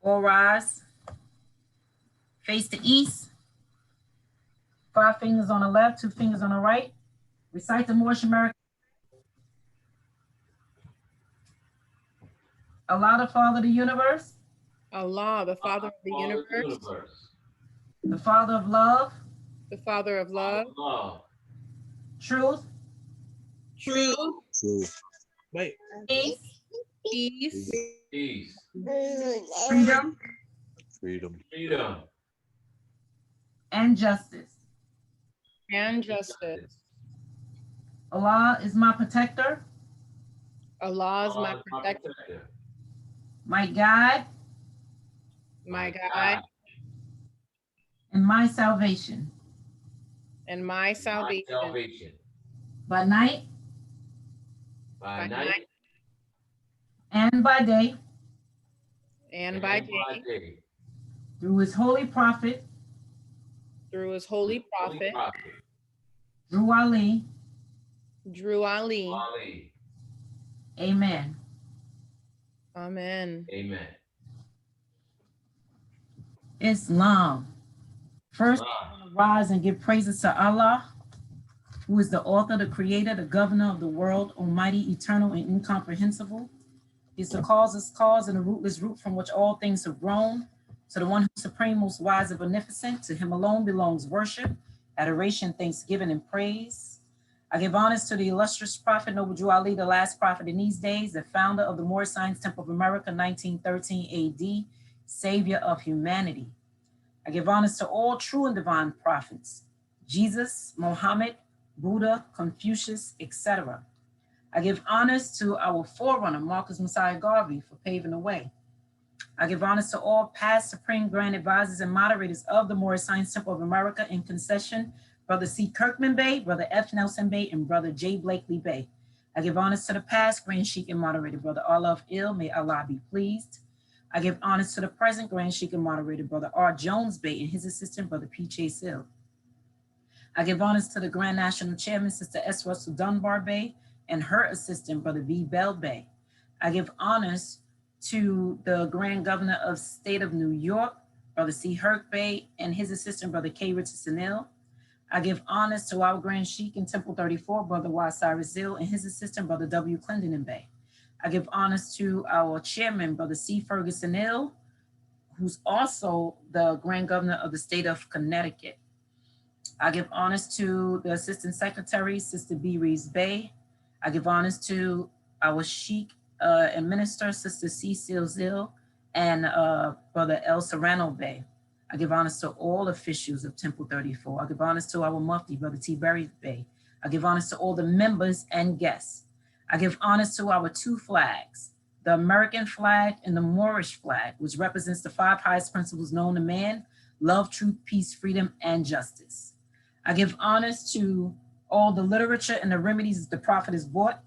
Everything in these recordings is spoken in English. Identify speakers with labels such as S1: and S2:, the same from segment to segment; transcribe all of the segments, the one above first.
S1: All rise. Face the east. 5 fingers on the left, 2 fingers on the right. Recite the Moorish American. Allah, the Father of the universe.
S2: Allah, the Father of the universe.
S1: The Father of love.
S2: The Father of love.
S1: Truth.
S2: Truth.
S3: Truth.
S4: Wait.
S1: Peace.
S2: Peace.
S5: Peace.
S1: Freedom.
S3: Freedom.
S5: Freedom.
S1: And justice.
S2: And justice.
S1: Allah is my protector.
S2: Allah is my protector.
S1: My guide.
S2: My guide.
S1: and my salvation,
S2: and my
S4: my
S2: salvation,
S4: salvation,
S1: by night
S4: by
S2: by
S4: night
S1: and by day,
S2: and by day,
S4: day,
S1: through his holy prophet,
S2: through his holy
S4: holy
S2: prophet,
S4: prophet,
S1: Drew Ali.
S2: Drew Ali.
S4: Ali.
S1: Amen.
S2: Amen.
S4: Amen.
S1: Islam. First,
S4: Islam.
S1: rise and give praises to Allah, who is the author, the creator, the governor of the world, almighty, eternal, and incomprehensible. He is the causeless cause and the rootless root from which all things have grown. To the one who is supreme, most wise, and beneficent, to him alone belongs worship, adoration, thanksgiving, and praise. I give honors to the illustrious prophet, Noble Drew Ali, the last prophet in these days, the founder of the Moorish Science Temple of America, 1913 AD, savior of humanity. I give honors to all true and divine prophets, Jesus, Muhammad, Buddha, Confucius, etc. I give honors to our forerunner, Marcus Messiah Garvey, for paving the way. I give honors to all past Supreme Grand Advisors and moderators of the Moorish Science Temple of America in concession, Brother C. Kirkman Bey, Brother F. Nelson Bey, and Brother J. Blakely Bey. I give honors to the past Grand Sheikh and moderator, Brother Arlov Il, may Allah be pleased. I give honors to the present Grand Sheikh and moderator, Brother R. Jones Bey, and his assistant, Brother P. Chase Hill. I give honors to the Grand National Chairman, Sister S. Russell Dunbar Bey, and her assistant, Brother V. Bell Bey. I give honors to the Grand Governor of State of New York, Brother C. Herc Bey, and his assistant, Brother K. Richardson Hill. I give honors to our Grand Sheikh in Temple 34, Brother Y. Cyrus Zill, and his assistant, Brother W. Clendon Bey. I give honors to our chairman, Brother C. Ferguson Hill, who's also the Grand Governor of the State of Connecticut. I give honors to the Assistant Secretary, Sister B. Reeves Bey. I give honors to our Sheikh and Minister, Sister Cecile Zill, and Brother El Serrano Bey. I give honors to all officials of Temple 34. I give honors to our Mufti, Brother T. Berry Bey. I give honors to all the members and guests. I give honors to our two flags, the American flag and the Moorish flag, which represents the 5 highest principles known to man: love, truth, peace, freedom, and justice. I give honors to all the literature and the remedies the prophet has brought.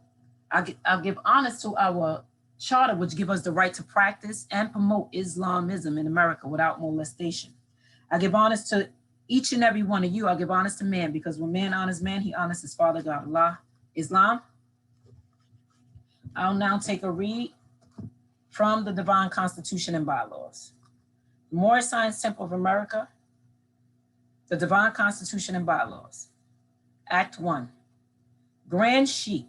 S1: I'll give honors to our charter, which give us the right to practice and promote Islamism in America without molestation. I give honors to each and every one of you. I give honors to man, because when man honors man, he honors his father God, Allah. Islam. I'll now take a read from the Divine Constitution and Bylaws. The Moorish Science Temple of America, the Divine Constitution and Bylaws. Act 1. Grand Sheikh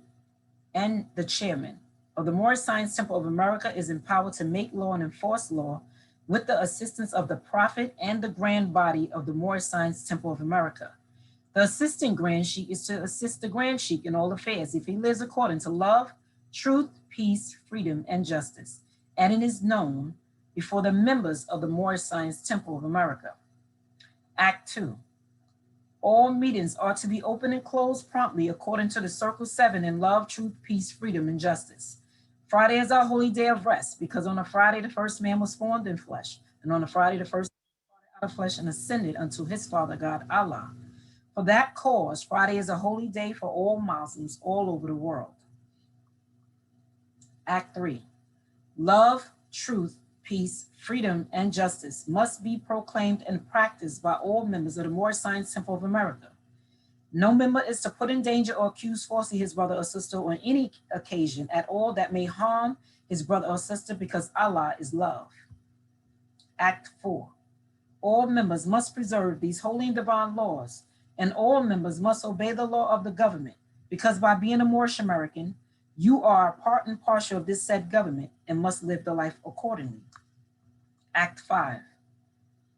S1: and the chairman of the Moorish Science Temple of America is empowered to make law and enforce law with the assistance of the prophet and the grand body of the Moorish Science Temple of America. The assistant Grand Sheikh is to assist the Grand Sheikh in all affairs if he lives according to love, truth, peace, freedom, and justice, and it is known before the members of the Moorish Science Temple of America. Act 2. All meetings are to be open and closed promptly according to the Circle 7 in love, truth, peace, freedom, and justice. Friday is our holy day of rest, because on a Friday the first man was formed in flesh, and on a Friday the first man out of flesh and ascended unto his Father God, Allah. For that cause, Friday is a holy day for all Muslims all over the world. Act 3. Love, truth, peace, freedom, and justice must be proclaimed and practiced by all members of the Moorish Science Temple of America. No member is to put in danger or accuse falsely his brother or sister on any occasion at all that may harm his brother or sister, because Allah is love. Act 4. All members must preserve these holy and divine laws, and all members must obey the law of the government, because by being a Moorish American, you are part and parcel of this said government and must live the life accordingly. Act 5.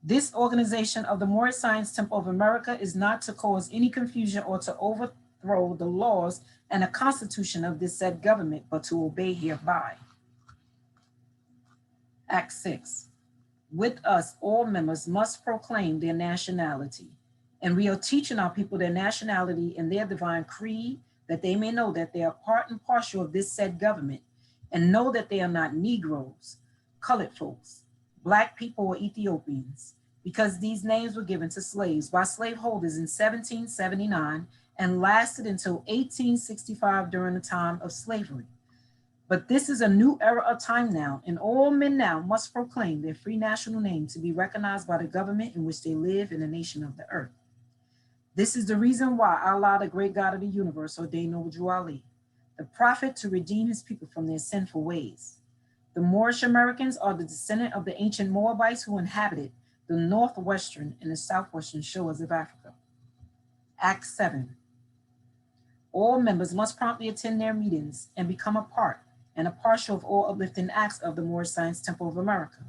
S1: This organization of the Moorish Science Temple of America is not to cause any confusion or to overthrow the laws and the constitution of this said government, but to obey hereby. Act 6. With us, all members must proclaim their nationality, and we are teaching our people their nationality and their divine creed, that they may know that they are part and parcel of this said government, and know that they are not Negroes, colored folks, Black people, or Ethiopians, because these names were given to slaves by slaveholders in 1779 and lasted until 1865 during the time of slavery. But this is a new era of time now, and all men now must proclaim their free national name to be recognized by the government in which they live in the nation of the earth. This is the reason why Allah, the great God of the universe, ordained Noble Drew Ali, the prophet, to redeem his people from their sinful ways. The Moorish Americans are the descendant of the ancient Moabites who inhabited the northwestern and the southwestern shores of Africa. Act 7. All members must promptly attend their meetings and become a part and a partial of all uplifting acts of the Moorish Science Temple of America.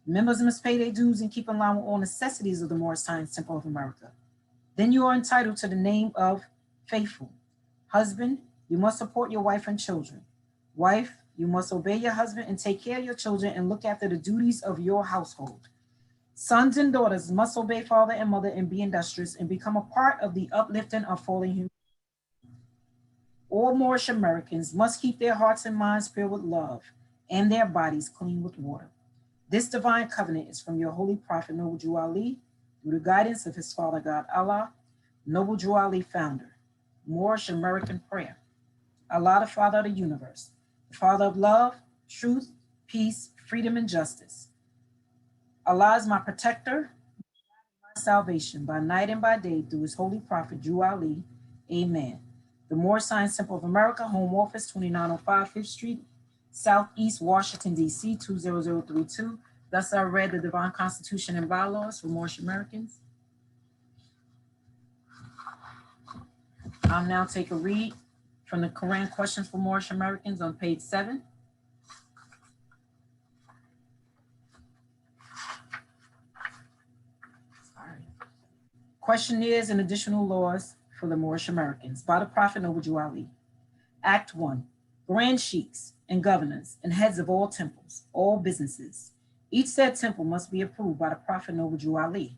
S1: Members must pay their dues and keep in line with all necessities of the Moorish Science Temple of America. Then you are entitled to the name of faithful. Husband, you must support your wife and children. Wife, you must obey your husband and take care of your children and look after the duties of your household. Sons and daughters must obey father and mother and be industrious and become a part of the uplifting of fallen humanity. All Moorish Americans must keep their hearts and minds filled with love and their bodies clean with water. This divine covenant is from your holy prophet Noble Drew Ali, through the guidance of his father God Allah, Noble Drew Ali founder. Moorish American prayer. Allah, the Father of the universe, the Father of love, truth, peace, freedom, and justice. Allah is my protector, my salvation by night and by day through his holy prophet Drew Ali. Amen. The Moorish Science Temple of America, Home Office, 2905 5th Street, Southeast Washington, D.C., 20032. Thus I read the Divine Constitution and Bylaws for Moorish Americans. I'll now take a read from the Quran Questions for Moorish Americans on page 7. Questionnaires and additional laws for the Moorish Americans by the Prophet Noble Drew Ali. Act 1. Grand sheikhs and governors and heads of all temples, all businesses. Each said temple must be approved by the Prophet Noble Drew Ali.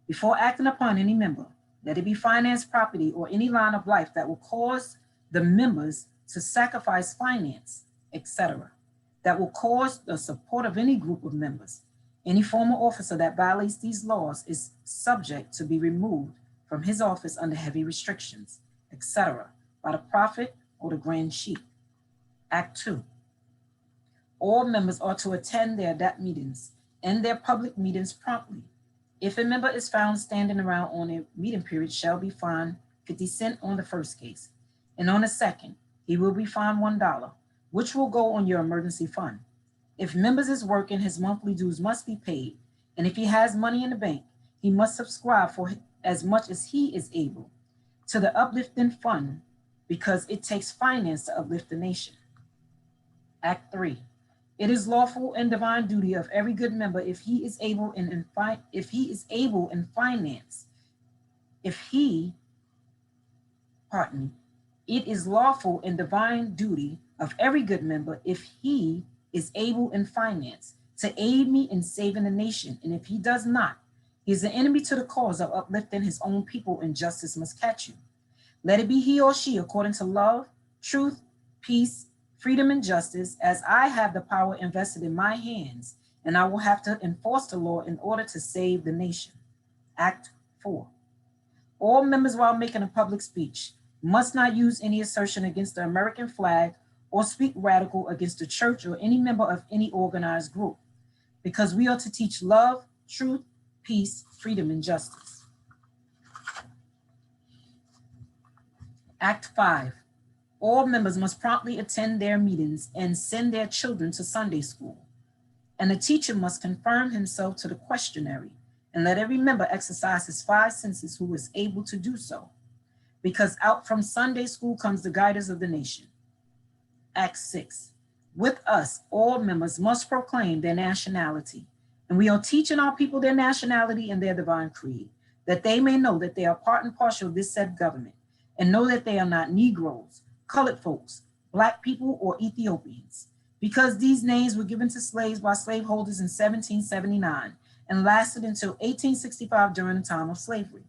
S1: Before acting upon any member, let it be finance, property, or any line of life that will cause the members to sacrifice finance, etc., that will cause the support of any group of members. Any former officer that violates these laws is subject to be removed from his office under heavy restrictions, etc., by the Prophet or the Grand Sheikh. Act 2. All members are to attend their ADAP meetings and their public meetings promptly. If a member is found standing around on a meeting period, shall be fined 50 cents on the first case, and on the second, he will be fined $1, which will go on your emergency fund. If members is working, his monthly dues must be paid, and if he has money in the bank, he must subscribe for as much as he is able to the uplifting fund, because it takes finance to uplift the nation. Act 3. It is lawful and divine duty of every good member, if he is able in finance, it is lawful and divine duty of every good member, if he is able in finance, to aid me in saving the nation, and if he does not, he is an enemy to the cause of uplifting his own people, and justice must catch you. Let it be he or she according to love, truth, peace, freedom, and justice, as I have the power invested in my hands, and I will have to enforce the law in order to save the nation. Act 4. All members, while making a public speech, must not use any assertion against the American flag or speak radical against the church or any member of any organized group, because we are to teach love, truth, peace, freedom, and justice. Act 5. All members must promptly attend their meetings and send their children to Sunday school. And the teacher must confirm himself to the questionnaire, and let every member exercise his 5 senses who is able to do so, because out from Sunday school comes the guiders of the nation. Act 6. With us, all members must proclaim their nationality, and we are teaching our people their nationality and their divine creed, that they may know that they are part and parcel of this said government, and know that they are not Negroes, colored folks, Black people, or Ethiopians, because these names were given to slaves by slaveholders in 1779 and lasted until 1865 during the time of slavery.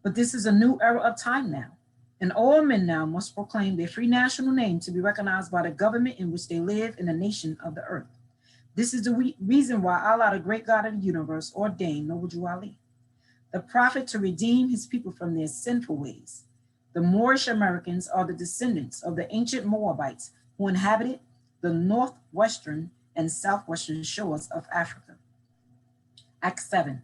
S1: But this is a new era of time now, and all men now must proclaim their free national name to be recognized by the government in which they live in the nation of the earth. This is the reason why Allah, the great God of the universe, ordained Noble Drew Ali, the prophet, to redeem his people from their sinful ways. The Moorish Americans are the descendants of the ancient Moabites who inhabited the northwestern and southwestern shores of Africa. Act 7.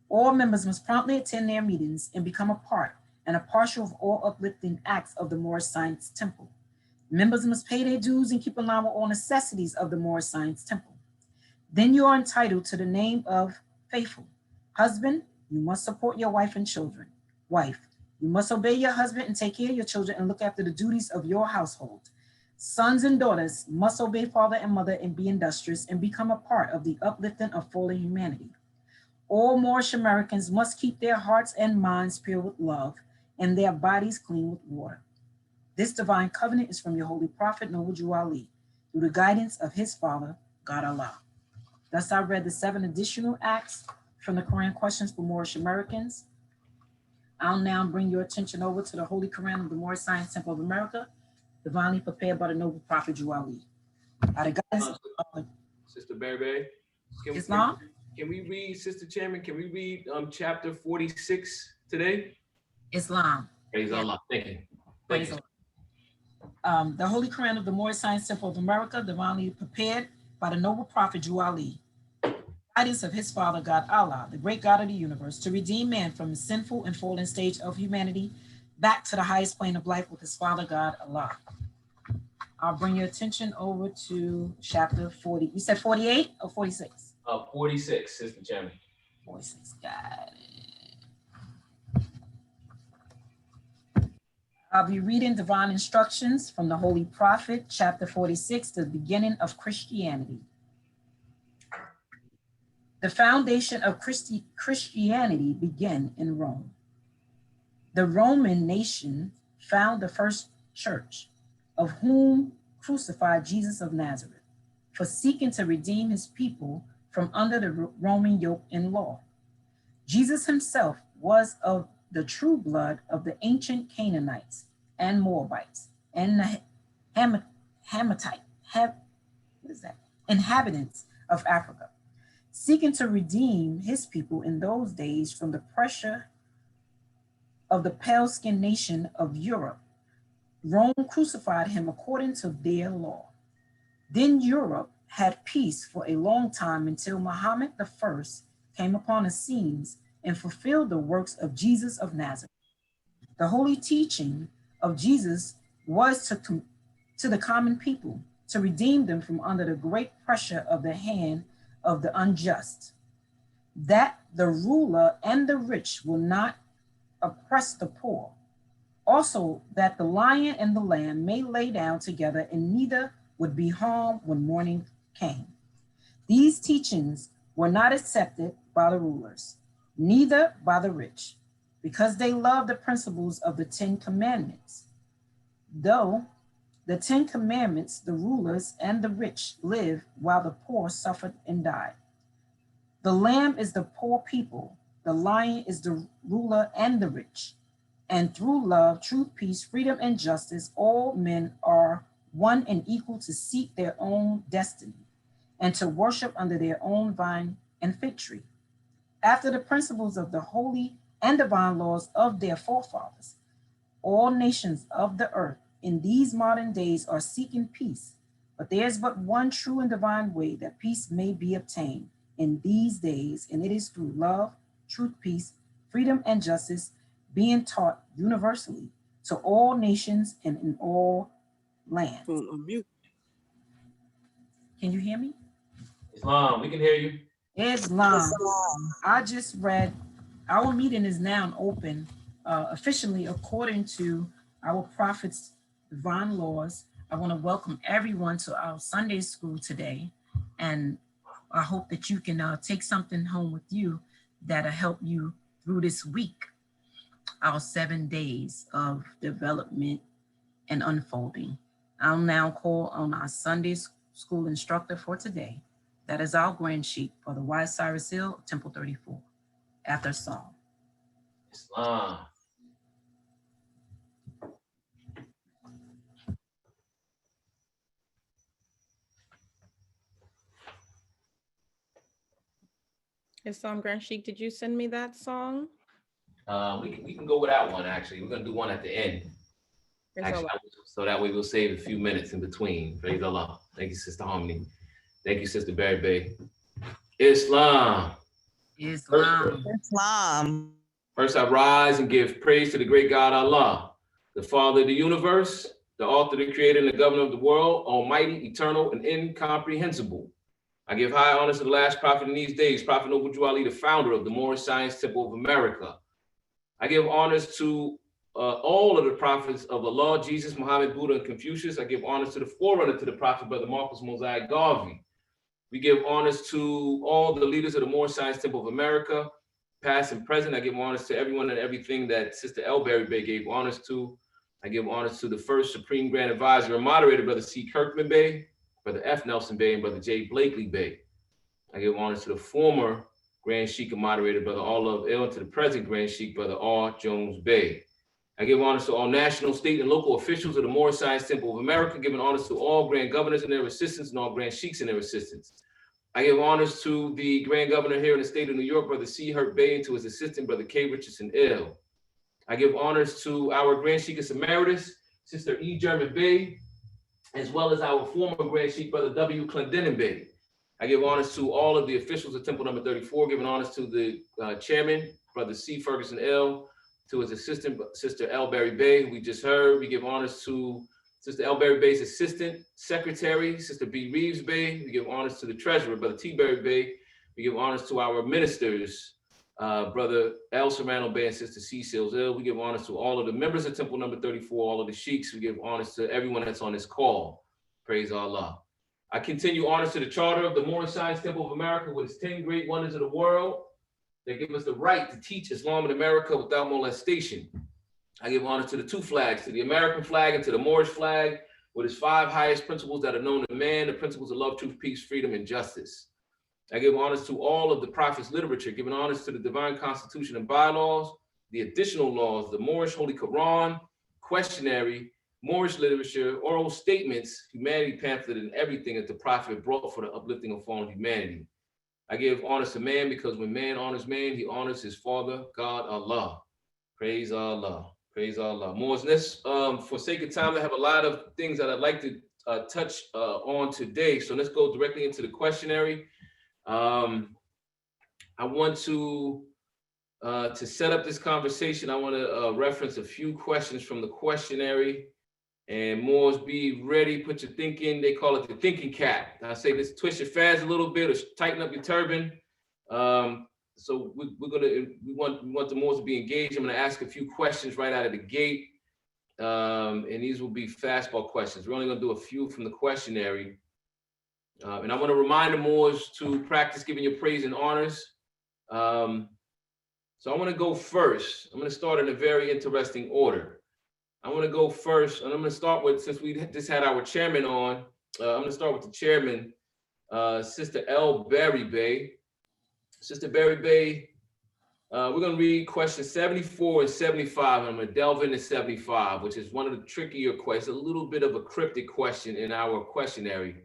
S1: All members must promptly attend their meetings and become a part and a partial of all uplifting acts of the Moorish Science Temple. Members must pay their dues and keep in line with all necessities of the Moorish Science Temple. Then you are entitled to the name of faithful. Husband, you must support your wife and children. Wife, you must obey your husband and take care of your children and look after the duties of your household. Sons and daughters must obey father and mother and be industrious and become a part of the uplifting of fallen humanity. All Moorish Americans must keep their hearts and minds pure with love and their bodies clean with water. This divine covenant is from your holy prophet, Noble Drew Ali, through the guidance of his father, God Allah. Thus I read the 7 additional acts from the Quran Questions for Moorish Americans. I'll now bring your attention over to the Holy Quran of the Moorish Science Temple of America, divinely prepared by the Noble Prophet Drew Ali. By the guidance of
S4: Sister Berry,
S1: Islam.
S4: Can we read, Sister Chairman, can we read chapter 46 today?
S1: Islam.
S4: Praise
S1: Yeah.
S4: Allah. Thank you.
S1: Praise Allah. The Holy Quran of the Moorish Science Temple of America, divinely prepared by the Noble Prophet Drew Ali, guidance of his father, God Allah, the great God of the universe, to redeem man from the sinful and fallen stage of humanity back to the highest plane of life with his father, God Allah. I'll bring your attention over to chapter 40. You said 48 or 46?
S4: 46, Sister Chairman.
S1: 46, got it. I'll be reading divine instructions from the Holy Prophet, chapter 46, the beginning of Christianity. The foundation of Christianity began in Rome. The Roman nation found the first church, of whom crucified Jesus of Nazareth, for seeking to redeem his people from under the Roman yoke and law. Jesus himself was of the true blood of the ancient Canaanites and Moabites and the inhabitants of Africa, seeking to redeem his people in those days from the pressure of the pale-skinned nation of Europe. Rome crucified him according to their law. Then Europe had peace for a long time until Muhammad I came upon the scenes and fulfilled the works of Jesus of Nazareth. The holy teaching of Jesus was to the common people, to redeem them from under the great pressure of the hand of the unjust, that the ruler and the rich will not oppress the poor. Also, that the lion and the lamb may lay down together and neither would be harmed when morning came. These teachings were not accepted by the rulers, neither by the rich, because they loved the principles of the 10 Commandments. Though the 10 Commandments, the rulers and the rich lived while the poor suffered and died. The lamb is the poor people, the lion is the ruler and the rich. And through love, truth, peace, freedom, and justice, all men are one and equal to seek their own destiny and to worship under their own vine and fig tree, after the principles of the holy and divine laws of their forefathers. All nations of the earth in these modern days are seeking peace, but there is but one true and divine way that peace may be obtained in these days, and it is through love, truth, peace, freedom, and justice being taught universally to all nations and in all lands. Can you hear me?
S4: Islam, we can hear you.
S1: Islam. I just read, our meeting is now open officially according to our prophet's divine laws. I want to welcome everyone to our Sunday school today. And I hope that you can take something home with you that'll help you through this week, our 7 days of development and unfolding. I'll now call on our Sunday school instructor for today. That is our grand sheik for the Wise Cyrus Hill, Temple 34, after song.
S4: Islam.
S2: Islam Grand Sheik, did you send me that song?
S4: We can go without one, actually. We're gonna do one at the end.
S2: It's
S4: Actually,
S2: Allah.
S4: so that way we'll save a few minutes in between. Praise Allah. Thank you, Sister Harmony. Thank you, Sister Berry Bay. Islam.
S1: Islam.
S5: Islam.
S4: First, I rise and give praise to the great God Allah, the Father of the universe, the author, the creator, and the governor of the world, almighty, eternal, and incomprehensible. I give high honors to the last prophet in these days, Prophet Noble Drew Ali, the founder of the Moorish Science Temple of America. I give honors to all of the prophets of Allah, Jesus, Muhammad, Buddha, and Confucius. I give honors to the forerunner to the prophet, Brother Marcus Mosiah Garvey. We give honors to all the leaders of the Moorish Science Temple of America, past and present. I give honors to everyone and everything that Sister El Berry Bay gave honors to. I give honors to the first Supreme Grand Advisor and moderator, Brother C. Kirkman Bay, Brother F. Nelson Bay, and Brother J. Blakely Bay. I give honors to the former Grand Sheik and moderator, Brother Arlove Ill, and to the present Grand Sheik, Brother R. Jones Bay. I give honors to all national, state, and local officials of the Moorish Science Temple of America, giving honors to all Grand Governors and their assistants and all Grand Sheiks and their assistants. I give honors to the Grand Governor here in the state of New York, Brother C. Hurt Bay, and to his assistant, Brother K. Richardson Ill. I give honors to our Grand Sheikess Emeritus, Sister E. German Bay, as well as our former Grand Sheik, Brother W. Clendenin Bay. I give honors to all of the officials of Temple Number 34, giving honors to the chairman, Brother C. Ferguson L., to his assistant, Sister L. Berry Bay, who we just heard. We give honors to Sister L. Berry Bay's assistant secretary, Sister B. Reeves Bay. We give honors to the treasurer, Brother T. Berry Bay. We give honors to our ministers, Brother L. Serrano Bay and Sister C. Seals Ill. We give honors to all of the members of Temple Number 34, all of the sheiks. We give honors to everyone that's on this call. Praise Allah. I continue honors to the charter of the Moorish Science Temple of America with its 10 great wonders of the world. They give us the right to teach Islam in America without molestation. I give honor to the two flags, to the American flag and to the Moorish flag, with its 5 highest principles that are known to man, the principles of love, truth, peace, freedom, and justice. I give honors to all of the prophets' literature, giving honors to the divine constitution and bylaws, the additional laws, the Moorish Holy Quran, questionary, Moorish literature, oral statements, humanity pamphlet, and everything that the prophet brought for the uplifting of fallen humanity. I give honors to man because when man honors man, he honors his father, God, Allah. Praise Allah. Praise Allah. More than this, for sake of time, I have a lot of things that I'd like to touch on today. So let's go directly into the questionary. I want to set up this conversation, I want to reference a few questions from the questionary. And Moors, be ready, put your thinking, they call it the thinking cap. I say this, twist your fads a little bit or tighten up your turban. So we want the Moors to be engaged. I'm gonna ask a few questions right out of the gate. And these will be fastball questions. We're only gonna do a few from the questionary. And I wanna remind the Moors to practice giving your praise and honors. So I wanna go first. I'm gonna start in a very interesting order. I want to go first, and I'm going to start with, since we just had our chairman on, I'm going to start with the chairman, Sister L. Berry Bay. Sister Berry Bay, we're going to read questions 74 and 75, and I'm going to delve into 75, which is one of the trickier questions, a little bit of a cryptic question in our questionary.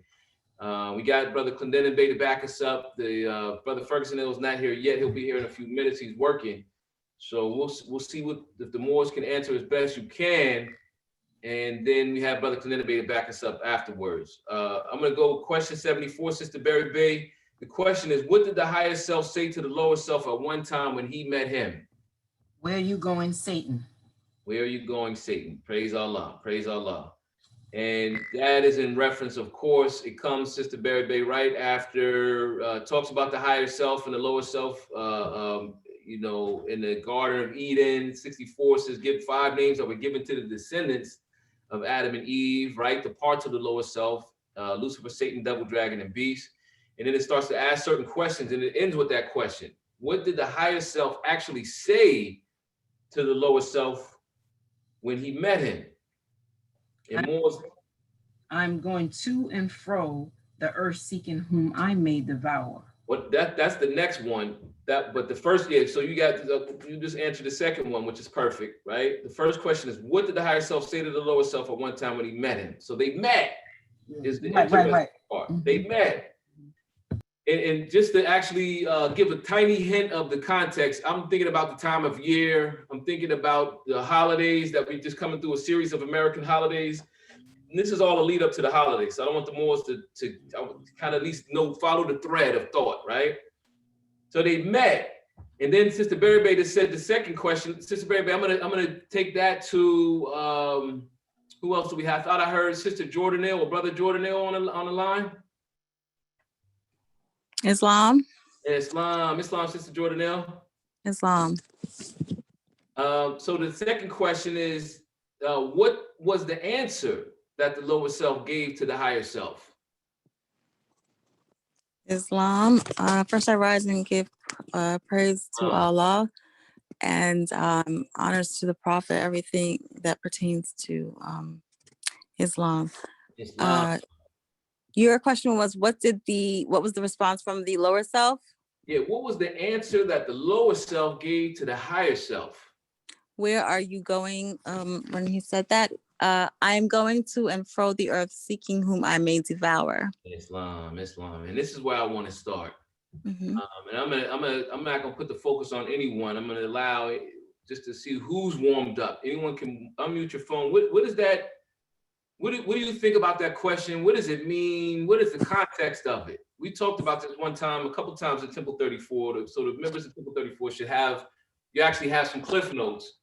S4: We got Brother Clendenin Bay to back us up. The Brother Ferguson Hill is not here yet. He'll be here in a few minutes. He's working. So we'll see what if the Moors can answer as best you can, and then we have Brother Clendenin Bay to back us up afterwards. I'm gonna go with question 74, Sister Berry Bay. The question is, what did the higher self say to the lower self at one time when he met him?
S1: Where are you going, Satan?
S4: Where are you going, Satan? Praise Allah, praise Allah. And that is in reference, of course, it comes, Sister Berry Bay, right after talks about the higher self and the lower self. You know, in the Garden of Eden, 64 says, give 5 names that were given to the descendants of Adam and Eve, right? The parts of the lower self, Lucifer, Satan, devil, dragon, and beast. And then it starts to ask certain questions, and it ends with that question. What did the higher self actually say to the lower self when he met him? And more,
S1: I'm going to and fro the earth seeking whom I may devour.
S4: What that's the next one. But the first, yeah, so you just answered the second one, which is perfect, right? The first question is, what did the higher self say to the lower self at one time when he met him? So they met, is the interesting part. They met. And just to actually give a tiny hint of the context, I'm thinking about the time of year. I'm thinking about the holidays that we just coming through a series of American holidays. And this is all a lead up to the holidays. So I don't want the Moors to kind of at least follow the thread of thought, right? So they met. And then Sister Berry Bay just said the second question. Sister Berry Bay, I'm gonna take that to who else do we have? I thought I heard Sister Jordanelle or Brother Jordanelle on the line.
S5: Islam.
S4: Islam, Sister Jordanelle.
S5: Islam.
S4: So the second question is, what was the answer that the lower self gave to the higher self?
S5: Islam. First, I rise and give praise to Allah and honors to the Prophet, everything that pertains to Islam. Your question was, what was the response from the lower self?
S4: Yeah, what was the answer that the lower self gave to the higher self?
S5: Where are you going? When he said that, I am going to and fro the earth, seeking whom I may devour.
S4: Islam, and this is where I want to start.
S5: Mm-hmm.
S4: And I'm not gonna put the focus on anyone. I'm gonna allow it just to see who's warmed up. Anyone can unmute your phone. What is that? What do you think about that question? What does it mean? What is the context of it? We talked about this one time, a couple times at Temple 34. So the members of Temple 34 should actually have some cliff notes.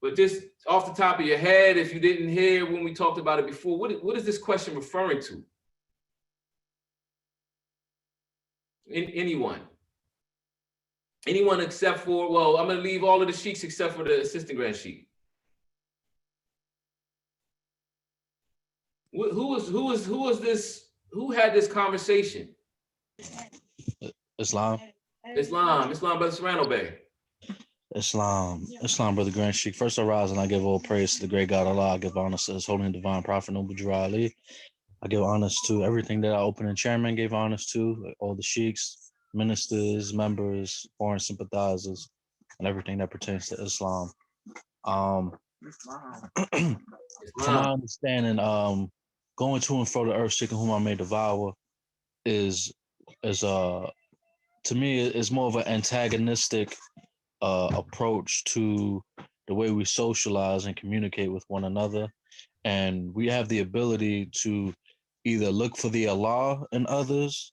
S4: But just off the top of your head, if you didn't hear when we talked about it before, what is this question referring to? Anyone except for, well, I'm gonna leave all of the sheiks except for the assistant grand sheik. Who had this conversation?
S3: Islam.
S4: Brother Serrano Bay.
S3: Islam, Brother Grand Sheik. First I rise and I give all praise to the great God Allah. I give honor to His holy and divine prophet, Noble Drew Ali. I give honors to everything that our opening chairman gave honors to, like all the sheiks, ministers, members, foreign sympathizers, and everything that pertains to Islam. From my understanding, going to and fro the earth, seeking whom I may devour, is to me is more of an antagonistic approach to the way we socialize and communicate with one another. And we have the ability to either look for the Allah in others,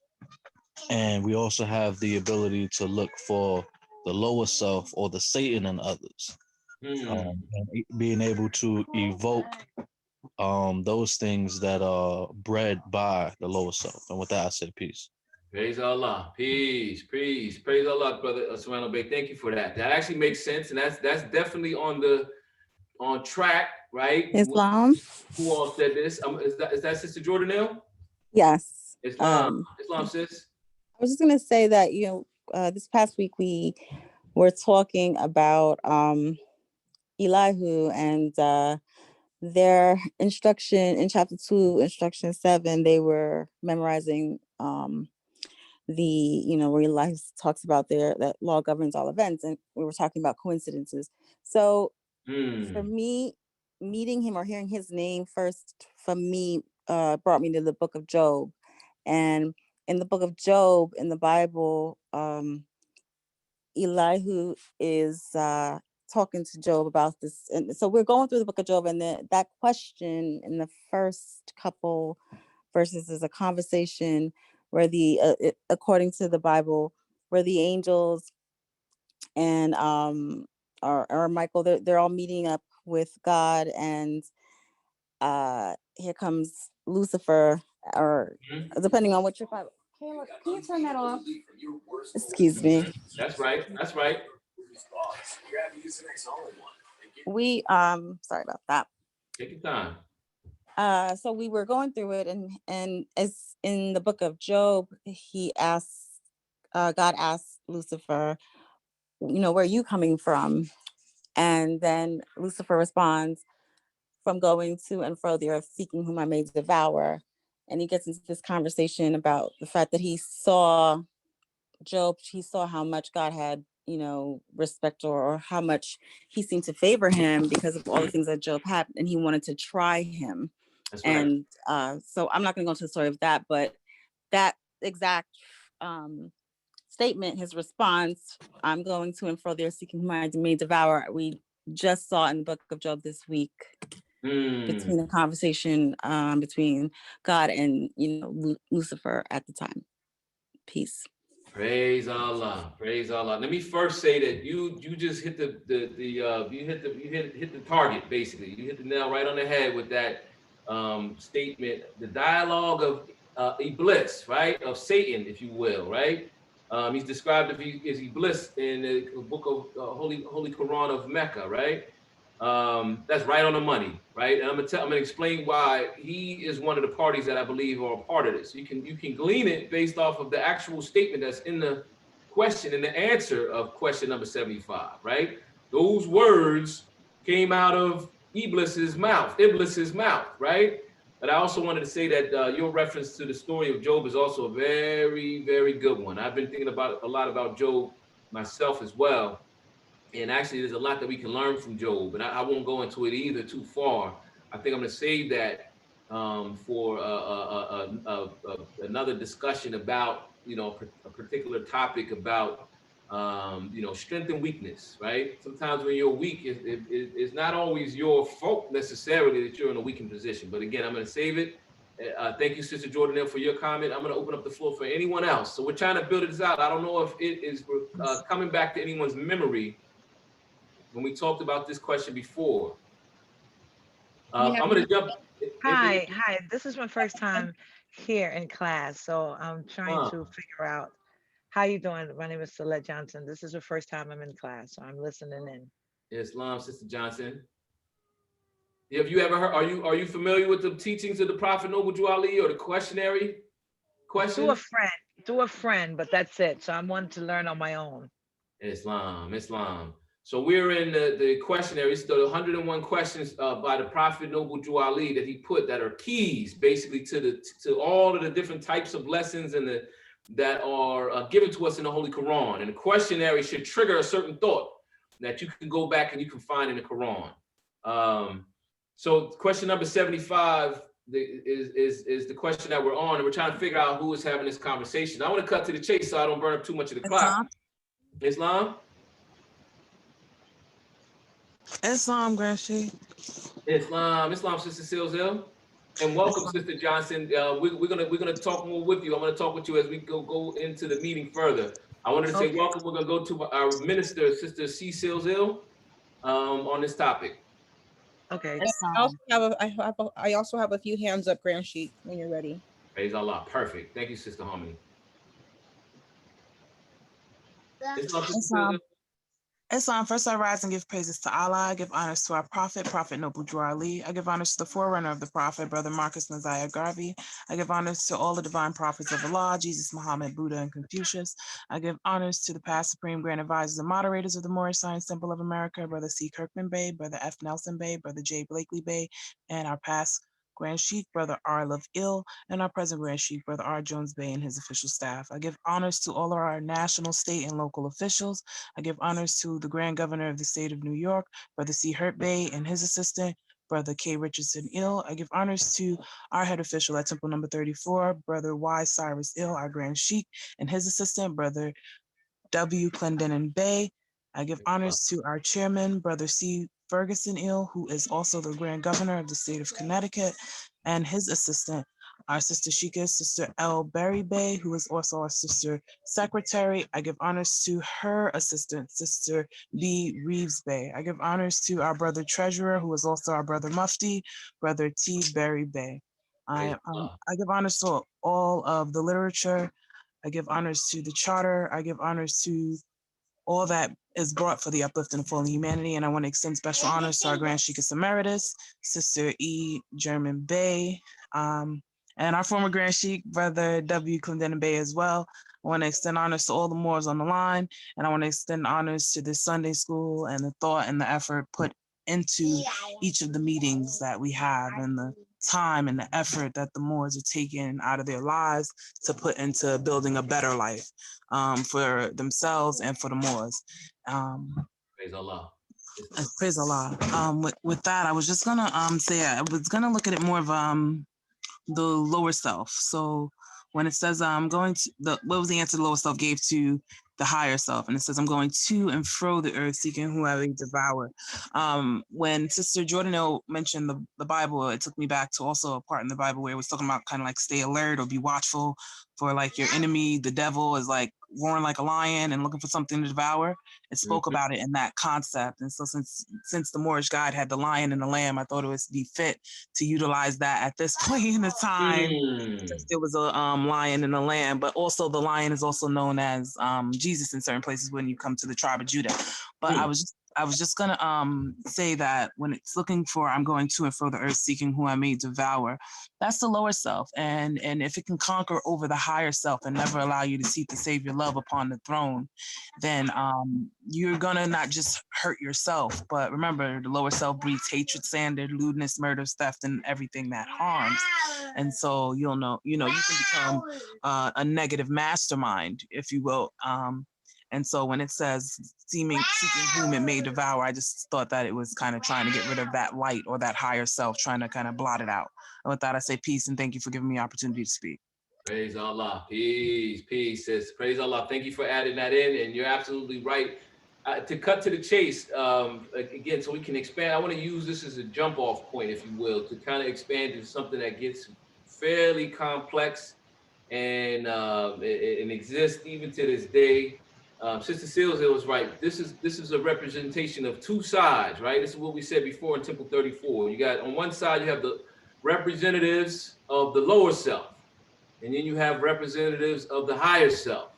S3: and we also have the ability to look for the lower self or the Satan in others. And being able to evoke those things that are bred by the lower self. And with that, I say peace.
S4: Praise Allah. Peace. Praise Allah, Brother Serrano Bay. Thank you for that. That actually makes sense. And that's definitely on track, right?
S5: Islam.
S4: Who all said this? Is that Sister Jordanelle?
S5: Yes.
S4: Islam, sis.
S5: I was just gonna say that, this past week we were talking about Elihu and their instruction in chapter 2, instruction 7. They were memorizing where Elihu talks about that law governs all events, and we were talking about coincidences. So for me, meeting him or hearing his name first from me brought me to the book of Job. And in the book of Job in the Bible, Elihu is talking to Job about this. And so we're going through the book of Job, and that question in the first couple verses is a conversation where according to the Bible, where the angels and or Michael, they're all meeting up with God, and here comes Lucifer, or depending on what your Bible. Caleb, can you turn that off? Excuse me.
S4: That's right.
S5: We sorry about that.
S4: Take your time.
S5: So we were going through it, and as in the book of Job, God asked Lucifer, where are you coming from? And then Lucifer responds, from going to and fro the earth, seeking whom I may devour. And he gets into this conversation about the fact that he saw how much God had, respect, or how much he seemed to favor him because of all the things that Job had, and he wanted to try him.
S4: That's right.
S5: And so I'm not going to go into the story of that, but that exact statement, his response, I'm going to and fro there seeking whom I may devour, we just saw in the book of Job this week, between a conversation between God and Lucifer at the time. Peace.
S4: Praise Allah. Praise Allah. Let me first say that you just hit hit the target, basically. You hit the nail right on the head with that statement. The dialogue of Iblis, right? Of Satan, if you will, right? He's described as Iblis in the book of Holy Quran of Mecca, right? That's right on the money, right? And I'm gonna explain why he is one of the parties that I believe are a part of this. You can glean it based off of the actual statement that's in the question and the answer of question number 75, right? Those words came out of Iblis's mouth, right? But I also wanted to say that your reference to the story of Job is also a very, very good one. I've been thinking a lot about Job myself as well. And actually, there's a lot that we can learn from Job, and I won't go into it either too far. I think I'm going to save that for another discussion about, a particular topic about, strength and weakness, right? Sometimes when you're weak, it's not always your fault necessarily that you're in a weakened position. But again, I'm going to save it. Thank you, Sister Jordanelle, for your comment. I'm going to open up the floor for anyone else. So we're trying to build this out. I don't know if it is coming back to anyone's memory when we talked about this question before. I'm going to jump.
S6: Hi. This is my first time here in class, so I'm trying to figure out how you doing. My name is Celeste Johnson. This is the first time I'm in class, so I'm listening in.
S4: Islam, Sister Johnson. Have you ever heard? Are you familiar with the teachings of the Prophet Noble Drew Ali or the questionary? Question?
S6: Do a friend, but that's it. So I'm wanting to learn on my own.
S4: Islam. So we're in the questionnaire. It's the 101 questions by the Prophet Noble Drew Ali that he put that are keys basically to all of the different types of lessons and that are given to us in the Holy Quran. And the questionnaire should trigger a certain thought that you can go back and you can find in the Quran. So question number 75 is the question that we're on, and we're trying to figure out who is having this conversation. I want to cut to the chase so I don't burn up too much of the clock. Islam?
S7: Islam, Grand Sheikh.
S4: Islam, Sister Silzel, and welcome, Sister Johnson. We're gonna talk more with you. I'm gonna talk with you as we go into the meeting further. I wanted to say welcome. We're gonna go to our minister, Sister C. Silzel, on this topic.
S6: Okay.
S8: I also have a few hands up, Grand Sheikh, when you're ready.
S4: Praise Allah. Perfect. Thank you, Sister Harmony.
S7: Islam, first I rise and give praises to Allah. I give honors to our Prophet Noble Drew Ali. I give honors to the forerunner of the Prophet, Brother Marcus Messiah Garvey. I give honors to all the divine prophets of Allah, Jesus, Muhammad, Buddha, and Confucius. I give honors to the past Supreme Grand Advisors and moderators of the Moorish Science Temple of America, Brother C. Kirkman Bey, Brother F. Nelson Bey, Brother J. Blakely Bey, and our past Grand Sheikh, Brother R. Love Ill, and our present Grand Sheikh, Brother R. Jones Bey, and his official staff. I give honors to all of our national, state, and local officials. I give honors to the Grand Governor of the state of New York, Brother C. Hurt Bey, and his assistant, Brother K. Richardson Ill. I give honors to our head official at Temple number 34, Brother Y. Cyrus Ill, our Grand Sheikh, and his assistant, Brother W. Clendenin Bey. I give honors to our chairman, Brother C. Ferguson Ill, who is also the Grand Governor of the state of Connecticut, and his assistant, our Sister Sheikah, Sister L. Berry Bey, who is also our Sister Secretary. I give honors to her assistant, Sister B. Reeves Bey. I give honors to our Brother Treasurer, who is also our Brother Mufti, Brother T. Berry Bey. I give honors to all of the literature. I give honors to the charter. I give honors to all that is brought for the uplifting of fallen humanity. And I want to extend special honors to our Grand Sheikah Emeritus, Sister E. German Bey, and our former Grand Sheikh, Brother W. Clendenin Bey as well. I want to extend honors to all the Moors on the line, and I want to extend honors to the Sunday school and the thought and the effort put into each of the meetings that we have, and the time and the effort that the Moors are taking out of their lives to put into building a better life for themselves and for the Moors.
S4: Praise Allah.
S7: Praise Allah. With that, I was just gonna say I was gonna look at it more of the lower self. So when it says I'm going to what was the answer the lower self gave to the higher self, and it says I'm going to and fro the earth seeking who I may devour. When Sister Jordanelle mentioned the Bible, it took me back to also a part in the Bible where it was talking about kind of like stay alert or be watchful for like your enemy, the devil, is like roaring like a lion and looking for something to devour. It spoke about it in that concept. And so since the Moorish God had the lion and the lamb, I thought it would be fit to utilize that at this point in the time. Since there was a lion and a lamb, but also the lion is also known as Jesus in certain places when you come to the tribe of Judah. But I was just gonna say that when it's looking for I'm going to and fro the earth seeking who I may devour, that's the lower self. And if it can conquer over the higher self and never allow you to seek the Savior love upon the throne, then you're gonna not just hurt yourself, but remember the lower self breeds hatred, slander, lewdness, murder, theft, and everything that harms. And so you can become a negative mastermind, if you will. And so when it says seeking whom it may devour, I just thought that it was kind of trying to get rid of that light or that higher self, trying to kind of blot it out. And with that, I say peace and thank you for giving me the opportunity to speak.
S4: Praise Allah. Peace, sis. Praise Allah. Thank you for adding that in. And you're absolutely right. To cut to the chase, again, so we can expand, I want to use this as a jump off point, if you will, to kind of expand into something that gets fairly complex and exists even to this day. Sister Seals was right. This is a representation of two sides, right? This is what we said before in Temple 34. You got on one side, you have the representatives of the lower self, and then you have representatives of the higher self.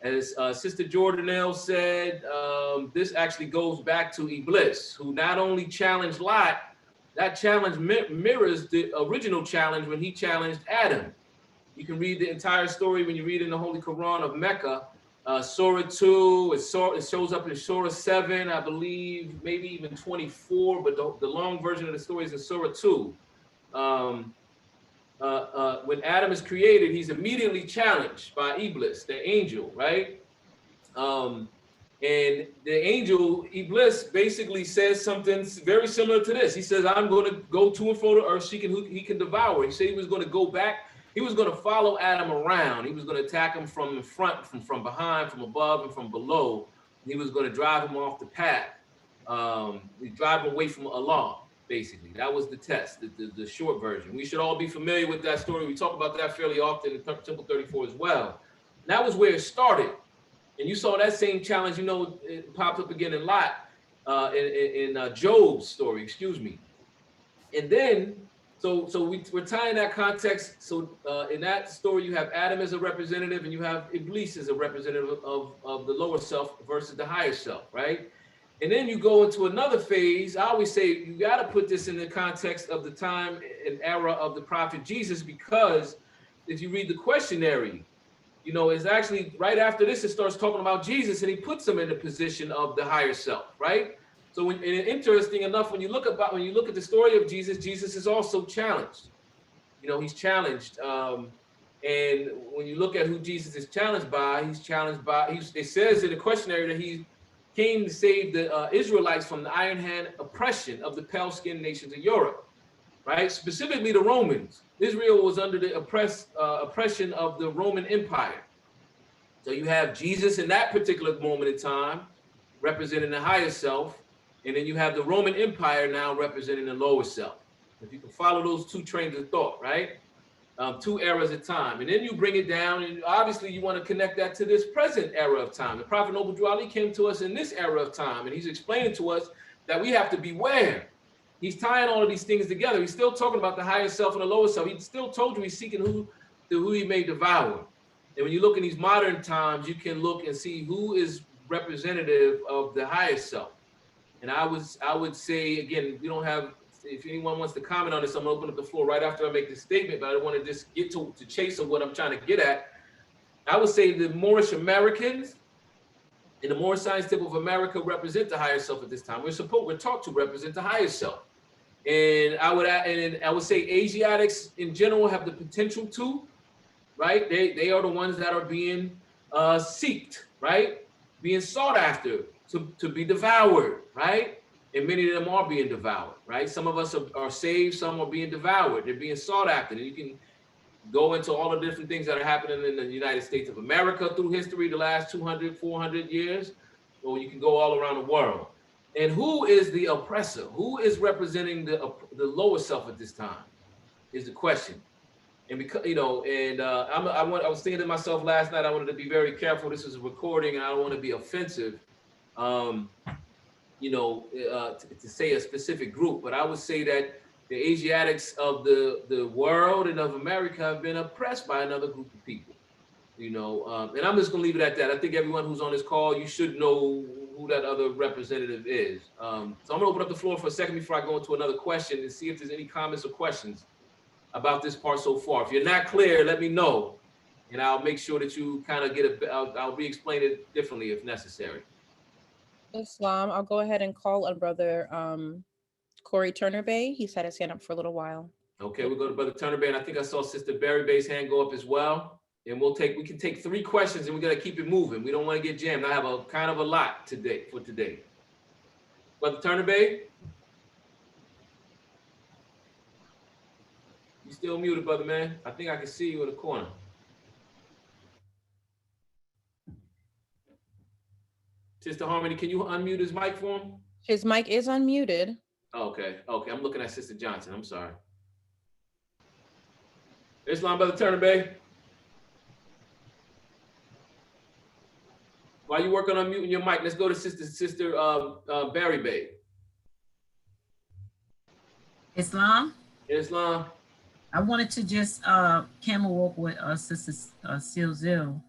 S4: As Sister Jordanelle said, this actually goes back to Iblis, who not only challenged Lot, that challenge mirrors the original challenge when he challenged Adam. You can read the entire story when you read in the Holy Quran of Mecca. Surah 2, it shows up in Surah 7, I believe, maybe even 24, but the long version of the story is in Surah 2. When Adam is created, he's immediately challenged by Iblis, the angel, right? And the angel, Iblis, basically says something very similar to this. He says, I'm going to go to and fro the earth, seeking who he can devour. He said he was going to go back. He was going to follow Adam around. He was going to attack him from in front, from behind, from above, and from below. He was going to drive him off the path. He drive him away from Allah, basically. That was the test, the short version. We should all be familiar with that story. We talk about that fairly often in Temple 34 as well. And that was where it started. And you saw that same challenge, it popped up again in Lot, in Job's story, excuse me. And then, so we're tying that context. So in that story, you have Adam as a representative and you have Iblis as a representative of the lower self versus the higher self, right? And then you go into another phase. I always say you got to put this in the context of the time and era of the prophet Jesus, because if you read the questionnaire, it's actually right after this, it starts talking about Jesus and he puts him in the position of the higher self, right? So interesting enough, when you look at the story of Jesus, Jesus is also challenged. He's challenged. And when you look at who Jesus is challenged by, it says in the questionnaire that he came to save the Israelites from the iron hand oppression of the pale-skinned nations of Europe, right? Specifically the Romans. Israel was under the oppression of the Roman Empire. So you have Jesus in that particular moment in time representing the higher self, and then you have the Roman Empire now representing the lower self. If you can follow those two trains of thought, right? Two eras of time. And then you bring it down, and obviously you want to connect that to this present era of time. The Prophet Noble Drew Ali came to us in this era of time, and he's explaining to us that we have to beware. He's tying all of these things together. He's still talking about the higher self and the lower self. He still told you he's seeking who he may devour. And when you look in these modern times, you can look and see who is representative of the higher self. And I would say, again, we don't have, if anyone wants to comment on this, I'm gonna open up the floor right after I make this statement, but I don't want to just get to chase of what I'm trying to get at. I would say the Moorish Americans and the Moorish Science Temple of America represent the higher self at this time. We're taught to represent the higher self. And I would say Asiatics in general have the potential to, right? They are the ones that are being seeked, right? Being sought after to be devoured, right? And many of them are being devoured, right? Some of us are saved, some are being devoured. They're being sought after. And you can go into all the different things that are happening in the United States of America through history, the last 200, 400 years, or you can go all around the world. And who is the oppressor? Who is representing the lower self at this time is the question. And because, you know, and I was thinking to myself last night, I wanted to be very careful. This is a recording and I don't want to be offensive, you know, to say a specific group, but I would say that the Asiatics of the world and of America have been oppressed by another group of people, you know, and I'm just gonna leave it at that. I think everyone who's on this call, you should know who that other representative is. So I'm gonna open up the floor for a second before I go into another question and see if there's any comments or questions about this part so far. If you're not clear, let me know, and I'll make sure that you kind of get I'll re-explain it differently if necessary.
S8: Islam, I'll go ahead and call on Brother Corey Turner Bay. He's had his hand up for a little while.
S4: Okay, we'll go to Brother Turner Bay, and I think I saw Sister Berry Bay's hand go up as well. And we can take 3 questions, and we gotta keep it moving. We don't want to get jammed. I have a kind of a lot today. Brother Turner Bay, you still muted, brother man. I think I can see you in the corner. Sister Harmony, can you unmute his mic for him?
S8: His mic is unmuted.
S4: Okay, I'm looking at Sister Johnson. I'm sorry. Islam, Brother Turner Bay. While you working on muting your mic, let's go to Sister Berry Bay.
S1: Islam,
S4: Islam.
S1: I wanted to just camel walk with Sister Silzil.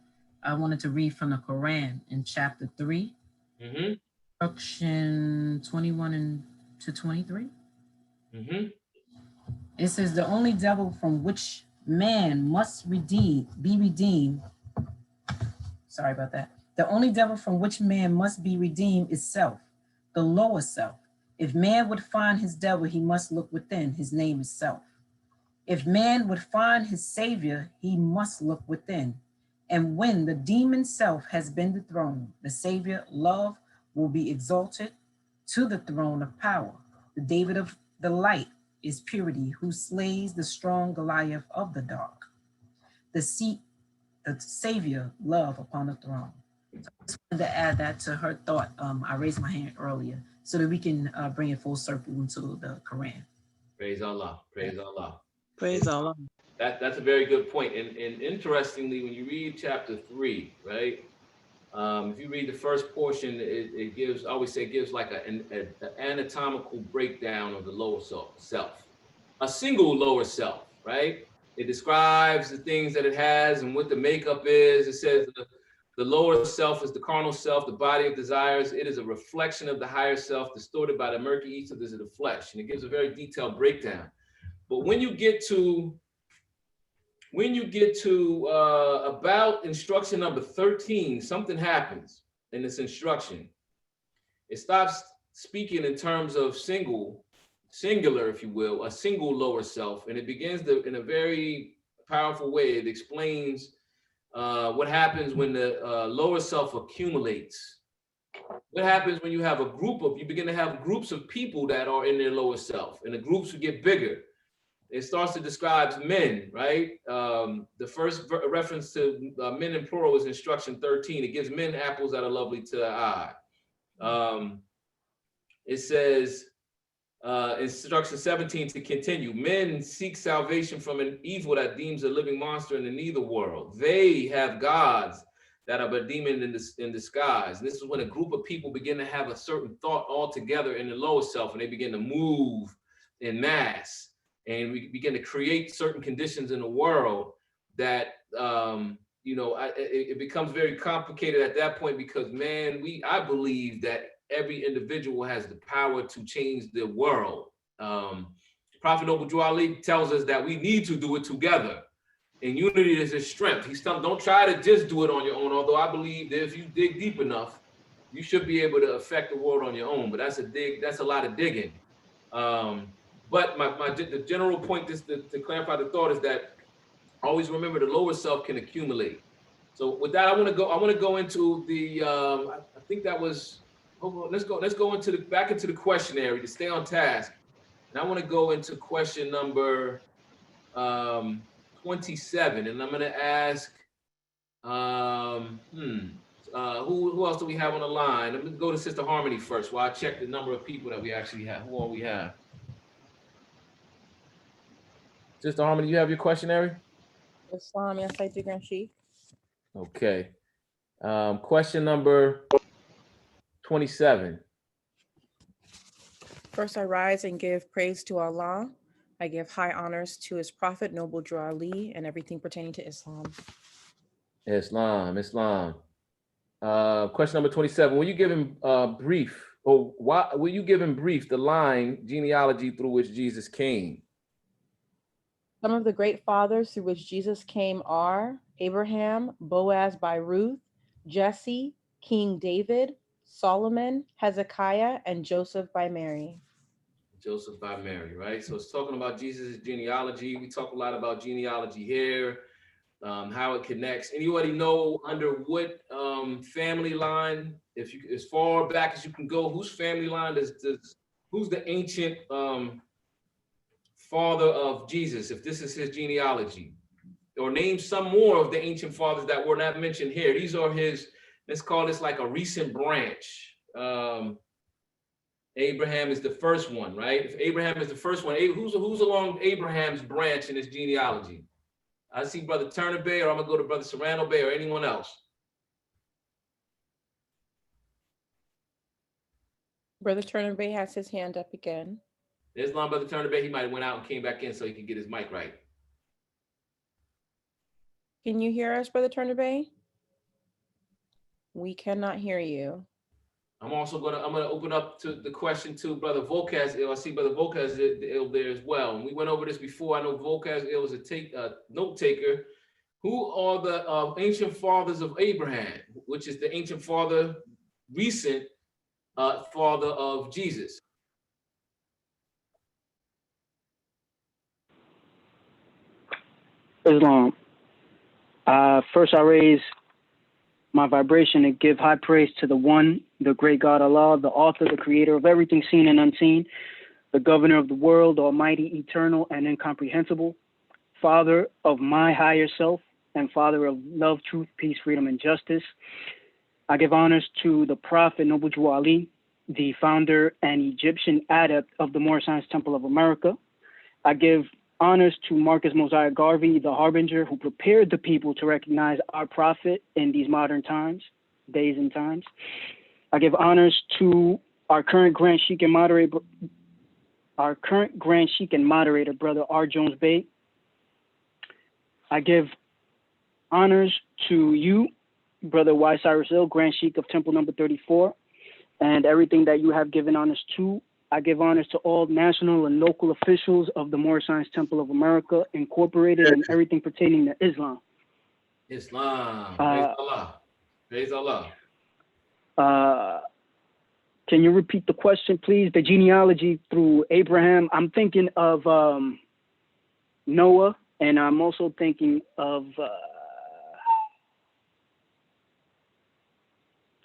S1: I wanted to read from the Quran in chapter 3, instruction 21 to 23. It says, the only devil from which man must be redeemed. Sorry about that. The only devil from which man must be redeemed is self, the lower self. If man would find his devil, he must look within. His name is self. If man would find his savior, he must look within. And when the demon self has been dethroned, the savior, love, will be exalted to the throne of power. The David of the light is purity, who slays the strong Goliath of the dark. The savior, love upon the throne. So I just wanted to add that to her thought. I raised my hand earlier so that we can bring it full circle into the Quran.
S4: Praise Allah. Praise Allah.
S7: Praise Allah.
S4: That's a very good point. And interestingly, when you read chapter 3, right? If you read the first portion, it gives, I always say, it gives like an anatomical breakdown of the lower self, a single lower self, right? It describes the things that it has and what the makeup is. It says the lower self is the carnal self, the body of desires. It is a reflection of the higher self, distorted by the murky ether of the flesh. And it gives a very detailed breakdown. But when you get to about instruction number 13, something happens in this instruction. It stops speaking in terms of singular, if you will, a single lower self, and it begins in a very powerful way. It explains what happens when the lower self accumulates. What happens when you have you begin to have groups of people that are in their lower self, and the groups will get bigger. It starts to describe men, right? The first reference to men in plural is instruction 13. It gives men apples that are lovely to the eye. It says, instruction 17 to continue, men seek salvation from an evil that deems a living monster in the nether world. They have gods that are a demon in disguise. And this is when a group of people begin to have a certain thought all together in the lower self, and they begin to move in mass. And we begin to create certain conditions in the world that, it becomes very complicated at that point because, man, I believe that every individual has the power to change the world. Prophet Noble Drew Ali tells us that we need to do it together. And unity is his strength. He's telling, don't try to just do it on your own, although I believe that if you dig deep enough, you should be able to affect the world on your own. But that's a lot of digging. But the general point, just to clarify the thought, is that always remember the lower self can accumulate. So with that, I want to go into the. I think that was. Let's go back into the questionnaire to stay on task, and I want to go into question number 27, and I'm gonna ask, who else do we have on the line? Let me go to Sister Harmony first while I check the number of people that we actually have. Who all we have? Sister Harmony, you have your questionnaire?
S8: Islam, yes, I do, Grand Sheikh.
S4: Okay. Question number 27.
S8: First, I rise and give praise to Allah. I give high honors to his prophet, Noble Drew Ali, and everything pertaining to Islam.
S4: Islam. Question number 27. Will you give him brief, or why will you give him brief the line genealogy through which Jesus came?
S8: Some of the great fathers through which Jesus came are Abraham, Boaz by Ruth, Jesse, King David, Solomon, Hezekiah, and Joseph by Mary.
S4: Joseph by Mary, right? So it's talking about Jesus' genealogy. We talk a lot about genealogy here, how it connects. Anybody know under what family line, if you as far back as you can go, whose family line who's the ancient father of Jesus, if this is his genealogy? Or name some more of the ancient fathers that were not mentioned here. These are his, let's call this like a recent branch. Abraham is the first one, right? If Abraham is the first one, who's along Abraham's branch in his genealogy? I see Brother Turner Bay, or I'm gonna go to Brother Serrano Bay, or anyone else.
S8: Brother Turner Bay has his hand up again.
S4: Islam, Brother Turner Bay, he might have went out and came back in so he could get his mic right.
S8: Can you hear us, Brother Turner Bay? We cannot hear you.
S4: I'm gonna open up to the question to Brother Volkaz. I see Brother Volkaz there as well. And we went over this before. I know Volkaz was a note taker. Who are the ancient fathers of Abraham, which is the ancient father, recent father of Jesus?
S9: Islam. First, I raise my vibration and give high praise to the one, the great God Allah, the author, the creator of everything seen and unseen, the governor of the world, almighty, eternal, and incomprehensible, father of my higher self, and father of love, truth, peace, freedom, and justice. I give honors to the prophet Noble Drew Ali, the founder and Egyptian adept of the Moorish Science Temple of America. I give honors to Marcus Mosiah Garvey, the harbinger who prepared the people to recognize our prophet in these modern times, days and times. I give honors to our current Grand Sheikh and moderator, Brother R. Jones Bey. I give honors to you, Brother Y. Cyrus Hill, Grand Sheikh of Temple number 34, and everything that you have given honors to. I give honors to all national and local officials of the Moorish Science Temple of America, Incorporated, and everything pertaining to Islam.
S4: Islam. Praise Allah. Praise Allah.
S9: Can you repeat the question, please? The genealogy through Abraham. I'm thinking of Noah, and I'm also thinking of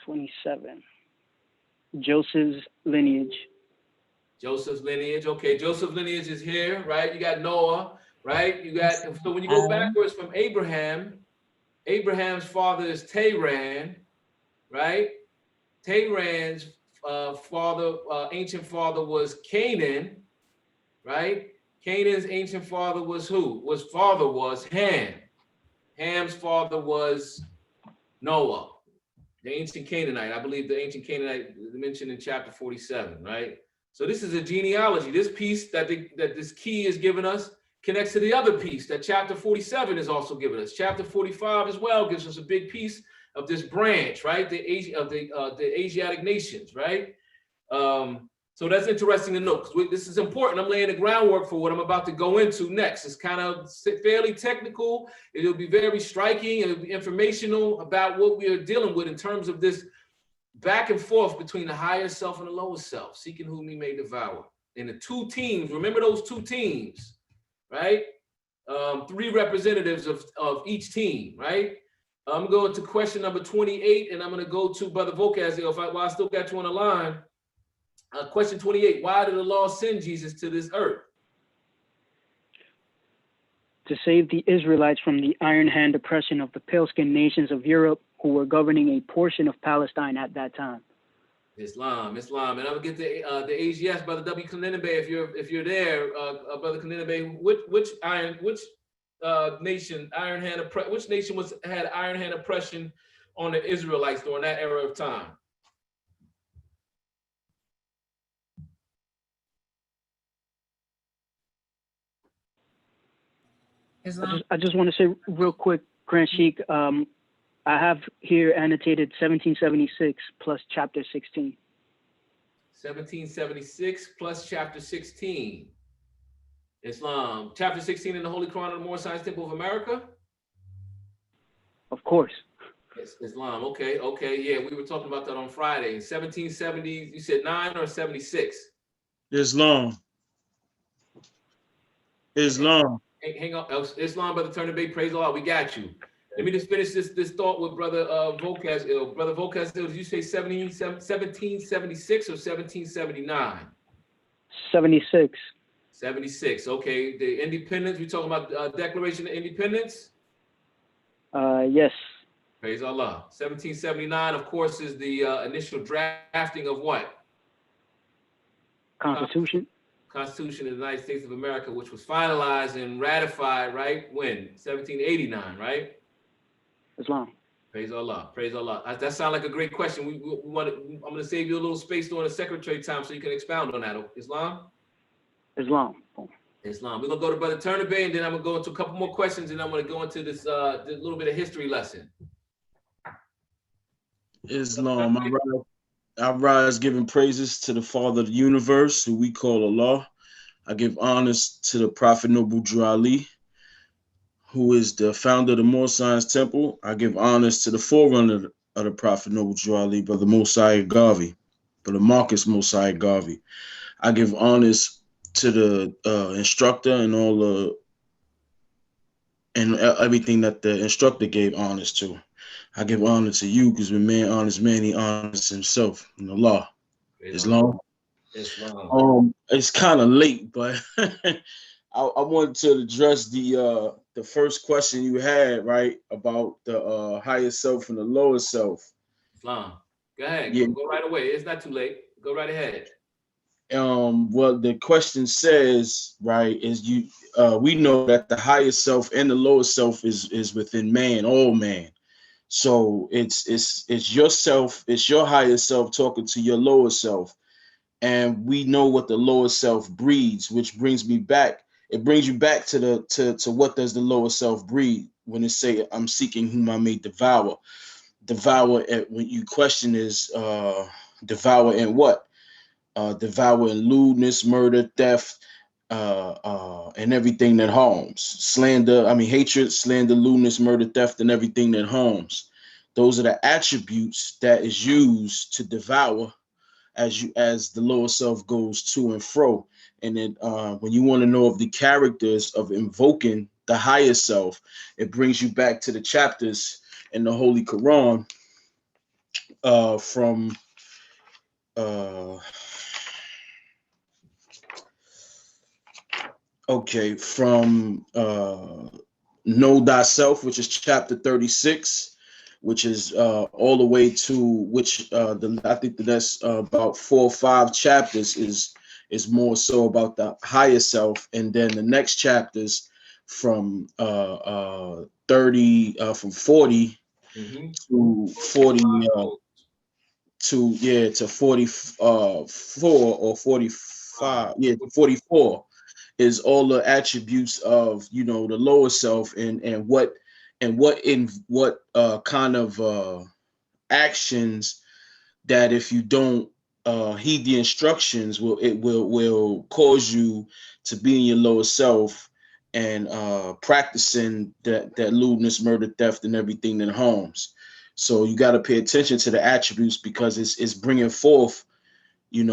S9: 27, Joseph's lineage.
S4: Joseph's lineage. Okay, Joseph's lineage is here, right? You got Noah, right? So when you go backwards from Abraham, Abraham's father is Tehran, right? Tehran's ancient father was Canaan, right? Canaan's ancient father was who? Was Ham. Ham's father was Noah, the ancient Canaanite. I believe the ancient Canaanite mentioned in chapter 47, right? So this is a genealogy. This piece that this key is giving us connects to the other piece that chapter 47 is also giving us. Chapter 45 as well gives us a big piece of this branch, right? The Asiatic nations, right? So that's interesting to note because this is important. I'm laying the groundwork for what I'm about to go into next. It's kind of fairly technical. It'll be very striking. It'll be informational about what we are dealing with in terms of this back and forth between the higher self and the lower self, seeking whom he may devour. And the two teams, remember those two teams, right? 3 representatives of each team, right? I'm going to question number 28, and I'm going to go to Brother Volkaz while I still got you on the line. Question 28, why did the Lord send Jesus to this earth?
S9: to save the Israelites from the iron hand oppression of the pale-skinned nations of Europe who were governing a portion of Palestine at that time.
S4: Islam, and I'm gonna get the AGS, brother W. Kaninabe, if you're there, brother Kaninabe, which nation had iron hand oppression on the Israelites during that era of time?
S1: Islam.
S9: I just want to say real quick, Grand Sheik, I have here annotated 1776 plus chapter 16.
S4: 1776 plus chapter 16. Islam. Chapter 16 in the Holy Quran of the Moorish Science Temple of America?
S9: Of course.
S4: Yes, Islam. Okay. Yeah, we were talking about that on Friday. 1770, you said 9 or 76?
S10: Islam.
S4: Hang on. Islam, brother Turner, praise the Lord. We got you. Let me just finish this thought with brother Vocaz. Brother Vocaz, did you say 1776 or 1779?
S9: 76.
S4: 76. Okay. The independence. We talking about Declaration of Independence?
S9: Yes.
S4: Praise Allah. 1779, of course, is the initial drafting of what?
S9: Constitution.
S4: Constitution of the United States of America, which was finalized and ratified, right? When? 1789, right?
S9: Islam.
S4: Praise Allah. Praise Allah. That sounds like a great question. We want to, I'm going to save you a little space during the secretary time so you can expound on that. Islam?
S9: Islam.
S4: Islam. We're going to go to Brother Turner Bay, and then I'm going to go into a couple more questions, and I'm going to go into this little bit of history lesson.
S10: Islam. I rise giving praises to the Father of the universe, who we call Allah. I give honors to the Prophet Noble Drew Ali, who is the founder of the Moorish Science Temple. I give honors to the forerunner of the Prophet Noble Drew Ali, Brother Mosiah Garvey, Brother Marcus Mosiah Garvey. I give honors to the instructor and everything that the instructor gave honors to. I give honor to you because when man honors man, he honors himself in Allah. Islam. It's kind of late, but I wanted to address the first question you had, right, about the higher self and the lower self.
S4: Islam. Go ahead.
S10: Yeah.
S4: Go right away. It's not too late. Go right ahead.
S10: Well, the question says, right, is we know that the higher self and the lower self is within man, all man. So it's yourself, it's your higher self talking to your lower self. And we know what the lower self breeds, which brings me back. It brings you back to what does the lower self breed when it say, I'm seeking whom I may devour. Devour, when you question is devour in what? Devour in lewdness, murder, theft, and everything that harms. Hatred, slander, lewdness, murder, theft, and everything that harms. Those are the attributes that is used to devour as the lower self goes to and fro. And then when you want to know of the characters of invoking the higher self, it brings you back to the chapters in the Holy Quran from Know Thyself, which is chapter 36, which is all the way to which I think that's about 4 or 5 chapters is more so about the higher self, and then the next chapters from 40 to 40 to 44 or 45 to 44 is all the attributes of the lower self and what kind of actions that if you don't heed the instructions will cause you to be in your lower self and practicing that lewdness, murder, theft, and everything that harms. So you got to pay attention to the attributes because it's bringing forth when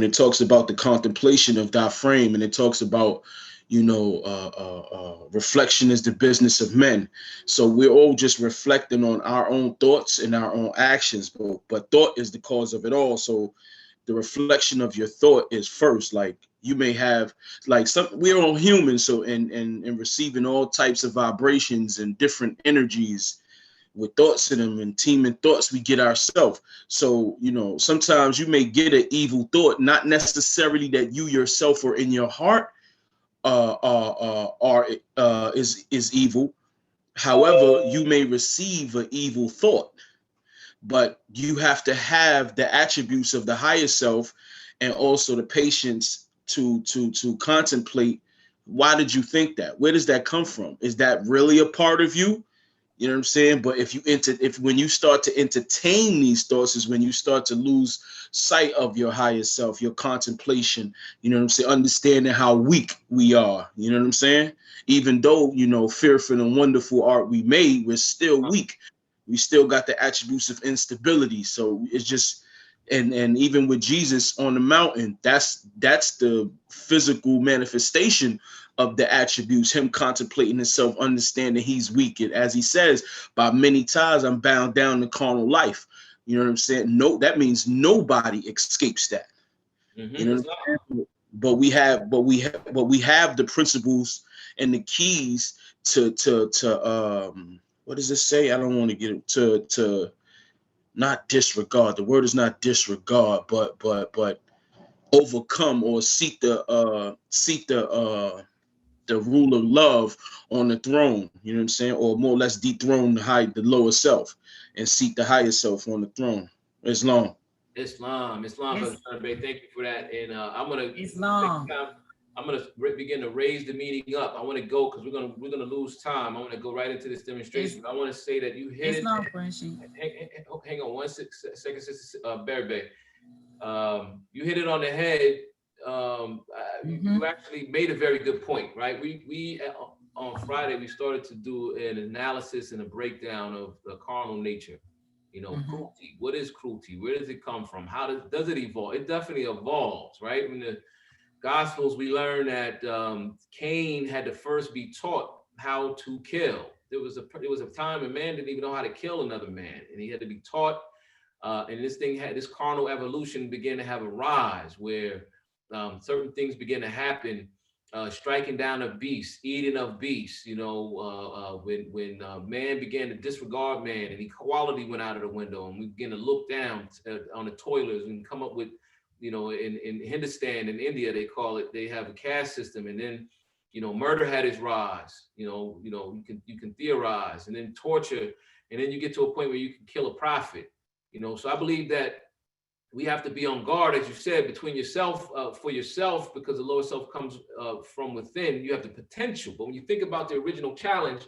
S10: it talks about the contemplation of thy frame, and it talks about reflection is the business of men. So we're all just reflecting on our own thoughts and our own actions, but thought is the cause of it all. So the reflection of your thought is first. Like you may have like we're all human, so and receiving all types of vibrations and different energies with thoughts in them and teaming thoughts we get ourselves. So, you know, sometimes you may get an evil thought, not necessarily that you yourself or in your heart is evil. However, you may receive an evil thought, but you have to have the attributes of the higher self and also the patience to contemplate, why did you think that? Where does that come from? Is that really a part of you? You know what I'm saying? But when you start to entertain these thoughts is when you start to lose sight of your higher self, your contemplation, you know what I'm saying? Understanding how weak we are, you know what I'm saying? Even though, you know, fearful and wonderful art we made, we're still weak. We still got the attributes of instability. So it's just, and even with Jesus on the mountain, that's the physical manifestation of the attributes, him contemplating himself, understanding he's weak. And as he says, by many times I'm bound down to carnal life. You know what I'm saying? No, that means nobody escapes that. You know what I'm saying? But we have the principles and the keys to what does it say? I don't want to get it to not disregard. The word is not disregard, but overcome or seek the rule of love on the throne, you know what I'm saying? Or more or less dethrone the lower self and seek the higher self on the throne. Islam.
S4: Islam, Brother Turnbay, thank you for that. And I'm gonna begin to raise the meeting up. I want to go because we're gonna lose time. I want to go right into this demonstration. I want to say that you hit it. Hang on 1 second, Sister Berbe. You hit it on the head. You actually made a very good point, right? We on Friday we started to do an analysis and a breakdown of the carnal nature. You know, cruelty. What is cruelty? Where does it come from? How does it evolve? It definitely evolves, right? In the Gospels, we learn that Cain had to first be taught how to kill. There was a time when man didn't even know how to kill another man, and he had to be taught. And this carnal evolution began to have a rise where certain things began to happen, striking down of beasts, eating of beasts, you know, when man began to disregard man and equality went out of the window, and we began to look down on the toilers and come up with, you know, in Hindustan, in India, they have a caste system, and then, you know, murder had its rise, you know, you can theorize, and then torture, and then you get to a point where you can kill a prophet. You know, so I believe that we have to be on guard, as you said, between yourself, for yourself, because the lower self comes from within. You have the potential. But when you think about the original challenge,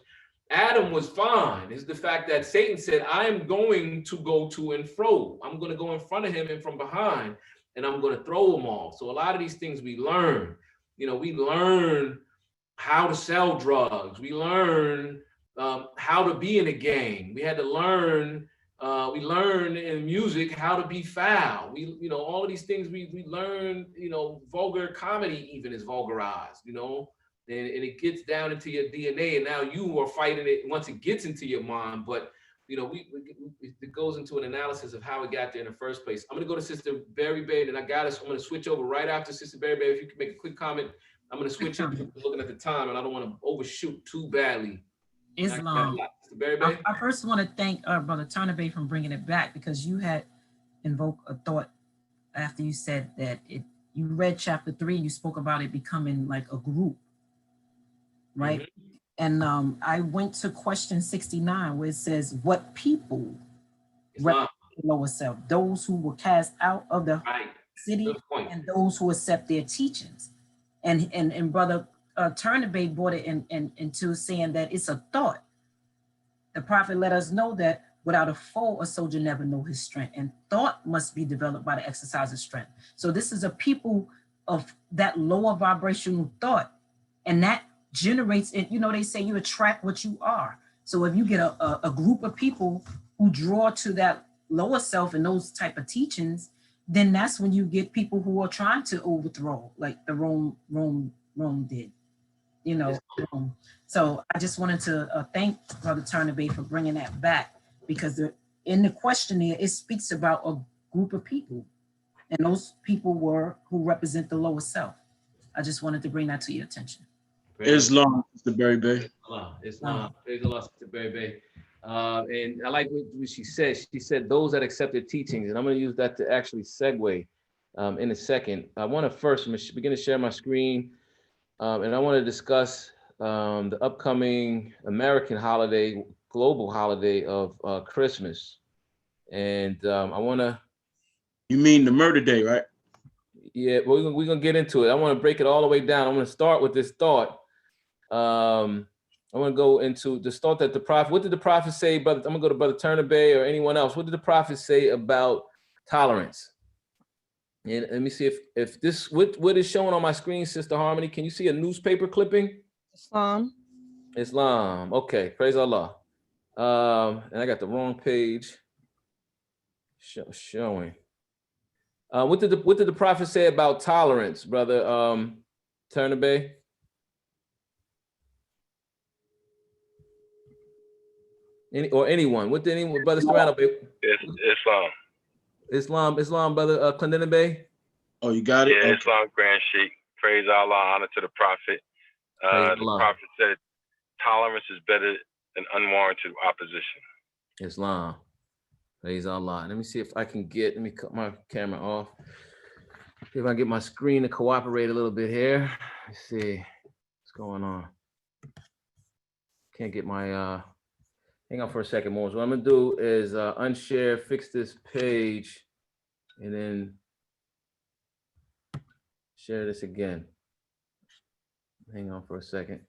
S4: Adam was fine. It's the fact that Satan said, I am going to go to and fro. I'm going to go in front of him and from behind, and I'm going to throw him off. So a lot of these things we learn. You know, we learn how to sell drugs. We learn how to be in a gang. We had to learn. We learn in music how to be foul. You know, all of these things we learn, you know, vulgar comedy even is vulgarized, you know, and it gets down into your DNA, and now you are fighting it once it gets into your mind. But, you know, it goes into an analysis of how it got there in the first place. I'm going to go to Sister Berry Bay, and I'm going to switch over right after Sister Berry Bay. If you can make a quick comment, I'm going to switch up looking at the time, and I don't want to overshoot too badly.
S1: Islam. I first want to thank Brother Turnbay for bringing it back, because you had invoked a thought after you said that you read chapter 3 and you spoke about it becoming like a group, right? And I went to question 69 where it says, what people represent the lower self? Those who were cast out of the city and those who accept their teachings. And Brother Turnbay brought it into saying that it's a thought. The prophet let us know that without a foe, a soldier never know his strength, and thought must be developed by the exercise of strength. So this is a people of that lower vibrational thought, and that generates it. You know, they say you attract what you are. So if you get a group of people who draw to that lower self and those type of teachings, then that's when you get people who are trying to overthrow, like the Rome did. You know, so I just wanted to thank Brother Turnbay for bringing that back, because in the questionnaire, it speaks about a group of people. And those people were who represent the lower self. I just wanted to bring that to your attention.
S10: Islam, Mr. Berry Bay.
S4: Islam. Praise Allah, Sister Berry Bay. And I like what she said. She said those that accepted teachings, and I'm going to use that to actually segue in a second. I want to first begin to share my screen, and I want to discuss the upcoming American holiday, global holiday of Christmas. And I want to.
S10: You mean the murder day, right?
S4: Yeah, we're gonna get into it. I want to break it all the way down. I'm going to start with this thought. I want to go into the thought that the prophet. What did the prophet say? Brother, I'm gonna go to Brother Turner Bay or anyone else. What did the prophet say about tolerance? And let me see if this what is showing on my screen, Sister Harmony. Can you see a newspaper clipping?
S2: Islam.
S4: Islam. Okay, praise Allah. And I got the wrong page showing. What did the prophet say about tolerance, Brother Turner Bay? Anyone? What did anyone, Brother Serrano Bay? Islam, Brother Clendenin Bay?
S10: Oh, you got it?
S11: Yeah, okay. Islam, Grand Sheikh. Praise Allah, honor to the prophet. The prophet said, tolerance is better than unwarranted opposition.
S4: Islam. Praise Allah. Let me see if I can let me cut my camera off. See if I can get my screen to cooperate a little bit here. Let's see what's going on. Can't get my, hang on for a second more. So what I'm gonna do is unshare, fix this page, and then share this again. Hang on for a second.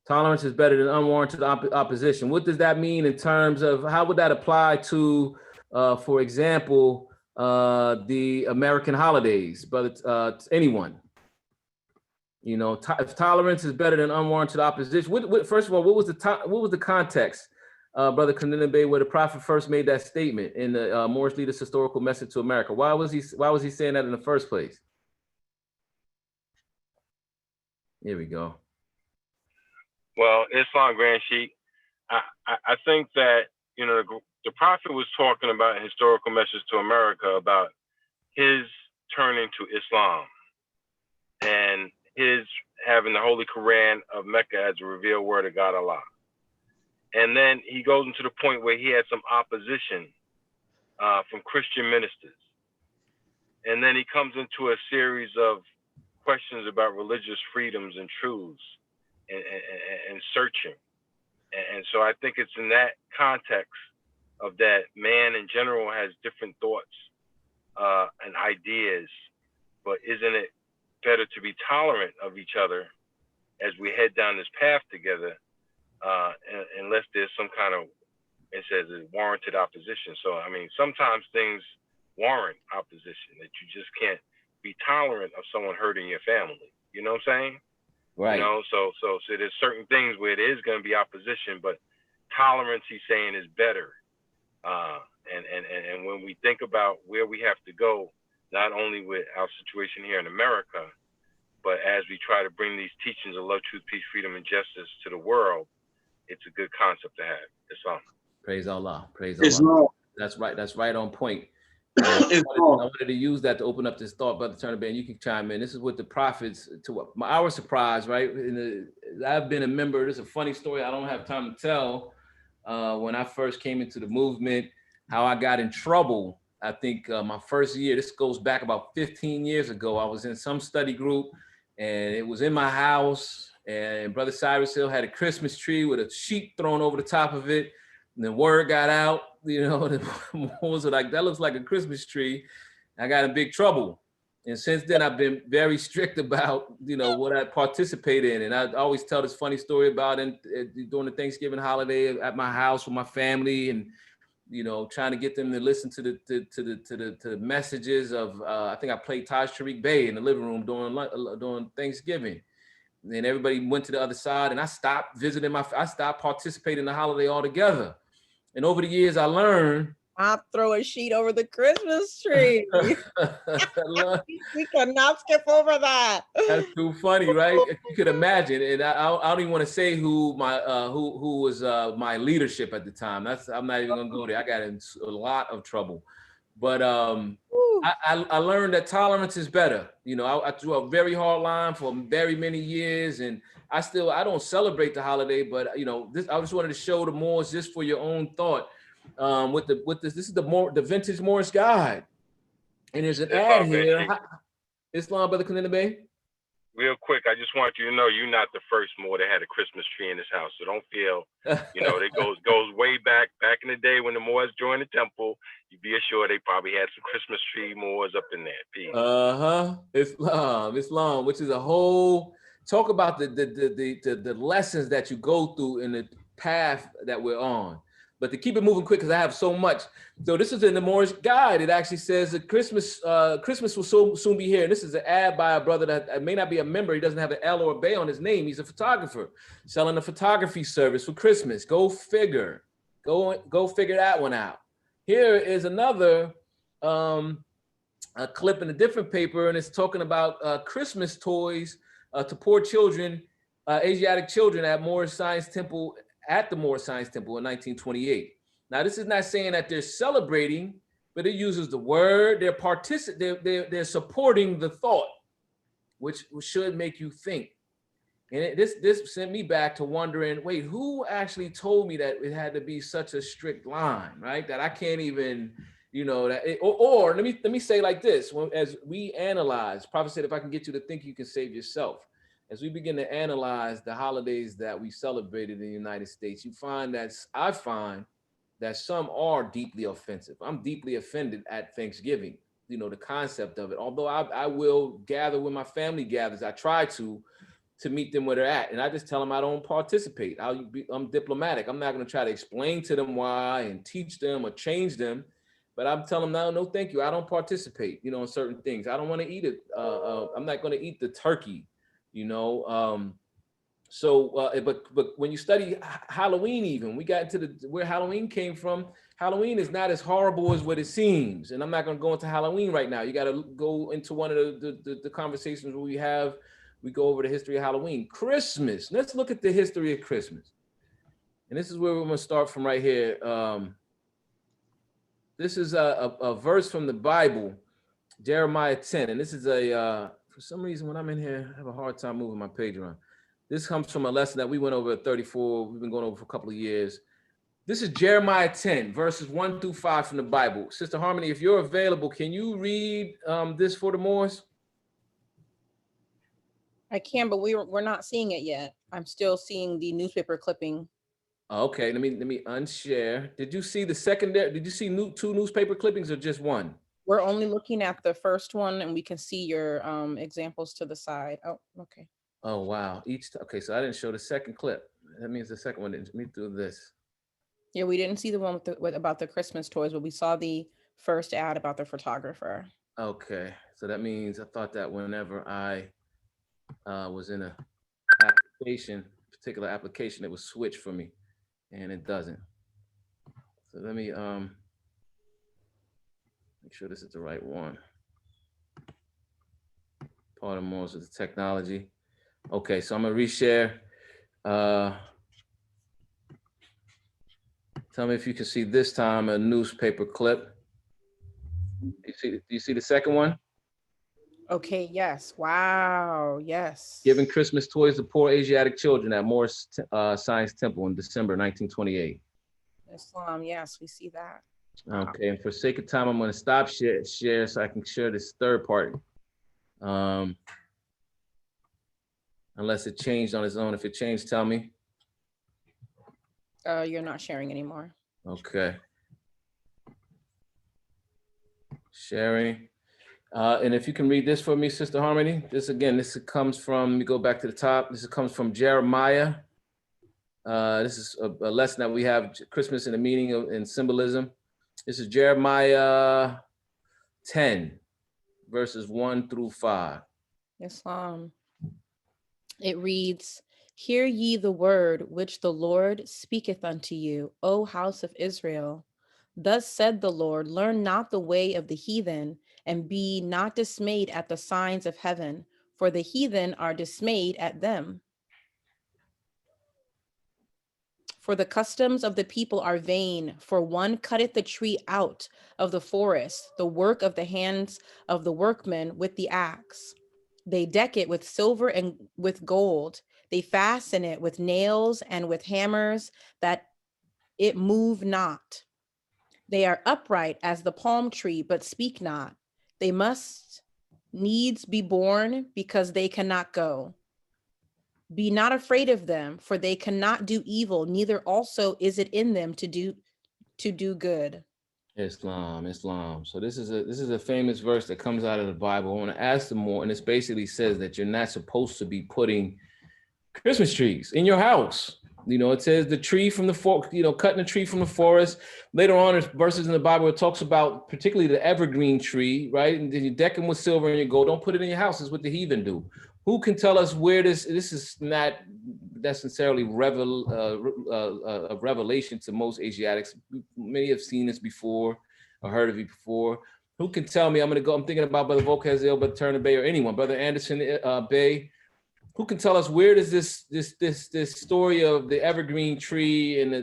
S4: Tolerance is better than unwarranted opposition. What does that mean in terms of how would that apply to, for example, the American holidays, but anyone? You know, if tolerance is better than unwarranted opposition. First of all, what was the context, Brother Clendenin Bay, where the prophet first made that statement in the Moorish Leader's Historical Message to America? Why was he saying that in the first place? Here we go.
S11: Well, Islam, Grand Sheikh, I think that, you know, the prophet was talking about a historical message to America about his turning to Islam and his having the Holy Quran of Mecca as a revealed word of God Allah. And then he goes into the point where he had some opposition from Christian ministers. And then he comes into a series of questions about religious freedoms and truths and searching. And so I think it's in that context of that man in general has different thoughts and ideas, but isn't it better to be tolerant of each other as we head down this path together, unless there's some kind of, it says it's warranted opposition. So, I mean, sometimes things warrant opposition, that you just can't be tolerant of someone hurting your family. You know what I'm saying?
S4: Right.
S11: You know, so there's certain things where it is going to be opposition, but tolerance, he's saying, is better. And when we think about where we have to go, not only with our situation here in America, but as we try to bring these teachings of love, truth, peace, freedom, and justice to the world, it's a good concept to have. Islam.
S4: Praise Allah. Praise Allah.
S10: Islam.
S4: That's right. That's right on point. I wanted to use that to open up this thought, Brother Turner Bay, and you can chime in. This is what the prophets, to our surprise, right? I've been a member. This is a funny story I don't have time to tell. When I first came into the movement, how I got in trouble. I think my first year, this goes back about 15 years ago. I was in some study group, and it was in my house, and Brother Cyrus Hill had a Christmas tree with a sheet thrown over the top of it. And the word got out, you know, the was like, that looks like a Christmas tree. I got in big trouble. And since then, I've been very strict about, you know, what I participate in. And I always tell this funny story about during the Thanksgiving holiday at my house with my family, and, you know, trying to get them to listen to the messages of, I think I played Taj Tariq Bey in the living room during Thanksgiving. And everybody went to the other side, and I stopped participating in the holiday altogether. And over the years, I learned.
S2: I'll throw a sheet over the Christmas tree. We cannot skip over that.
S4: That's too funny, right? You could imagine. And I don't even want to say who was my leadership at the time. I'm not even gonna go there. I got in a lot of trouble. But
S2: Woo.
S4: I learned that tolerance is better. You know, I threw a very hard line for very many years, and I don't celebrate the holiday, but you know, I just wanted to show the Moors just for your own thought. This is the vintage Morris guide, and there's an ad here. Islam, Brother Kanina Bey.
S11: Real quick, I just want you to know you're not the first Moor that had a Christmas tree in his house. So don't feel, you know, it goes way back in the day when the Moors joined the temple. You be assured they probably had some Christmas tree Moors up in there. Peace.
S4: Islam, which is a whole talk about the lessons that you go through in the path that we're on. But to keep it moving quick, because I have so much. So this is in the Moorish Guide. It actually says that Christmas will soon be here. And this is an ad by a brother that may not be a member. He doesn't have an L or a Bay on his name. He's a photographer selling a photography service for Christmas. Go figure. Go figure that one out. Here is another a clip in a different paper, and it's talking about Christmas toys to poor children, Asiatic children at Moorish Science Temple. At the Moorish Science Temple in 1928. Now, this is not saying that they're celebrating, but it uses the word. They're supporting the thought, which should make you think. And this sent me back to wondering, wait, who actually told me that it had to be such a strict line, right? That I can't even, you know, or let me say like this: as we analyze, Prophet said, if I can get you to think, you can save yourself. As we begin to analyze the holidays that we celebrated in the United States, I find that some are deeply offensive. I'm deeply offended at Thanksgiving, you know, the concept of it. Although I will gather when my family gathers, I try to meet them where they're at. And I just tell them I don't participate. I'm diplomatic. I'm not going to try to explain to them why and teach them or change them. But I'm telling them, no, thank you. I don't participate, you know, in certain things. I don't want to eat it. I'm not going to eat the turkey. You know, but when you study Halloween, even we got into where Halloween came from. Halloween is not as horrible as what it seems, and I'm not going to go into Halloween right now. You got to go into one of the conversations where we go over the history of Halloween. Christmas. Let's look at the history of Christmas, and this is where we're going to start from right here. This is a verse from the Bible, Jeremiah 10, and this is for some reason, when I'm in here, I have a hard time moving my page around. This comes from a lesson that we went over at 34. We've been going over for a couple of years. This is Jeremiah 10, verses 1 through 5 from the Bible. Sister Harmony, if you're available, can you read this for the Moors?
S8: I can, but we're not seeing it yet. I'm still seeing the newspaper clipping.
S4: Okay, let me unshare. Did you see the secondary? Did you see two newspaper clippings or just one?
S8: We're only looking at the first one, and we can see your examples to the side. Oh, okay.
S4: Oh, wow. Okay, so I didn't show the second clip. That means the second one didn't. Let me do this.
S8: Yeah, we didn't see the one about the Christmas toys, but we saw the first ad about the photographer.
S4: Okay, so that means I thought that whenever I was in a particular application, it was switched for me, and it doesn't. So let me make sure this is the right one. Part of Moors with the technology. Okay, so I'm gonna reshare. Tell me if you can see this time a newspaper clip. Do you see the second one?
S8: Okay, yes. Wow, yes.
S4: Giving Christmas toys to poor Asiatic children at Moorish Science Temple in December 1928.
S8: Islam, yes, we see that.
S4: Okay, and for sake of time, I'm going to stop share so I can share this third part. Unless it changed on its own. If it changed, tell me.
S8: You're not sharing anymore.
S4: Okay. Sharing. And if you can read this for me, Sister Harmony. This comes from, let me go back to the top. This comes from Jeremiah. This is a lesson that we have, Christmas and the meaning of and symbolism. This is Jeremiah 10, verses 1 through 5.
S8: Islam. It reads, "Hear ye the word which the Lord speaketh unto you, O house of Israel. Thus said the Lord, learn not the way of the heathen, and be not dismayed at the signs of heaven, for the heathen are dismayed at them. For the customs of the people are vain, for one cutteth the tree out of the forest, the work of the hands of the workmen with the axe. They deck it with silver and with gold. They fasten it with nails and with hammers, that it move not. They are upright as the palm tree, but speak not. They must needs be born, because they cannot go. Be not afraid of them, for they cannot do evil, neither also is it in them to do good.
S4: Islam. So this is a famous verse that comes out of the Bible. I want to ask them more, and it basically says that you're not supposed to be putting Christmas trees in your house. You know, it says the tree from the forest, cutting a tree from the forest. Later on, there's verses in the Bible it talks about particularly the evergreen tree, right? And then you deck them with silver and you go, don't put it in your house. It's what the heathen do. Who can tell us where this is not necessarily a revelation to most Asiatics. Many have seen this before or heard of it before. Who can tell me? I'm thinking about Brother Volkazel, Brother Turner Bay, or anyone, Brother Anderson Bay. Who can tell us where does this story of the evergreen tree and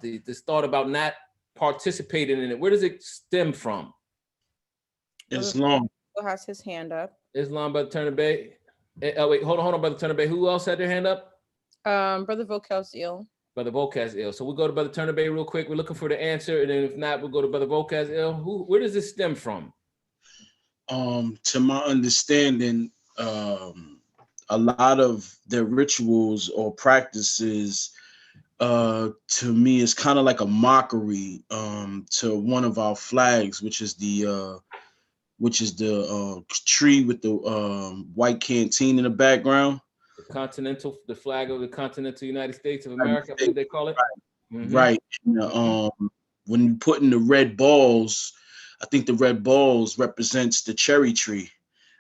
S4: this thought about not participating in it, where does it stem from?
S10: Islam.
S8: Has his hand up.
S4: Islam, Brother Turner Bay. Wait, hold on, Brother Turner Bay. Who else had their hand up?
S8: Brother Volkazel.
S4: Brother Volkazel. So we'll go to Brother Turner Bay real quick. We're looking for the answer, and then if not, we'll go to Brother Volkazel. Where does this stem from?
S10: To my understanding, a lot of their rituals or practices, to me, is kind of like a mockery to one of our flags, which is the tree with the white canteen in the background.
S4: The flag of the continental United States of America, I believe they call it.
S10: Right.
S4: Mm-hmm.
S10: Right. And, when you put in the red balls, I think the red balls represents the cherry tree,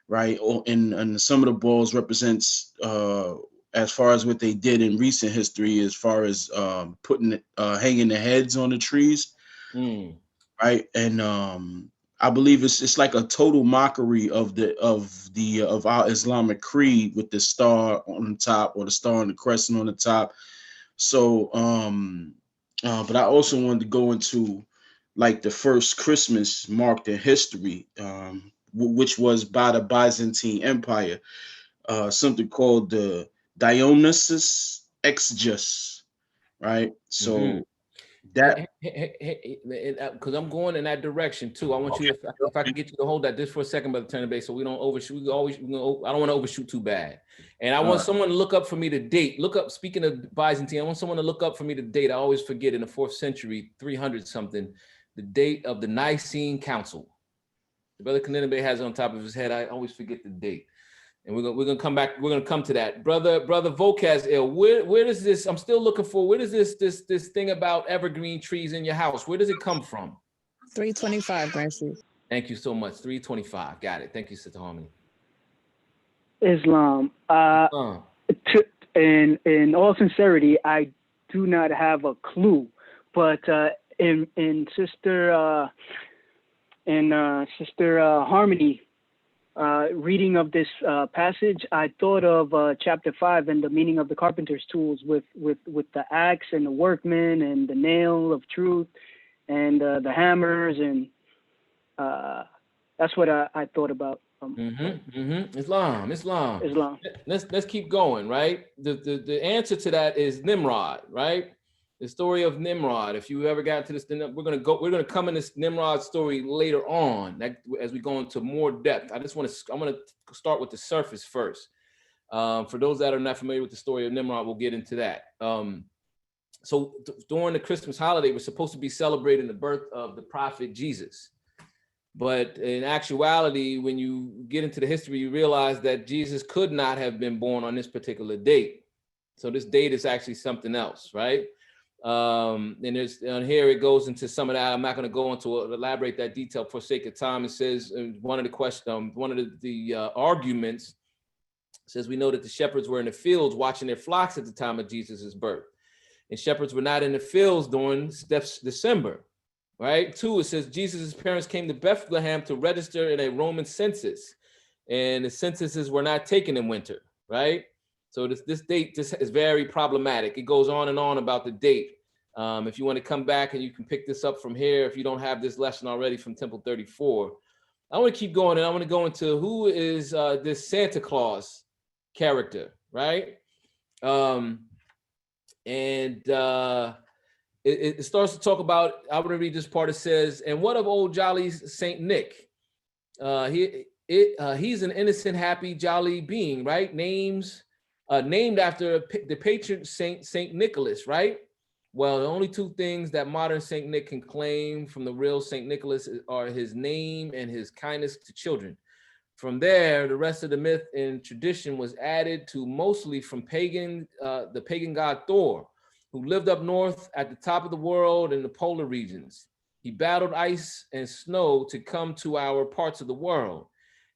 S10: right? And some of the balls represents, as far as what they did in recent history, as far as hanging the heads on the trees, right? And I believe it's like a total mockery of our Islamic creed with the star on the top or the star and the crescent on the top. So, but I also wanted to go into like the first Christmas marked in history, which was by the Byzantine Empire, something called the Dionysus Exiguus, right? So that,
S4: because I'm going in that direction too. I want you to, if I can get you to hold that just for a second, Brother Turner Bay, so we don't overshoot. I don't want to overshoot too bad. And I want someone to look up for me the date. Look up, speaking of Byzantine, I want someone to look up for me the date. I always forget, in the 4th century, 300 something, the date of the Nicene Council. The Brother Turner Bay has it on top of his head. I always forget the date. And we're gonna come back. We're gonna come to that, brother Volkazel. Where does this? I'm still looking for. Where does this thing about evergreen trees in your house? Where does it come from?
S7: 325, Grand Street.
S4: Thank you so much. 325. Got it. Thank you, Sister Harmony.
S9: Islam. In all sincerity, I do not have a clue, but in Sister Harmony. Reading of this passage, I thought of chapter 5 and the meaning of the carpenter's tools with the axe and the workman and the nail of truth and the hammers, and that's what I thought about.
S4: Islam. Let's keep going, right? The answer to that is Nimrod, right? The story of Nimrod. If you ever got to this, then we're gonna come in this Nimrod story later on, as we go into more depth. I'm gonna start with the surface first. For those that are not familiar with the story of Nimrod, we'll get into that. So during the Christmas holiday, we're supposed to be celebrating the birth of the prophet Jesus. But in actuality, when you get into the history, you realize that Jesus could not have been born on this particular date. So this date is actually something else, right? And here it goes into some of that. I'm not going to go into elaborate that detail for sake of time. It says one of the arguments says, we know that the shepherds were in the fields watching their flocks at the time of Jesus's birth, and shepherds were not in the fields during December, right? 2, it says Jesus's parents came to Bethlehem to register in a Roman census, and the censuses were not taken in winter, right? So this date just is very problematic. It goes on and on about the date. If you want to come back and you can pick this up from here, if you don't have this lesson already from Temple 34. I want to keep going, and I want to go into who is this Santa Claus character, right? It starts to talk about, I want to read this part. It says, and what of old jolly Saint Nick? He's an innocent, happy, jolly being, right? Named after the patron Saint Nicholas, right? Well, the only two things that modern Saint Nick can claim from the real Saint Nicholas are his name and his kindness to children. From there, the rest of the myth and tradition was added to mostly from the pagan god Thor, who lived up north at the top of the world in the polar regions. He battled ice and snow to come to our parts of the world.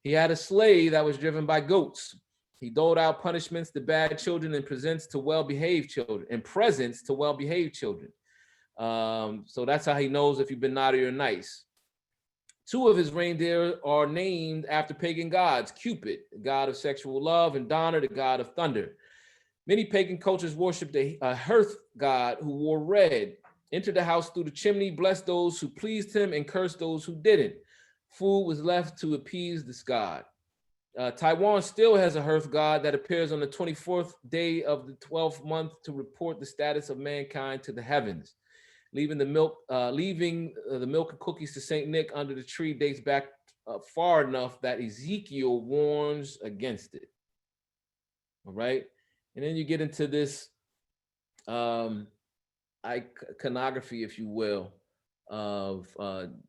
S4: He had a sleigh that was driven by goats. He doled out punishments to bad children and presents to well-behaved children. So that's how he knows if you've been naughty or nice. Two of his reindeer are named after pagan gods: Cupid, the god of sexual love, and Donner, the god of thunder. Many pagan cultures worshipped a hearth god who wore red, entered the house through the chimney, blessed those who pleased him, and cursed those who didn't. Food was left to appease this god. Taiwan still has a hearth god that appears on the 24th day of the 12th month to report the status of mankind to the heavens. Leaving the milk and cookies to Saint Nick under the tree dates back far enough that Ezekiel warns against it. All right, and then you get into this iconography, if you will, of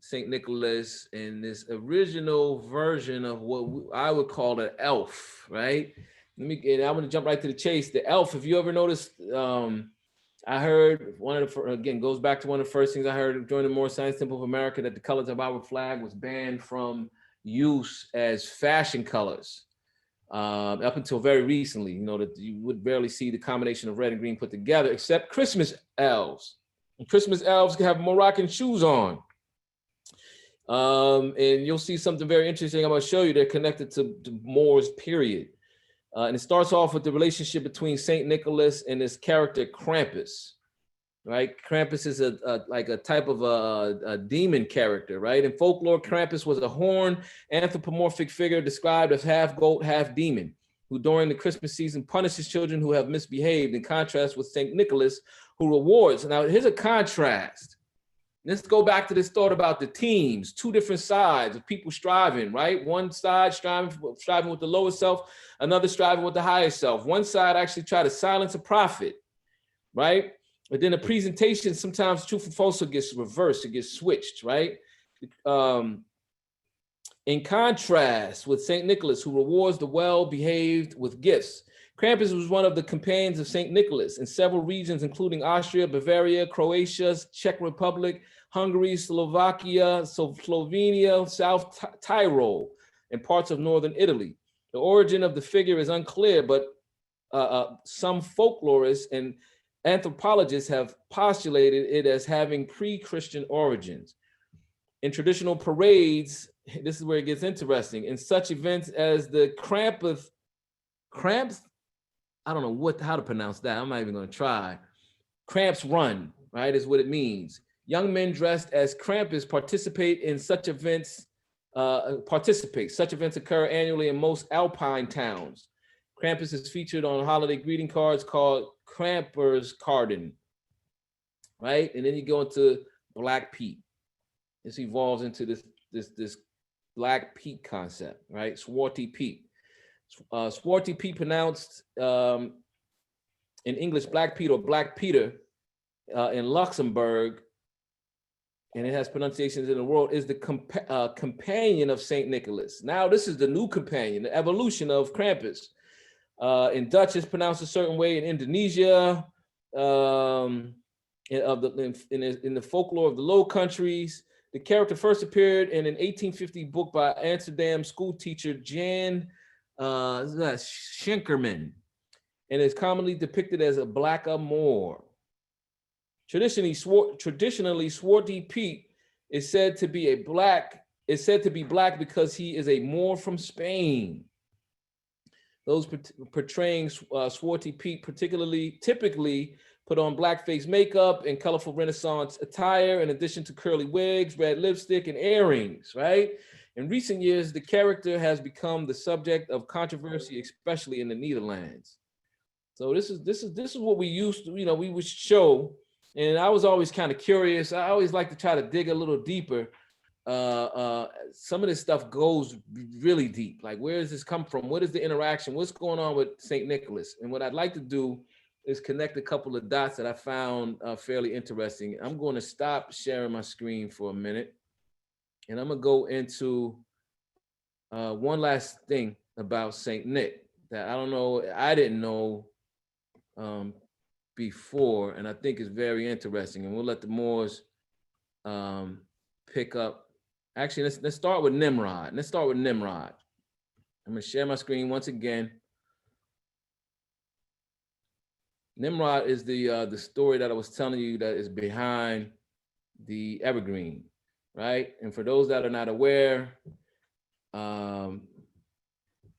S4: Saint Nicholas and this original version of what I would call an elf, right? I'm gonna jump right to the chase. The elf, if you ever noticed, I heard goes back to one of the first things I heard during the Moorish Science Temple of America, that the colors of our flag was banned from use as fashion colors. Up until very recently, that you would barely see the combination of red and green put together, except Christmas elves. And Christmas elves have Moroccan shoes on. And you'll see something very interesting I'm going to show you. They're connected to Moors, period. And it starts off with the relationship between Saint Nicholas and his character Krampus, right? Krampus is like a type of a demon character, right? In folklore, Krampus was a horned anthropomorphic figure described as half goat, half demon, who during the Christmas season punishes children who have misbehaved, in contrast with Saint Nicholas, who rewards. Now, here's a contrast. Let's go back to this thought about the teams, two different sides of people striving, right? One side striving with the lower self, another striving with the higher self. One side actually try to silence a prophet, right? But then the presentation, sometimes truth and falsehood gets reversed, it gets switched, right? In contrast with Saint Nicholas, who rewards the well-behaved with gifts. Krampus was one of the companions of Saint Nicholas in several regions, including Austria, Bavaria, Croatia, Czech Republic, Hungary, Slovakia, Slovenia, South Tyrol, and parts of northern Italy. The origin of the figure is unclear, but some folklorists and anthropologists have postulated it as having pre-Christian origins. In traditional parades, this is where it gets interesting. In such events as the Krampus, I don't know how to pronounce that. I'm not even going to try. Cramps Run, right, is what it means. Young men dressed as Krampus participate in such events. Such events occur annually in most Alpine towns. Krampus is featured on holiday greeting cards called Kramperskarten, right? And then you go into Black Pete. This evolves into this Black Pete concept, right? Swarty Pete. Swarty Pete, pronounced in English Black Pete or Black Peter in Luxembourg, and it has pronunciations in the world, is the companion of Saint Nicholas. Now this is the new companion, the evolution of Krampus. In Dutch, it's pronounced a certain way. In Indonesia, in the folklore of the Low Countries, the character first appeared in an 1850 book by Amsterdam school teacher Jan Schinkerman, and is commonly depicted as a black Moor. Traditionally, Swarty Pete is said to be black because he is a Moor from Spain. Those portraying Swarty Pete typically put on blackface makeup and colorful Renaissance attire, in addition to curly wigs, red lipstick, and earrings, right? In recent years, the character has become the subject of controversy, especially in the Netherlands. So this is what we used to, we would show, and I was always kind of curious. I always like to try to dig a little deeper. Some of this stuff goes really deep. Like, where does this come from? What is the interaction? What's going on with St. Nicholas? And what I'd like to do is connect a couple of dots that I found fairly interesting. I'm going to stop sharing my screen for a minute, and I'm going to go into one last thing about St. Nick that I didn't know before, and I think is very interesting. And we'll let the Moors pick up. Actually, let's start with Nimrod. I'm going to share my screen once again. Nimrod is the story that I was telling you that is behind the evergreen, right? And for those that are not aware,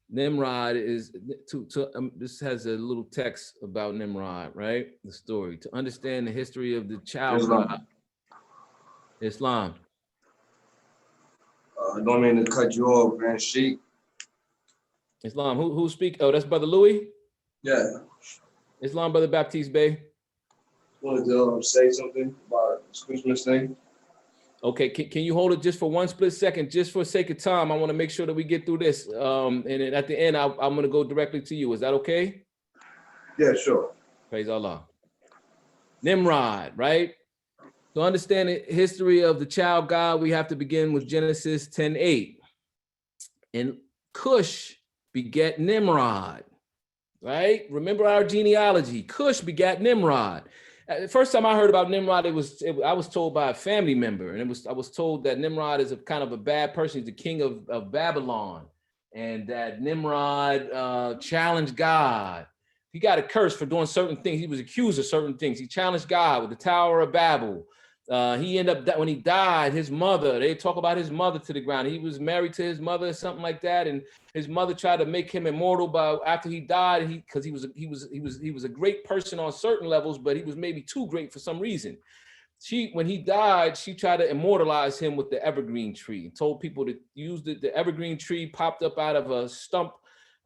S4: Nimrod is this has a little text about Nimrod, right? The story to understand the history of the child Islam.
S12: I don't mean to cut you off, Grand Sheik.
S4: Islam, who speak? Oh, that's Brother Louis?
S12: Yeah.
S4: Islam, Brother Baptiste Bey.
S12: Wanted to say something about this Christmas thing.
S4: Okay, can you hold it just for one split second, just for sake of time? I want to make sure that we get through this. And then at the end, I'm going to go directly to you. Is that okay?
S12: Yeah, sure.
S4: Praise Allah. Nimrod, right? To understand the history of the child God, we have to begin with Genesis 10:8. And Cush begat Nimrod, right? Remember our genealogy. Cush begat Nimrod. The first time I heard about Nimrod, I was told by a family member, and I was told that Nimrod is a kind of a bad person. He's the king of Babylon, and that Nimrod challenged God. He got a curse for doing certain things. He was accused of certain things. He challenged God with the Tower of Babel. He ended up, when he died, his mother, they talk about his mother to the ground. He was married to his mother or something like that. And his mother tried to make him immortal, but after he died, because he was a great person on certain levels, but he was maybe too great for some reason. When he died, she tried to immortalize him with the evergreen tree, told people to use the evergreen tree popped up out of a stump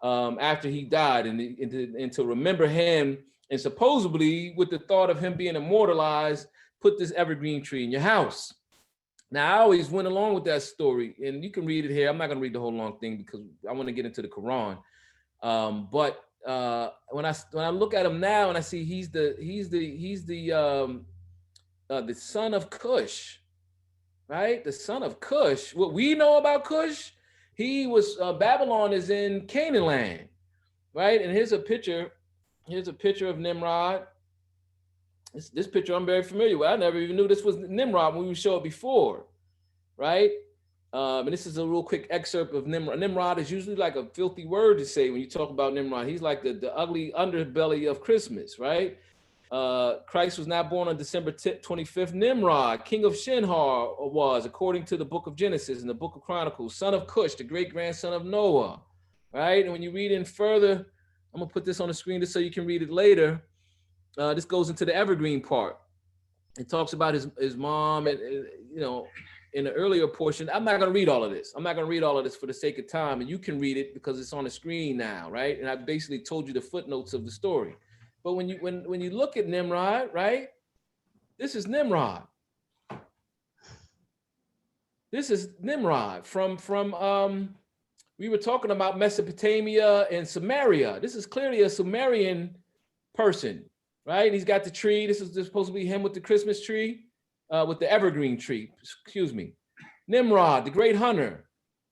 S4: after he died, and to remember him, and supposedly with the thought of him being immortalized, put this evergreen tree in your house. Now, I always went along with that story, and you can read it here. I'm not going to read the whole long thing because I want to get into the Quran. But when I look at him now and I see he's the son of Cush, right? The son of Cush. What we know about Cush, he was Babylon is in Canaan land, right? And here's a picture of Nimrod. This picture I'm very familiar with. I never even knew this was Nimrod when we showed it before, right? And this is a real quick excerpt of Nimrod. Nimrod is usually like a filthy word to say when you talk about Nimrod. He's like the ugly underbelly of Christmas, right? Christ was not born on December 25th. Nimrod, king of Shinar, was, according to the book of Genesis and the book of Chronicles, son of Cush, the great-grandson of Noah, right? And when you read in further, I'm going to put this on the screen just so you can read it later. This goes into the evergreen part. It talks about his mom, and in the earlier portion. I'm not going to read all of this. I'm not going to read all of this for the sake of time, and you can read it because it's on the screen now, right? And I basically told you the footnotes of the story. But when you look at Nimrod, right? This is Nimrod. This is Nimrod from we were talking about Mesopotamia and Samaria. This is clearly a Sumerian person. Right, he's got the tree. This is supposed to be him with the Christmas tree, with the evergreen tree. Excuse me. Nimrod, the great hunter.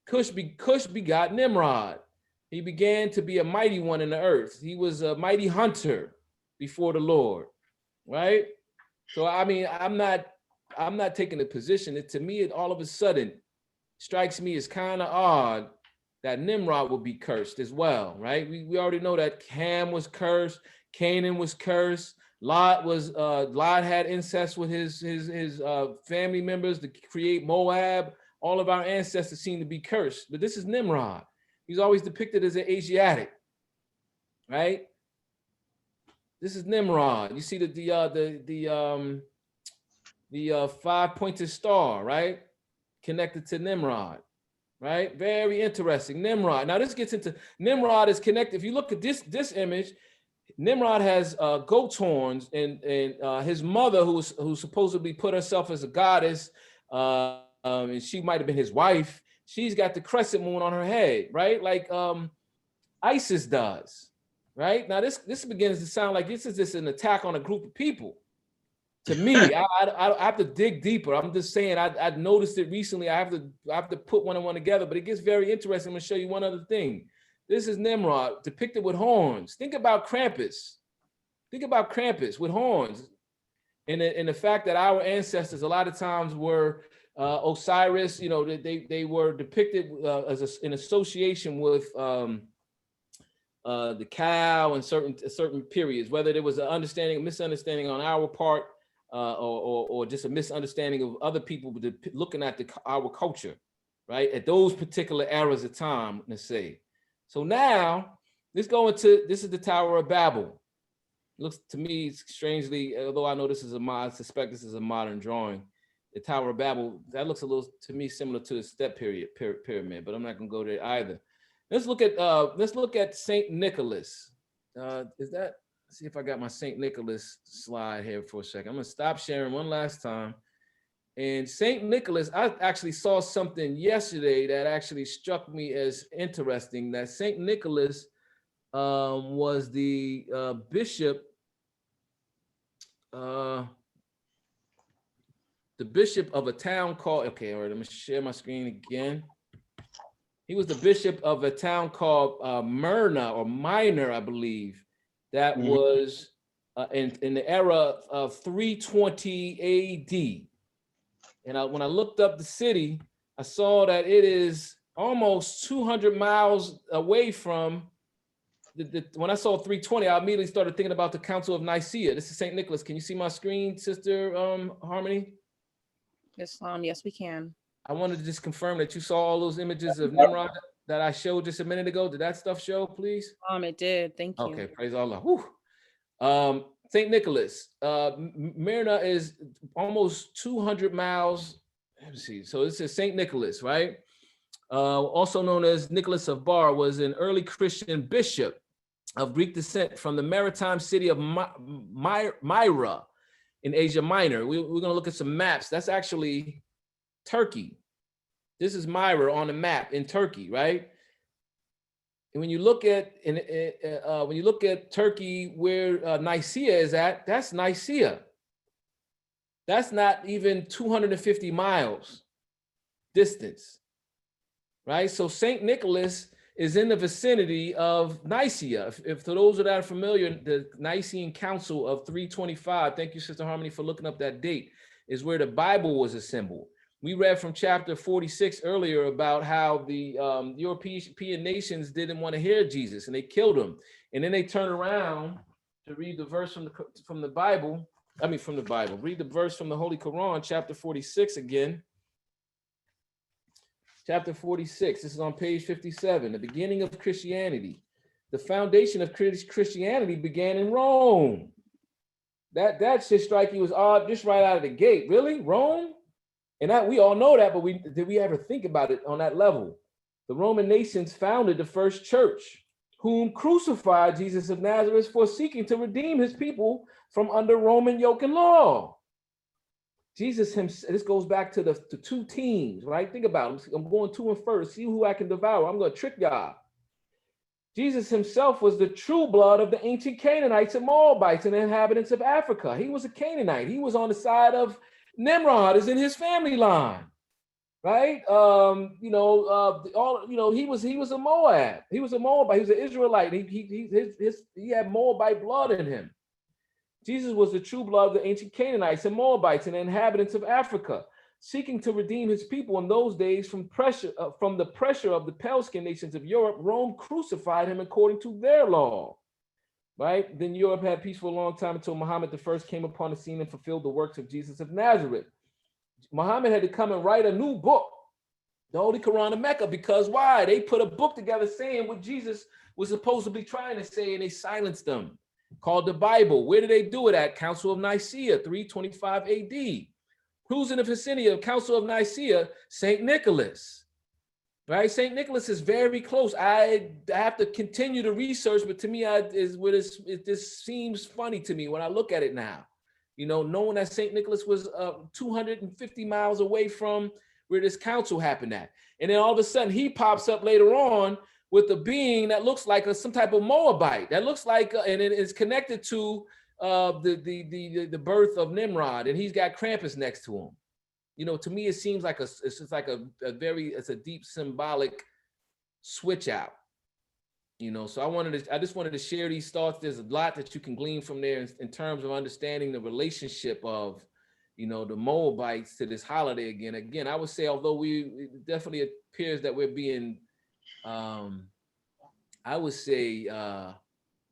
S4: Cush begot Nimrod. He began to be a mighty one in the earth. He was a mighty hunter before the Lord. Right. So I mean, I'm not taking a position. To me, it all of a sudden strikes me as kind of odd that Nimrod will be cursed as well. Right. We already know that Ham was cursed. Canaan was cursed. Lot had incest with his family members to create Moab. All of our ancestors seem to be cursed, but this is Nimrod. He's always depicted as an Asiatic, right? This is Nimrod. You see the five-pointed star, right? Connected to Nimrod, right? Very interesting. Nimrod. Now this gets into Nimrod is connected. If you look at this image, Nimrod has goat's horns, and his mother, who supposedly put herself as a goddess, and she might have been his wife. She's got the crescent moon on her head, right? Like Isis does, right? Now this begins to sound like this is just an attack on a group of people. To me, I have to dig deeper. I'm just saying I noticed it recently. I have to put one and one together, but it gets very interesting. I'm gonna show you one other thing. This is Nimrod depicted with horns. Think about Krampus. Think about Krampus with horns. And the fact that our ancestors a lot of times were Osiris, you know, they were depicted in association with the cow in certain periods, whether there was an understanding, misunderstanding on our part, or just a misunderstanding of other people looking at our culture, right? At those particular eras of time, let's say. So now this is the Tower of Babel. Looks to me strangely, although I know this is I suspect this is a modern drawing. The Tower of Babel, that looks a little to me similar to the step pyramid, but I'm not gonna go there either. Let's look at Saint Nicholas. Let's see if I got my Saint Nicholas slide here for a second. I'm gonna stop sharing one last time. And Saint Nicholas, I actually saw something yesterday that actually struck me as interesting, that Saint Nicholas was the bishop of a town called, okay, all right, let me share my screen again. He was the bishop of a town called Myrna or Minor, I believe, that was in the era of 320 AD. And when I looked up the city, I saw that it is almost 200 miles away from when I saw 320, I immediately started thinking about the Council of Nicaea. This is St. Nicholas. Can you see my screen, Sister Harmony?
S8: Islam, yes, we can.
S4: I wanted to just confirm that you saw all those images of Nimrod that I showed just a minute ago. Did that stuff show, please?
S8: It did. Thank you.
S4: Okay, praise Allah. St. Nicholas, Myrna is almost 200 miles. Let me see. So this is St. Nicholas, right? Also known as Nicholas of Bar, was an early Christian bishop of Greek descent from the maritime city of Myra in Asia Minor. We're going to look at some maps. That's actually Turkey. This is Myra on the map in Turkey, right? And when you look at Turkey, where Nicaea is at, that's Nicaea. That's not even 250 miles distance, right? So St. Nicholas is in the vicinity of Nicaea. If to those that are familiar, the Nicene Council of 325, thank you, Sister Harmony, for looking up that date, is where the Bible was assembled. We read from chapter 46 earlier about how the European nations didn't want to hear Jesus and they killed him. And then they turned around to read the verse from the Bible. Read the verse from the Holy Quran, chapter 46 again. Chapter 46, this is on page 57, the beginning of Christianity. The foundation of Christianity began in Rome. That should strike you as odd just right out of the gate. Really? Rome? And that we all know that, but did we ever think about it on that level? The Roman nations founded the first church, whom crucified Jesus of Nazareth for seeking to redeem his people from under Roman yoke and law. Jesus himself, this goes back to the two teams, right? Think about it. I'm going to and first, see who I can devour. I'm going to trick y'all. Jesus himself was the true blood of the ancient Canaanites and Moabites and the inhabitants of Africa. He was a Canaanite. He was on the side of Nimrod, is in his family line, right? He was a Moab. He was a Moabite. He was an Israelite. He had Moabite blood in him. Jesus was the true blood of the ancient Canaanites and Moabites and the inhabitants of Africa, seeking to redeem his people in those days from the pressure of the pale-skinned nations of Europe. Rome crucified him according to their law. Right? Then Europe had peace for a long time until Muhammad I came upon the scene and fulfilled the works of Jesus of Nazareth. Muhammad had to come and write a new book, the Holy Quran of Mecca, because why? They put a book together saying what Jesus was supposedly trying to say, and they silenced them, called the Bible. Where did they do it at? Council of Nicaea, 325 AD. Who's in the vicinity of Council of Nicaea? St. Nicholas. Right, St. Nicholas is very close. I have to continue to research, but to me, this seems funny to me when I look at it now. You know, knowing that St. Nicholas was 250 miles away from where this council happened at, and then all of a sudden he pops up later on with a being that looks like some type of Moabite. That looks like, and it is connected to the birth of Nimrod, and he's got Krampus next to him. You know, to me, it seems like it's just like it's a deep symbolic switch out. You know, so I just wanted to share these thoughts. There's a lot that you can glean from there in terms of understanding the relationship of, you know, the Moabites to this holiday again. Again, I would say, although it definitely appears that we're being, I would say,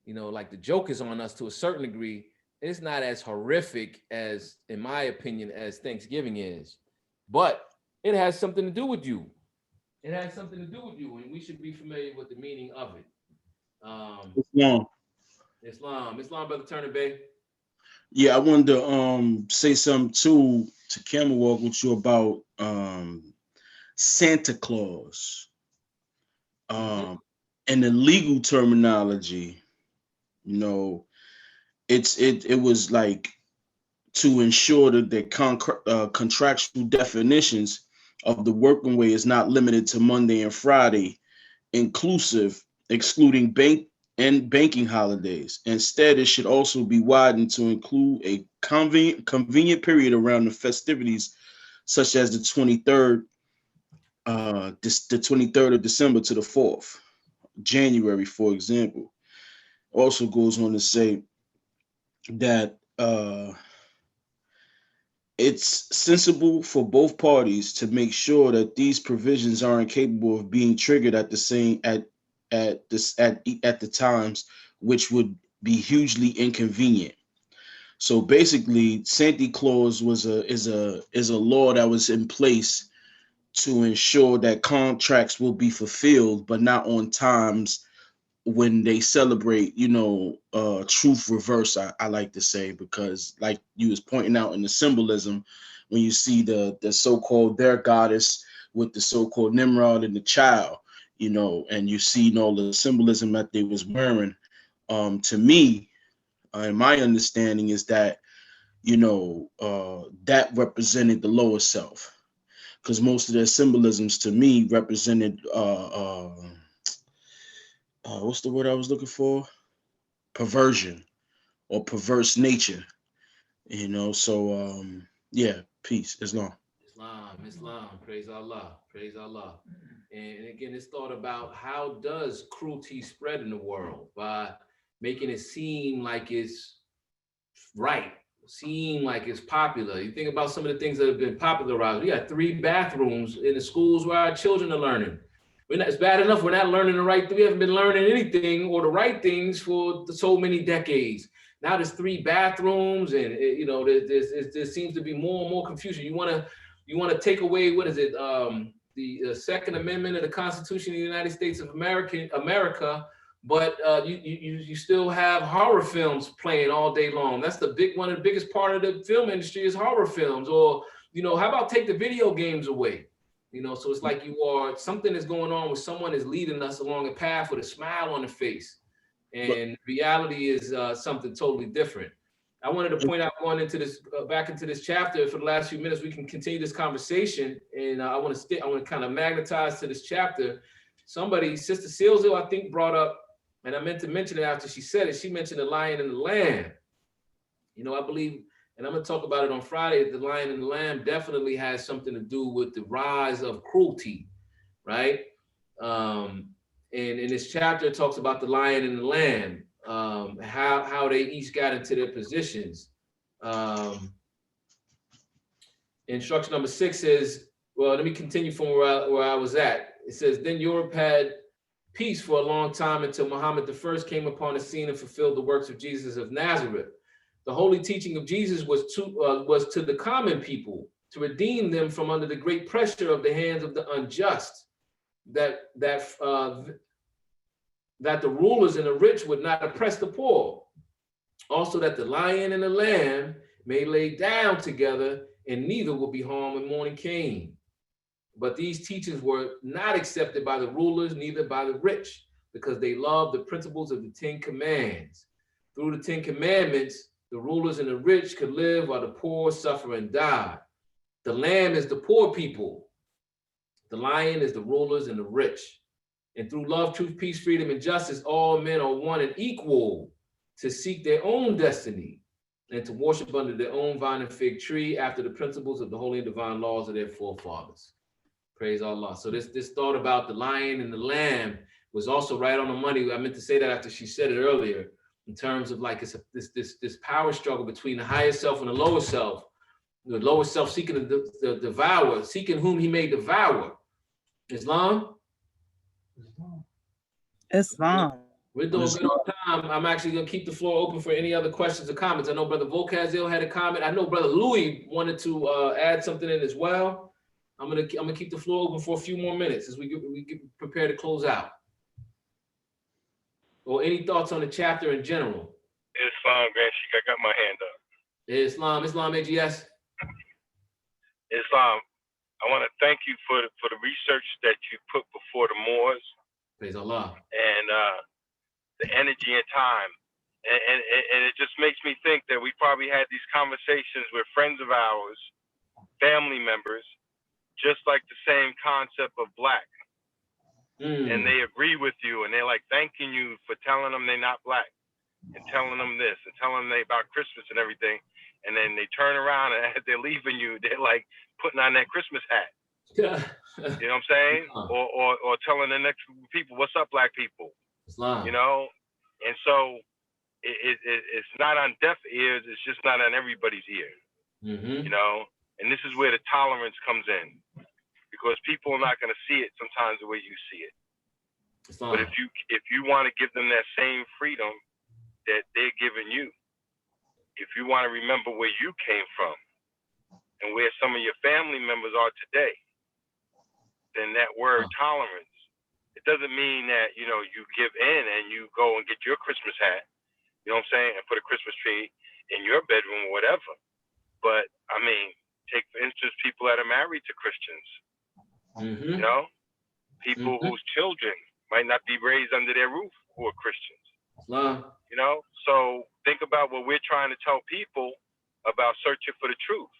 S4: you know, like the joke is on us to a certain degree. It's not as horrific as, in my opinion, as Thanksgiving is, but it has something to do with you. It has something to do with you, and we should be familiar with the meaning of it. Islam, Brother Turner Bay.
S10: Yeah, I wanted to say something too to Camel Walk with you about Santa Claus. And the legal terminology, you know, it was like to ensure that the contractual definitions of the working way is not limited to Monday and Friday, excluding banking holidays. Instead, it should also be widened to include a convenient period around the festivities, such as the 23rd of December to the 4th January, for example. Also goes on to say that it's sensible for both parties to make sure that these provisions aren't capable of being triggered at the times, which would be hugely inconvenient. So basically, Santa Claus is a law that was in place to ensure that contracts will be fulfilled, but not on times when they celebrate, you know, truth reverse, I like to say, because like you was pointing out in the symbolism, when you see the so-called their goddess with the so-called Nimrod and the child, you know, and you see all the symbolism that they was wearing. To me, and my understanding is that, you know, that represented the lower self, because most of their symbolisms to me represented what's the word I was looking for? Perversion or perverse nature, you know. So yeah, peace, Islam.
S4: Islam, praise Allah, praise Allah. And again, it's thought about how does cruelty spread in the world by making it seem like it's right, seem like it's popular. You think about some of the things that have been popularized. We got 3 bathrooms in the schools where our children are learning. It's bad enough we're not learning the right thing. We haven't been learning anything or the right things for so many decades. Now there's 3 bathrooms, and you know, there seems to be more and more confusion. You want to take away, what is it? The Second Amendment of the Constitution of the United States of America, but you still have horror films playing all day long. That's one of the biggest part of the film industry is horror films. Or, you know, how about take the video games away? You know, so it's like something is going on where someone is leading us along a path with a smile on the face. And reality is something totally different. I wanted to point out, going into this, back into this chapter for the last few minutes, we can continue this conversation. And I want to kind of magnetize to this chapter. Somebody, Sister Silzo, I think, brought up, and I meant to mention it after she said it, she mentioned the lion and the lamb. You know, I believe, and I'm going to talk about it on Friday, the lion and the lamb definitely has something to do with the rise of cruelty, right? And in this chapter, it talks about the lion and the lamb, how they each got into their positions. Instruction number 6 says, well, let me continue from where I was at. It says, then Europe had peace for a long time until Muhammad I came upon the scene and fulfilled the works of Jesus of Nazareth. The holy teaching of Jesus was to the common people, to redeem them from under the great pressure of the hands of the unjust. That that the rulers and the rich would not oppress the poor. Also that the lion and the lamb may lay down together, and neither will be harmed when morning came. But these teachings were not accepted by the rulers, neither by the rich, because they loved the principles of the 10 Commandments. Through the 10 Commandments, the rulers and the rich could live while the poor suffer and die. The lamb is the poor people. The lion is the rulers and the rich. And through love, truth, peace, freedom, and justice, all men are one and equal to seek their own destiny and to worship under their own vine and fig tree after the principles of the holy and divine laws of their forefathers. Praise Allah. So this thought about the lion and the lamb was also right on the money. I meant to say that after she said it earlier, in terms of like it's this power struggle between the higher self and the lower self. The lower self seeking to devour, seeking whom he may devour. Islam?
S2: Islam.
S4: We're doing good on time. I'm actually gonna keep the floor open for any other questions or comments. I know Brother Volkazil had a comment. I know Brother Louis wanted to add something in as well. I'm gonna keep the floor open for a few more minutes as we get prepared to close out. Or any thoughts on the chapter in general?
S11: Islam, Grand Sheik, I got my hand up.
S4: Islam AGS.
S11: Islam, I want to thank you for the research that you put before the Moors.
S4: Praise Allah.
S11: And the energy and time. And it just makes me think that we probably had these conversations with friends of ours, family members, just like the same concept of black. And they agree with you, and they're like thanking you for telling them they're not black, and telling them this, and telling them about Christmas and everything. And then they turn around, and as they're leaving you, they're like putting on that Christmas hat. You know what I'm saying? Or telling the next group of people, "What's up, black people?"
S4: Islam.
S11: You know. And so it's not on deaf ears. It's just not on everybody's ear. You know. And this is where the tolerance comes in. Because people are not going to see it sometimes the way you see it. But if you want to give them that same freedom that they're giving you, if you want to remember where you came from and where some of your family members are today, then that word tolerance, it doesn't mean that, you know, you give in and you go and get your Christmas hat, you know what I'm saying, and put a Christmas tree in your bedroom or whatever. But I mean, take for instance, people that are married to Christians. You know, people whose children might not be raised under their roof who are Christians. You know, so think about what we're trying to tell people about searching for the truth.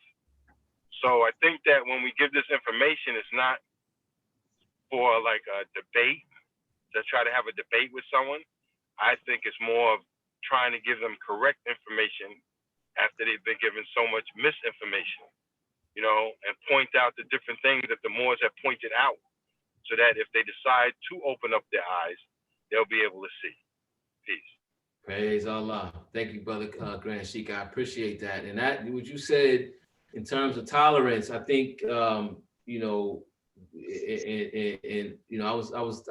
S11: So I think that when we give this information, it's not for like a debate, to try to have a debate with someone. I think it's more of trying to give them correct information after they've been given so much misinformation. You know, and point out the different things that the Moors have pointed out, so that if they decide to open up their eyes, they'll be able to see. Peace.
S4: Praise Allah. Thank you, Brother Grand Sheik. I appreciate that. And that, what you said in terms of tolerance, I think, you know, and you know,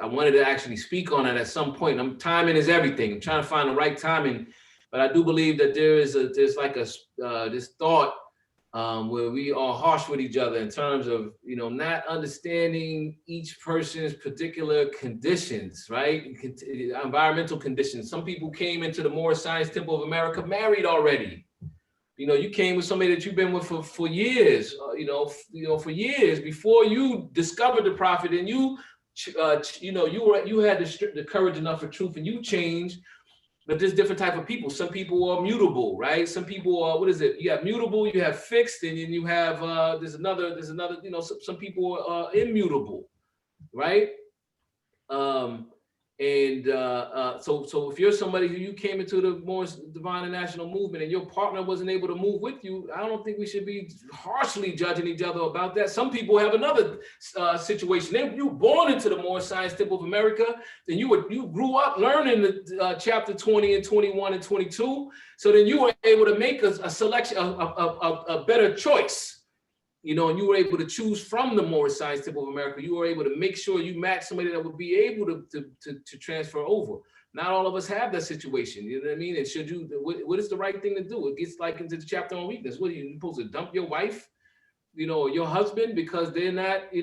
S4: I wanted to actually speak on it at some point. Timing is everything. I'm trying to find the right timing, but I do believe that there's like this thought where we are harsh with each other in terms of, you know, not understanding each person's particular conditions, right? Environmental conditions. Some people came into the Moorish Science Temple of America married already. You know, you came with somebody that you've been with for years, you know, for years before you discovered the Prophet, and you know, you had the courage enough for truth, and you changed. But there's different type of people. Some people are mutable, right? Some people are, what is it? You have mutable, you have fixed, and then you have, there's another, you know, some people are immutable, right? So if you're somebody who you came into the Moorish Divine and National Movement and your partner wasn't able to move with you, I don't think we should be harshly judging each other about that. Some people have another situation. If you were born into the Moorish Science Temple of America, then you grew up learning the chapter 20 and 21 and 22. So then you were able to make a selection, a better choice. You know, and you were able to choose from the Moorish Science Temple of America. You were able to make sure you match somebody that would be able to transfer over. Not all of us have that situation. You know what I mean? And should you, what is the right thing to do? It gets like into the chapter on weakness. What are you supposed to dump your wife? your husband because they're not, they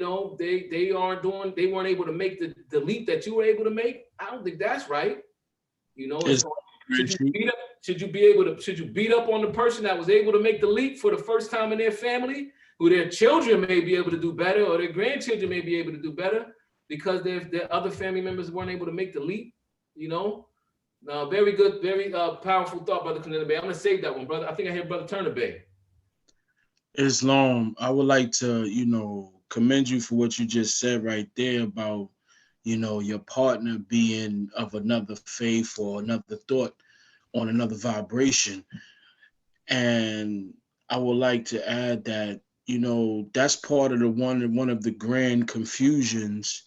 S4: weren't able to make the leap that you were able to make. I don't think that's right.
S10: It's
S4: Should you beat up on the person that was able to make the leap for the first time in their family, who their children may be able to do better, or their grandchildren may be able to do better because their other family members weren't able to make the leap? Now, very good, very powerful thought, Brother Canada Bay. I'm gonna save that one, brother. I think I hear Brother Turner Bay.
S10: Islam, I would like to, commend you for what you just said right there about, your partner being of another faith or another thought on another vibration. And I would like to add that, that's part of one of the grand confusions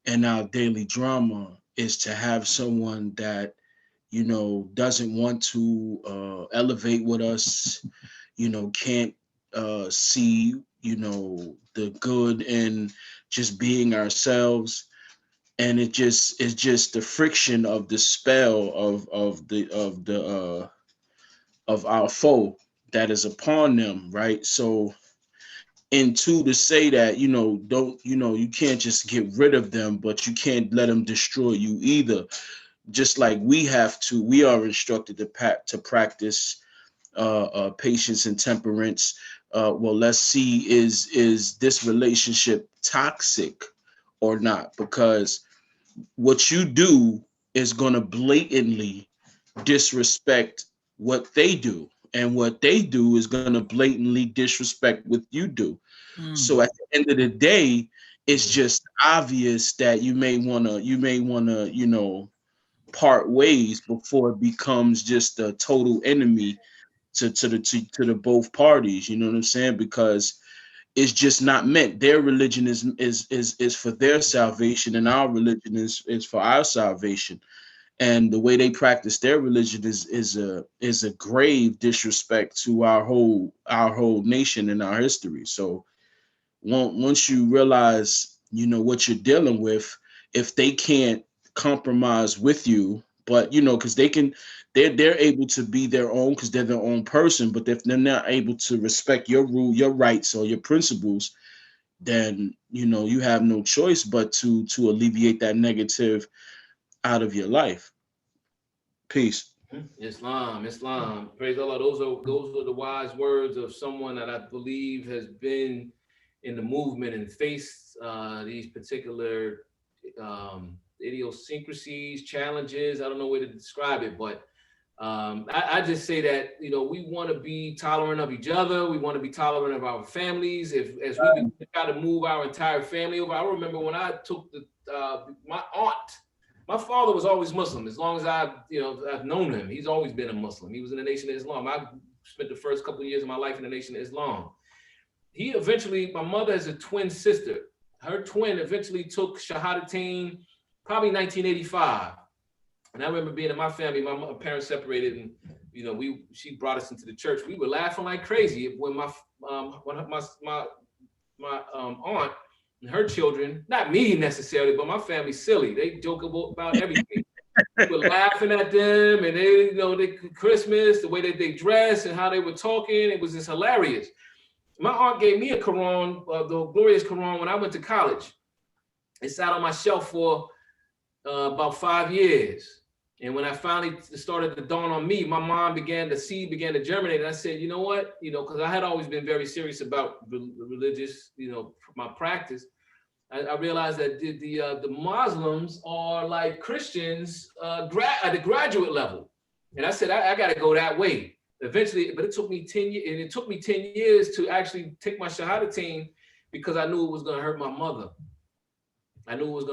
S10: in our daily drama is to have someone that, doesn't want to elevate with us, can't see, the good in just being ourselves. And it's just the friction of the spell of our foe that is upon them, right? So, and two, to say that, you can't just get rid of them, but you can't let them destroy you either. Just like we are instructed to practice patience and temperance. Well, let's see, is this relationship toxic or not? Because what you do is going to blatantly disrespect what they do, and what they do is going to blatantly disrespect what you do. So at the end of the day, it's just obvious that you may want to part ways before it becomes just a total enemy to the both parties. You know what I'm saying? Because it's just not meant. Their religion is for their salvation, and our religion is for our salvation. And the way they practice their religion is a grave disrespect to our whole nation and our history. So once you realize, what you're dealing with, if they can't compromise with you, but because they're able to be their own because they're their own person, but if they're not able to respect your rule, your rights, or your principles, then you have no choice but to alleviate that negative out of your life. Peace.
S4: Islam. Praise Allah. Those are the wise words of someone that I believe has been in the movement and faced these particular idiosyncrasies, challenges. I don't know way to describe it, but I just say that we want to be tolerant of each other. We want to be tolerant of our families. As we try to move our entire family over. I remember when I took my aunt. My father was always Muslim. As long as I've known him, he's always been a Muslim. He was in the Nation of Islam. I spent the first couple of years of my life in the Nation of Islam. My mother has a twin sister. Her twin eventually took Shahadatain, probably 1985. And I remember being in my family, my parents separated, and she brought us into the church. We were laughing like crazy when my aunt and her children, not me necessarily, but my family, silly. They joke about everything. We were laughing at them, and they Christmas, the way that they dressed and how they were talking, it was just hilarious. My aunt gave me a Quran, the glorious Quran, when I went to college. It sat on my shelf for about 5 years. And when I finally started to dawn on me, my mom began to germinate. And I said, you know what? Because I had always been very serious about religious, my practice. I realized that the Muslims are like Christians at the graduate level. And I said, I got to go that way. Eventually, but it took me 10 years, and it took me 10 years to actually take my Shahadatain because I knew it was going to hurt my mother. And I was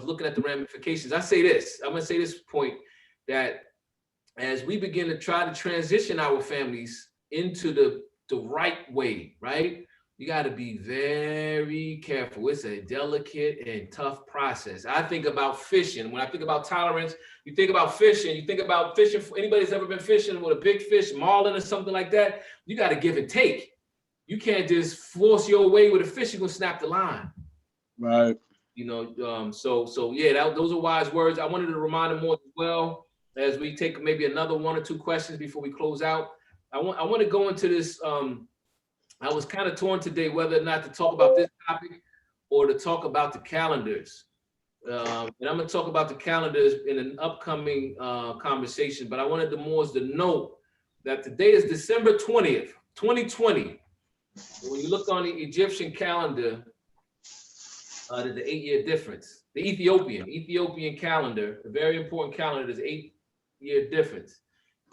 S4: looking at the ramifications. I'm going to say this point, that as we begin to try to transition our families into the right way, right? You got to be very careful. It's a delicate and tough process. I think about fishing. When I think about tolerance, you think about fishing. You think about fishing. For anybody that's ever been fishing with a big fish, marlin or something like that, you got to give and take. You can't just force your way with a fish. You're going to snap the line.
S10: Right.
S4: So yeah, those are wise words. I wanted to remind them more as well as we take maybe another one or two questions before we close out. I want to go into this I was kind of torn today whether or not to talk about this topic or to talk about the calendars. And I'm going to talk about the calendars in an upcoming conversation, but I wanted the Moors to know that today is December 20th, 2020. When you look on the Egyptian calendar, there's an 8-year difference. The Ethiopian calendar, a very important calendar, there's 8-year difference.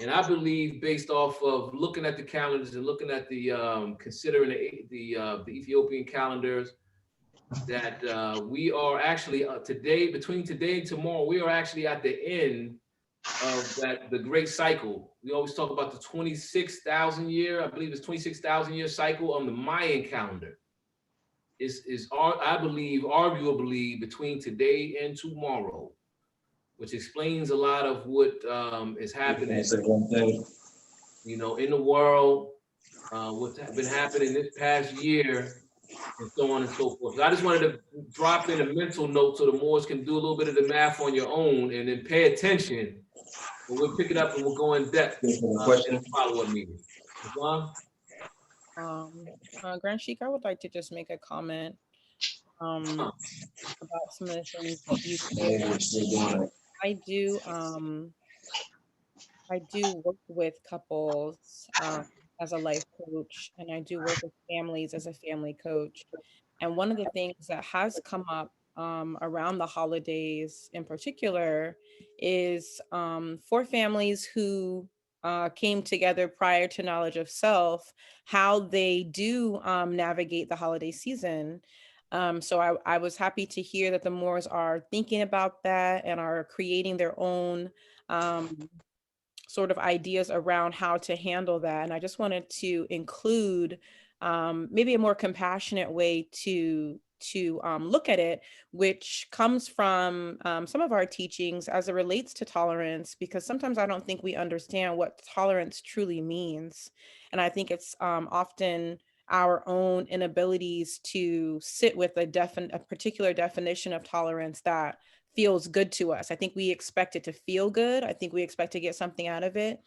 S4: And I believe, based off of looking at the calendars and looking at the considering the Ethiopian calendars, that we are actually today, between today and tomorrow, we are actually at the end of the great cycle. We always talk about the 26,000 year, I believe it's 26,000 year cycle on the Mayan calendar. I believe, arguably, between today and tomorrow, which explains a lot of what is happening, you know, in the world, what's been happening this past year, and so on and so forth. So I just wanted to drop in a mental note so the Moors can do a little bit of the math on your own and then pay attention. And we'll pick it up and we'll go in depth in the follow-up meeting.
S8: Grand Sheik, I would like to just make a comment about some of the things that you said. I do work with couples as a life coach, and I do work with families as a family coach. And one of the things that has come up around the holidays in particular is for families who came together prior to knowledge of self, how they do navigate the holiday season. So I was happy to hear that the Moors are thinking about that and are creating their own sort of ideas around how to handle that. And I just wanted to include maybe a more compassionate way to look at it, which comes from some of our teachings as it relates to tolerance, because sometimes I don't think we understand what tolerance truly means. And I think it's often our own inabilities to sit with a particular definition of tolerance that feels good to us. I think we expect it to feel good. I think we expect to get something out of it.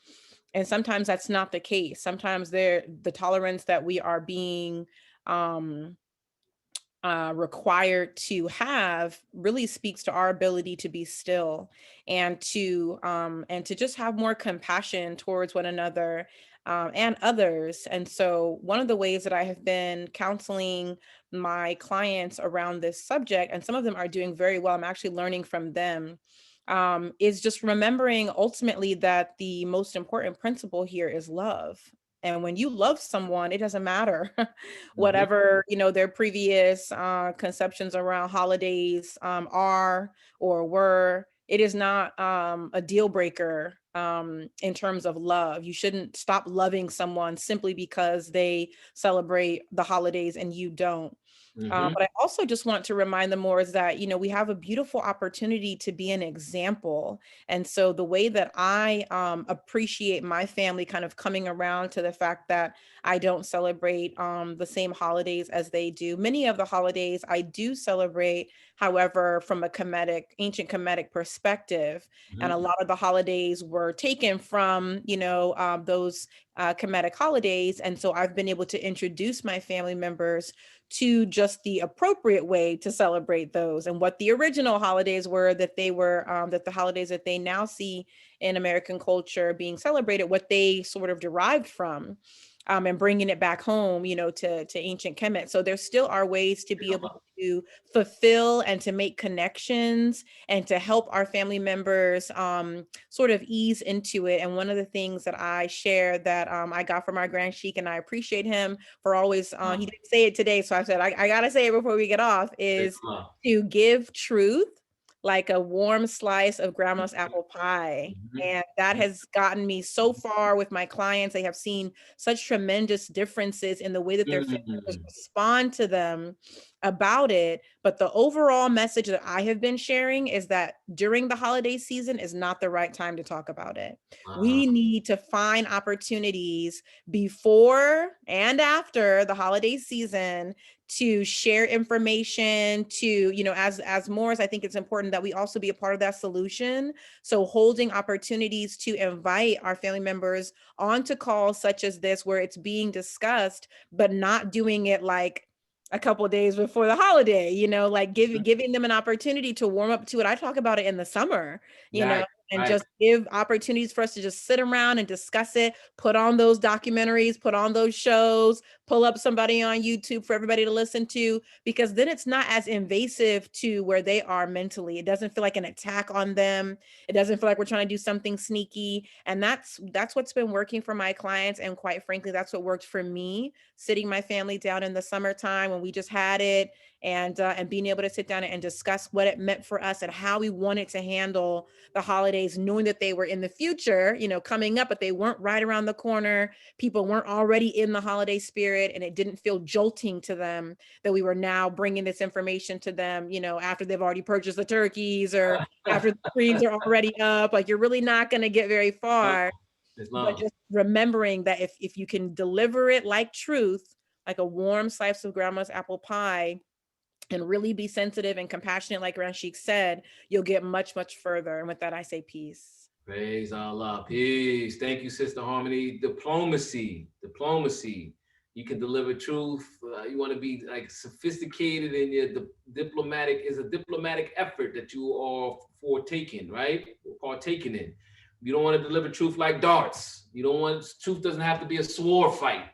S8: And sometimes that's not the case. Sometimes the tolerance that we are being required to have really speaks to our ability to be still and to just have more compassion towards one another and others. And so one of the ways that I have been counseling my clients around this subject, and some of them are doing very well, I'm actually learning from them, is just remembering ultimately that the most important principle here is love. And when you love someone, it doesn't matter whatever, you know, their previous conceptions around holidays are or were. It is not a deal breaker in terms of love. You shouldn't stop loving someone simply because they celebrate the holidays and you don't. But I also just want to remind the Moors that, you know, we have a beautiful opportunity to be an example. And so the way that I appreciate my family kind of coming around to the fact that I don't celebrate the same holidays as they do. Many of the holidays I do celebrate, however, from a ancient Kemetic perspective. And a lot of the holidays were taken from, you know, those Kemetic holidays. And so I've been able to introduce my family members to just the appropriate way to celebrate those and what the original holidays were, that they were, that the holidays that they now see in American culture being celebrated, what they sort of derived from. And bringing it back home, you know, to ancient Kemet. So there still are ways to be able to fulfill and to make connections and to help our family members sort of ease into it. And one of the things that I share that I got from our Grand Sheik, and I appreciate him for always, he didn't say it today, so I said, I gotta say it before we get off, is to give truth like a warm slice of grandma's apple pie. And that has gotten me so far with my clients. They have seen such tremendous differences in the way that their families respond to them about it. But the overall message that I have been sharing is that during the holiday season is not the right time to talk about it. We need to find opportunities before and after the holiday season to share information, to, you know, as Moors, I think it's important that we also be a part of that solution. So holding opportunities to invite our family members onto calls such as this, where it's being discussed, but not doing it like a couple of days before the holiday, you know, like giving them an opportunity to warm up to it. I talk about it in the summer, you know, and just give opportunities for us to just sit around and discuss it, put on those documentaries, put on those shows, pull up somebody on YouTube for everybody to listen to, because then it's not as invasive to where they are mentally. It doesn't feel like an attack on them. It doesn't feel like we're trying to do something sneaky. And that's what's been working for my clients. And quite frankly, that's what worked for me, sitting my family down in the summertime when we just had it, and being able to sit down and discuss what it meant for us and how we wanted to handle the holidays, knowing that they were in the future, you know, coming up, but they weren't right around the corner. People weren't already in the holiday spirit, and it didn't feel jolting to them that we were now bringing this information to them, you know, after they've already purchased the turkeys or after the screens are already up. Like, you're really not going to get very far. But just remembering that if you can deliver it like truth, like a warm slice of grandma's apple pie, and really be sensitive and compassionate, like Ranshik said, you'll get much, much further. And with that, I say peace.
S4: Praise Allah. Peace. Thank you, Sister Harmony. Diplomacy. You can deliver truth. You want to be like sophisticated in your diplomatic, is a diplomatic effort that you are partaking in. You don't want to deliver truth like darts. You don't want, truth doesn't have to be a sword fight.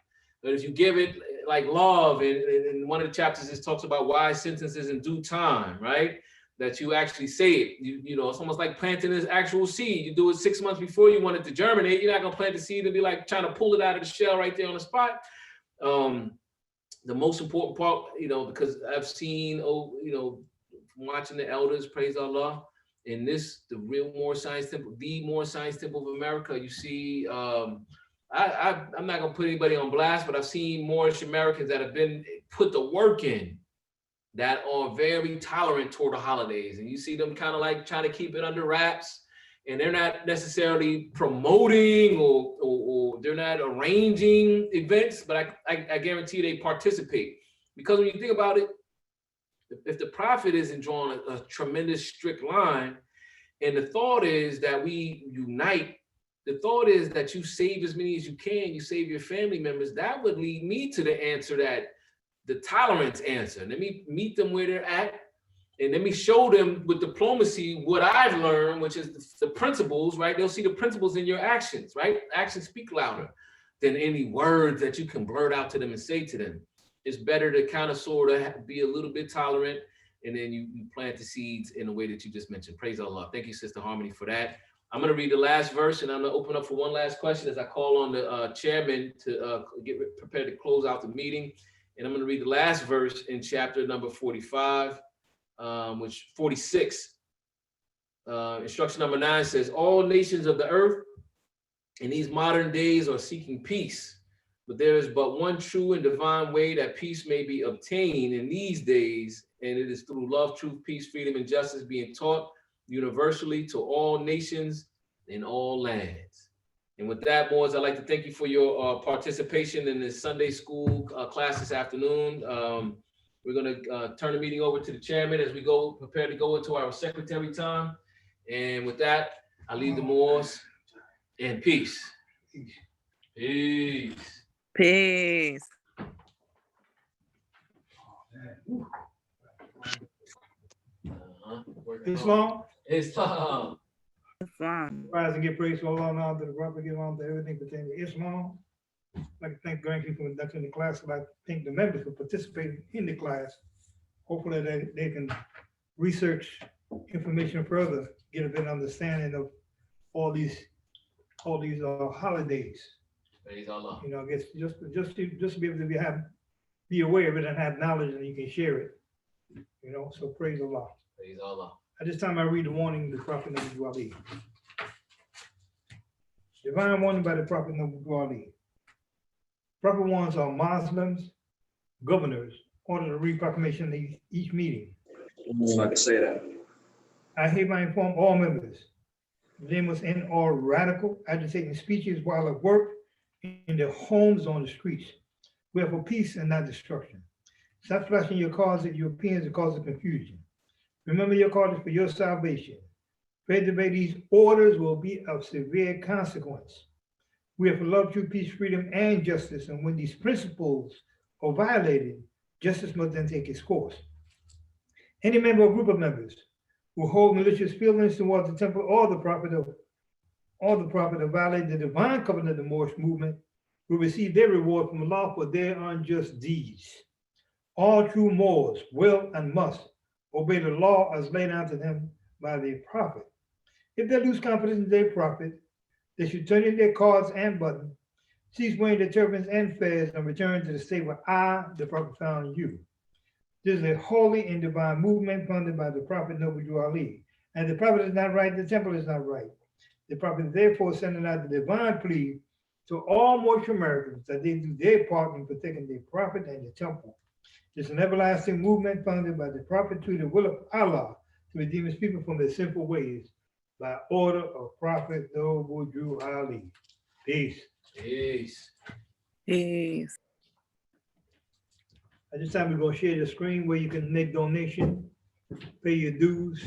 S4: But if you give it like love, and one of the chapters is talks about wise sentences in due time, right? That you actually say it. You know, it's almost like planting this actual seed. You do it 6 months before you want it to germinate. You're not gonna plant the seed and be like trying to pull it out of the shell right there on the spot. The most important part, you know, because I've seen, you know, from watching the elders, praise Allah, in this, the real Moorish Science Temple, the Moorish Science Temple of America, you see, I'm not gonna put anybody on blast, but I've seen Moorish Americans that have been put the work in, that are very tolerant toward the holidays, and you see them kind of like trying to keep it under wraps, and they're not necessarily promoting or they're not arranging events, but I guarantee they participate, because when you think about it, if the prophet isn't drawing a tremendous strict line, and the thought is that we unite. The thought is that you save as many as you can, you save your family members. That would lead me to the answer, that the tolerance answer. Let me meet them where they're at, and let me show them with diplomacy what I've learned, which is the principles, right? They'll see the principles in your actions, right? Actions speak louder than any words that you can blurt out to them and say to them. It's better to kind of sort of be a little bit tolerant, and then you plant the seeds in the way that you just mentioned. Praise Allah. Thank you, Sister Harmony, for that. I'm going to read the last verse, and I'm going to open up for one last question as I call on the chairman to get prepared to close out the meeting. And I'm going to read the last verse in chapter number 45, 46. Instruction number 9 says, all nations of the earth in these modern days are seeking peace, but there is but one true and divine way that peace may be obtained in these days, and it is through love, truth, peace, freedom, and justice being taught universally to all nations in all lands. And with that, Moors, I'd like to thank you for your participation in this Sunday school class this afternoon. We're gonna turn the meeting over to the chairman as we prepare to go into our secretary time. And with that, I leave the Moors in peace. Peace.
S2: Peace.
S13: Islam.
S2: Islam.
S13: Rise and give praise to Allah now, to the Prophet, give on to everything pertaining to Islam. I'd like to thank grandkids for conducting the class. I'd like to thank the members for participating in the class. Hopefully they can research information further, get a better understanding of all these holidays.
S4: Praise Allah.
S13: You know, I guess just to be able to be aware of it and have knowledge, and you can share it. You know, so praise Allah.
S4: Praise Allah.
S13: At this time, I read the warning of the Prophet Nabi Ali. Divine warning by the Prophet Nabi Ali. Prophet warns all Muslims, governors, order to read proclamation in each meeting.
S12: So I can say that.
S13: I hereby inform all members, they must end all radical, agitating speeches while at work, in their homes, on the streets. We are for peace and not destruction. Stop flashing your cards at Europeans and causing confusion. Remember your cards for your salvation. Pray to obey these orders will be of severe consequence. We are for love, truth, peace, freedom, and justice. And when these principles are violated, justice must then take its course. Any member or group of members who hold malicious feelings towards the temple or the prophet of violate the divine covenant of the Moorish movement will receive their reward from Allah for their unjust deeds. All true Moors will and must obey the law as laid out to them by the prophet. If they lose confidence in their prophet, they should turn in their cards and buttons, cease wearing their turbans and fez, and return to the state where I, the prophet, found you. This is a holy and divine movement funded by the prophet Noble Drew Ali. And the prophet is not right, the temple is not right. The prophet is therefore sending out the divine plea to all Moorish Americans that they do their part in protecting their prophet and the temple. It's an everlasting movement founded by the prophet to the will of Allah to redeem his people from their sinful ways by order of Prophet Noble Drew Ali. Peace.
S4: Peace.
S5: Peace.
S13: At this time, we're going to share the screen where you can make donation, pay your dues.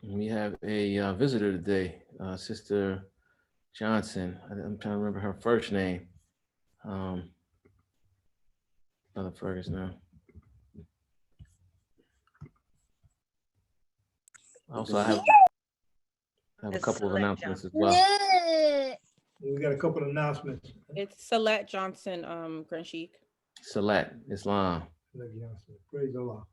S4: We have a visitor today, Sister Johnson. I'm trying to remember her first name. Brother Fergus now. Also, I have a couple of announcements as well.
S13: We got a couple of announcements.
S8: It's Salat Johnson, Grand Sheik.
S4: Salat, Islam.
S13: Praise Allah.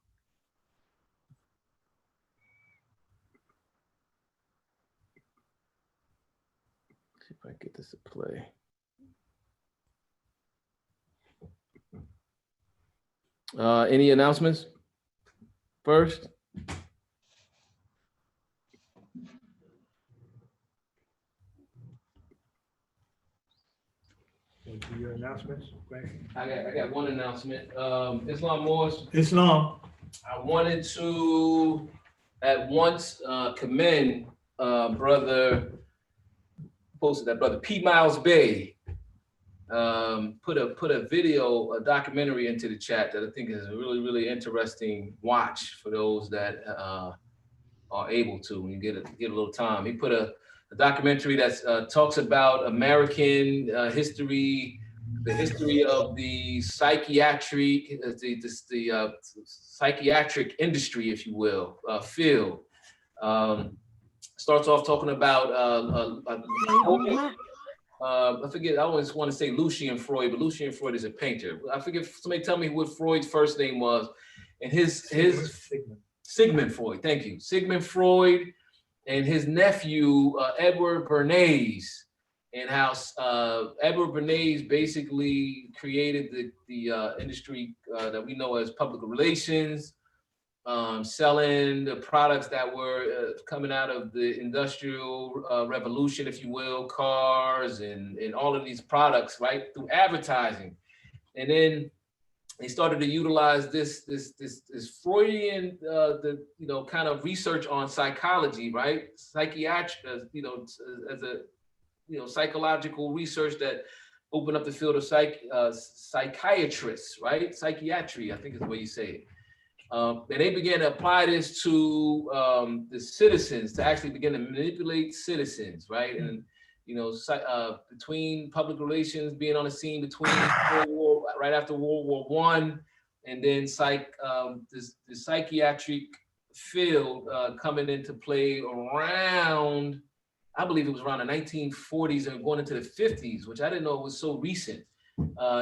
S4: See if I can get this to play. Any announcements first?
S13: Your announcements.
S4: I got one announcement. Islam Moors.
S13: Islam.
S4: I wanted to at once commend brother posted that brother P. Miles Bay put a video, a documentary into the chat that I think is a really interesting watch for those that are able to when you get a little time. He put a documentary that talks about American history, the history of the psychiatric industry, if you will, field. Starts off talking about I forget. I always want to say Lucian Freud, but Lucian Freud is a painter. I forget. Somebody tell me what Freud's first name was, and his Sigmund Freud. Thank you, Sigmund Freud. And his nephew, Edward Bernays, and how Edward Bernays basically created the industry that we know as public relations, selling the products that were coming out of the industrial revolution, if you will, cars and all of these products, right, through advertising. And then they started to utilize this Freudian, kind of research on psychology, right? Psychiatric, as a psychological research that opened up the field of psychiatrists, right? Psychiatry, I think is the way you say it. And they began to apply this to the citizens, to actually begin to manipulate citizens, right? And between public relations being on the scene between right after World War I, and then the psychiatric field coming into play around, I believe it was around the 1940s and going into the 50s, which I didn't know was so recent.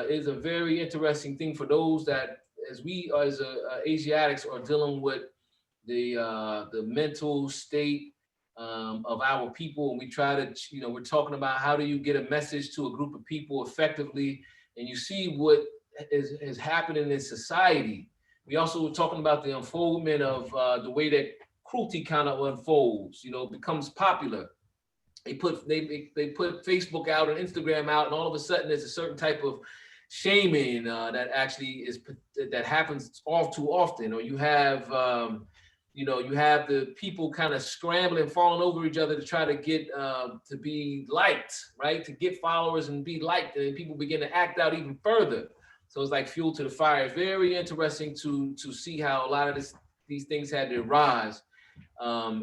S4: Is a very interesting thing for those that, as we as Asiatics are dealing with the mental state of our people, and we try to, we're talking about how do you get a message to a group of people effectively, and you see what is happening in society. We also were talking about the unfoldment of the way that cruelty kind of unfolds, becomes popular. They put Facebook out and Instagram out, and all of a sudden there's a certain type of shaming that actually that happens all too often. Or you have you know, you have the people kind of scrambling, falling over each other to try to get to be liked, right? To get followers and be liked, and people begin to act out even further. So it's like fuel to the fire. It's very interesting to see how a lot of these things had to rise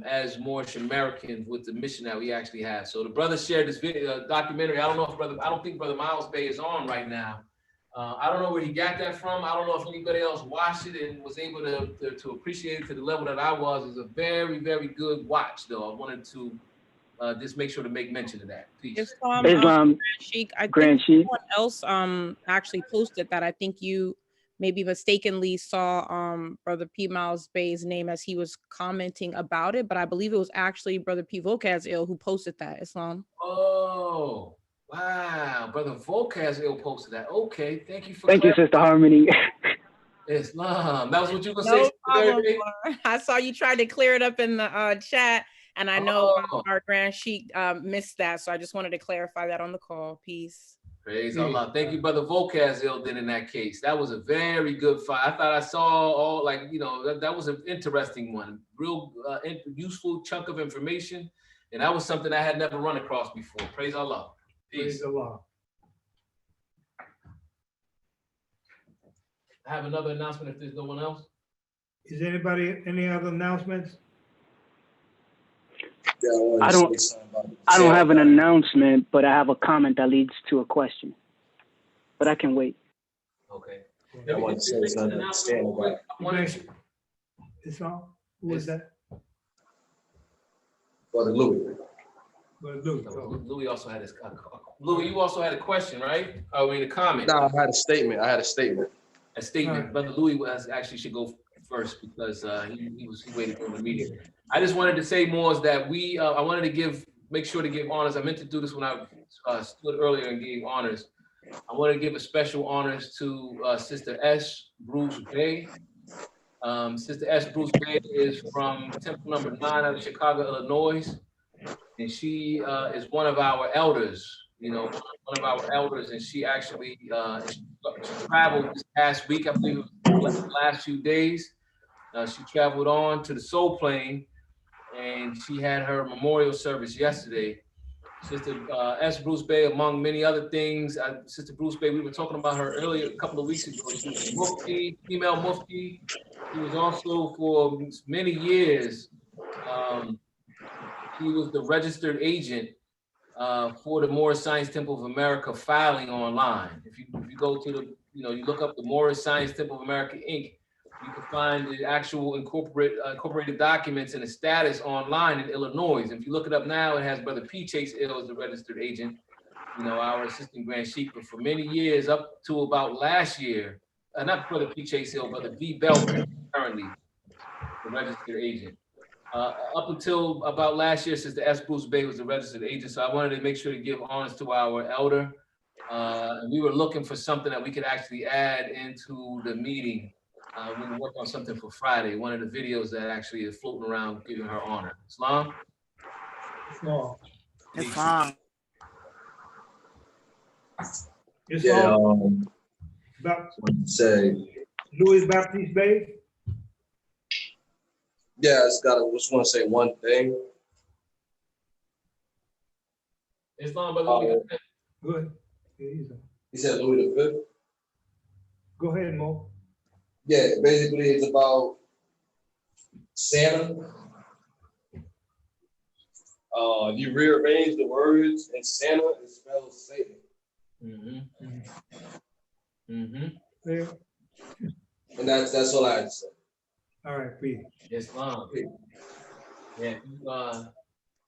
S4: as Moorish Americans with the mission that we actually have. So the brother shared this video documentary. I don't think Brother Miles Bay is on right now. I don't know where he got that from. I don't know if anybody else watched it and was able to appreciate it to the level that I was. It's a very, very good watch, though. I wanted to just make sure to make mention of that. Peace.
S2: Grand Sheik, I
S9: Grand
S2: think
S9: Sheik.
S2: someone else actually posted that. I think you maybe mistakenly saw Brother P. Miles Bay's name as he was commenting about it, but I believe it was actually Brother P. Vocaz who posted that, Islam.
S4: Oh. Wow, Brother Vocaz posted that. Okay, thank you for
S9: Thank you, Sister Harmony.
S4: Islam. That was what you were
S2: No
S4: gonna say.
S2: problem, I saw you tried to clear it up in the chat, and I know our Grand Sheik missed that, so I just wanted to clarify that on the call. Peace.
S4: Praise Allah. Thank you, Brother Vocaz then in that case. That was a very good fight. I thought I saw all, like, you know, that was an interesting one. Real useful chunk of information. And that was something I had never run across before. Praise Allah. Peace.
S13: Praise Allah.
S4: I have another announcement if there's no one else.
S13: Is anybody, any other announcements?
S9: I don't have an announcement, but I have a comment that leads to a question. But I can wait.
S4: Okay.
S12: I want to say something.
S13: It's all. Who is that?
S12: Brother Louis.
S4: Louis also had his. Louis, you also had a question, right? I mean, a comment.
S12: No, I had a statement.
S4: A statement. Right. Brother Louis actually should go first because he waited for the meeting. I just wanted to say more is that I wanted to make sure to give honors. I meant to do this when I stood earlier and gave honors. I want to give a special honors to Sister S. Bruce Bay. Sister S. Bruce Bay is from Temple number 9 out of Chicago, Illinois. And she is one of our elders, you know, one of our elders. And she actually she traveled this past week, I believe it was the last few days. She traveled on to the Soul Plane and she had her memorial service yesterday. Sister S. Bruce Bay, among many other things. Sister Bruce Bay, we were talking about her earlier, a couple of weeks ago. She was a mufti, female mufti. She was also for many years, she was the registered agent for the Moorish Science Temple of America filing online. If you go to the, you look up the Moorish Science Temple of America, Inc., you can find the actual incorporated documents and the status online in Illinois. If you look it up now, it has Brother P. Chase Ill as the registered agent, our assistant Grand Sheik. But for many years, up to about last year, not Brother P. Chase Ill, Brother V. Belt, currently the registered agent. Up until about last year, Sister S. Bruce Bay was the registered agent. So I wanted to make sure to give honors to our elder. And we were looking for something that we could actually add into the meeting. We work on something for Friday. One of the videos that actually is floating around giving her honor. Islam?
S2: Islam.
S12: Say
S13: Louis Baptiste Bay.
S12: Yeah, I just want to say one thing.
S4: Islam, brother.
S13: Go ahead.
S12: He said Louis the Fifth.
S13: Go ahead, Mo.
S12: Yeah, basically it's about Santa. If you rearrange the words in Santa, it spells Satan.
S13: Yeah.
S12: And that's all I had to say.
S13: All right, please.
S4: Islam. Yeah,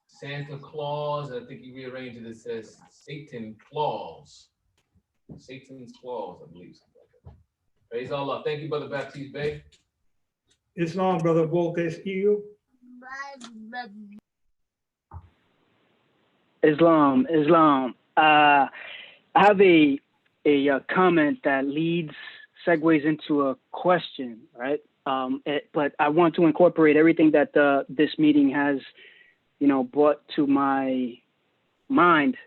S4: Santa Claus, I think you rearranged it. It says Satan Claus. Satan's Claus, I believe. Praise Allah. Thank you, Brother Baptiste Bay.
S13: Islam, Brother Voltes Eagle.
S9: Islam. I have a comment that segues into a question, right? But I want to incorporate everything that this meeting has, brought to my mind.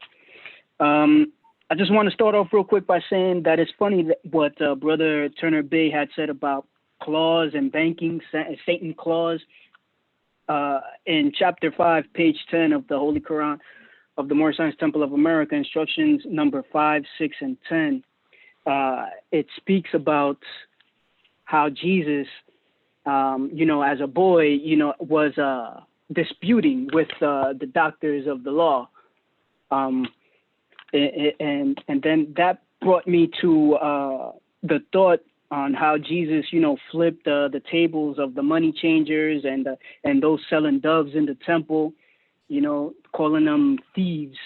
S9: I just want to start off real quick by saying that it's funny that what Brother Turner Bay had said about clause and banking, Satan clause. In chapter 5, page 10 of the Holy Quran of the Moorish Science Temple of America, instructions number 5, 6, and 10, it speaks about how Jesus, as a boy, was disputing with the doctors of the law. And then that brought me to the thought on how Jesus, flipped the tables of the money changers and those selling doves in the temple, calling them thieves.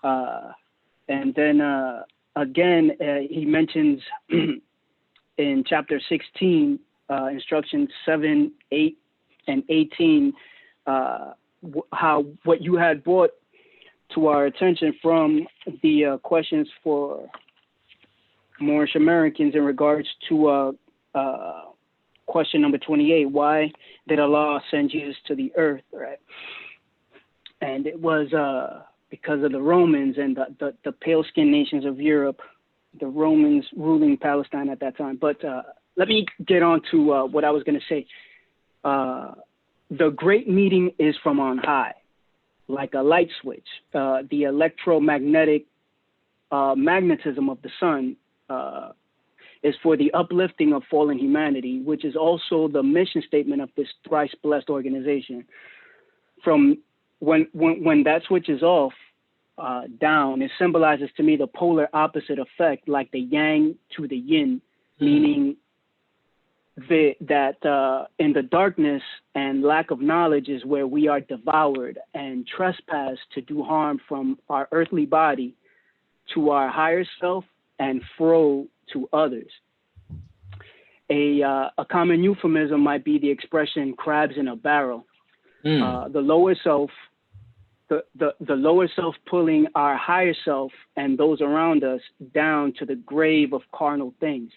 S9: And then again, he mentions in chapter 16, instructions 7, 8, and 18, how what you had brought to our attention from the questions for Moorish Americans in regards to question number 28, why did Allah send Jesus to the earth, right? And it was because of the Romans and the pale-skinned nations of Europe, the Romans ruling Palestine at that time. But let me get on to what I was going to say. The great meeting is from on high, like a light switch. The electromagnetic magnetism of the sun is for the uplifting of fallen humanity, which is also the mission statement of this thrice blessed organization. From when that switch is off, down, it symbolizes to me the polar opposite effect, like the yang to the yin, meaning that in the darkness and lack of knowledge is where we are devoured and trespass to do harm from our earthly body to our higher self and fro to others. A common euphemism might be the expression crabs in a barrel. The lower self, the lower self pulling our higher self and those around us down to the grave of carnal things.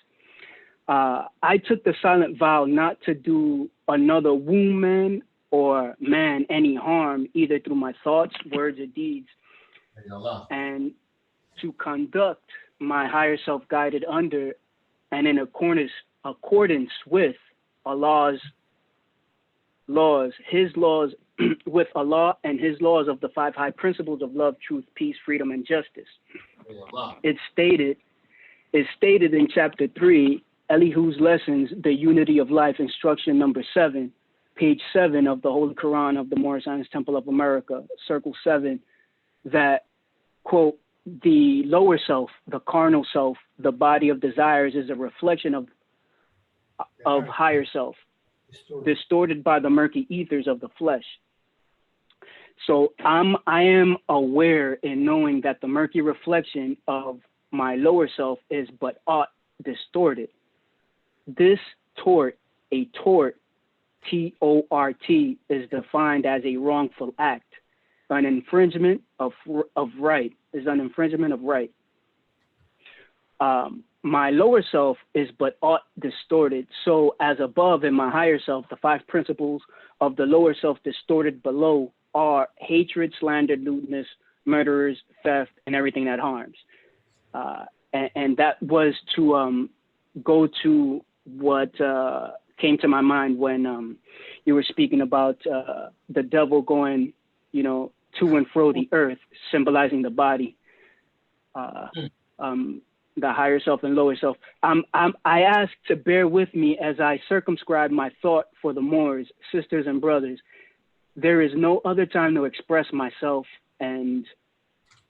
S9: I took the silent vow not to do another woman or man any harm, either through my thoughts, words, or deeds, and to conduct my higher self guided under and in accordance with Allah's laws, his laws, with Allah and his laws of the 5 high principles of love, truth, peace, freedom, and justice. It's stated in chapter 3, Elihu's Lessons, The Unity of Life, instruction number 7, page 7 of the Holy Quran of the Moorish Science Temple of America, circle 7, that, quote, the lower self, the carnal self, the body of desires is a reflection of higher self, distorted by the murky ethers of the flesh. So I am aware in knowing that the murky reflection of my lower self is but aught distorted. This tort, a tort, T-O-R-T, is defined as a wrongful act, an infringement of right, is an infringement of right. My lower self is but aught distorted. So as above in my higher self, the 5 principles of the lower self distorted below are hatred, slander, lewdness, murderers, theft, and everything that harms. And that was to go to what came to my mind when you were speaking about the devil going, to and fro the earth, symbolizing the body, the higher self and lower self. I ask to bear with me as I circumscribe my thought for the Moors, sisters and brothers. There is no other time to express myself, and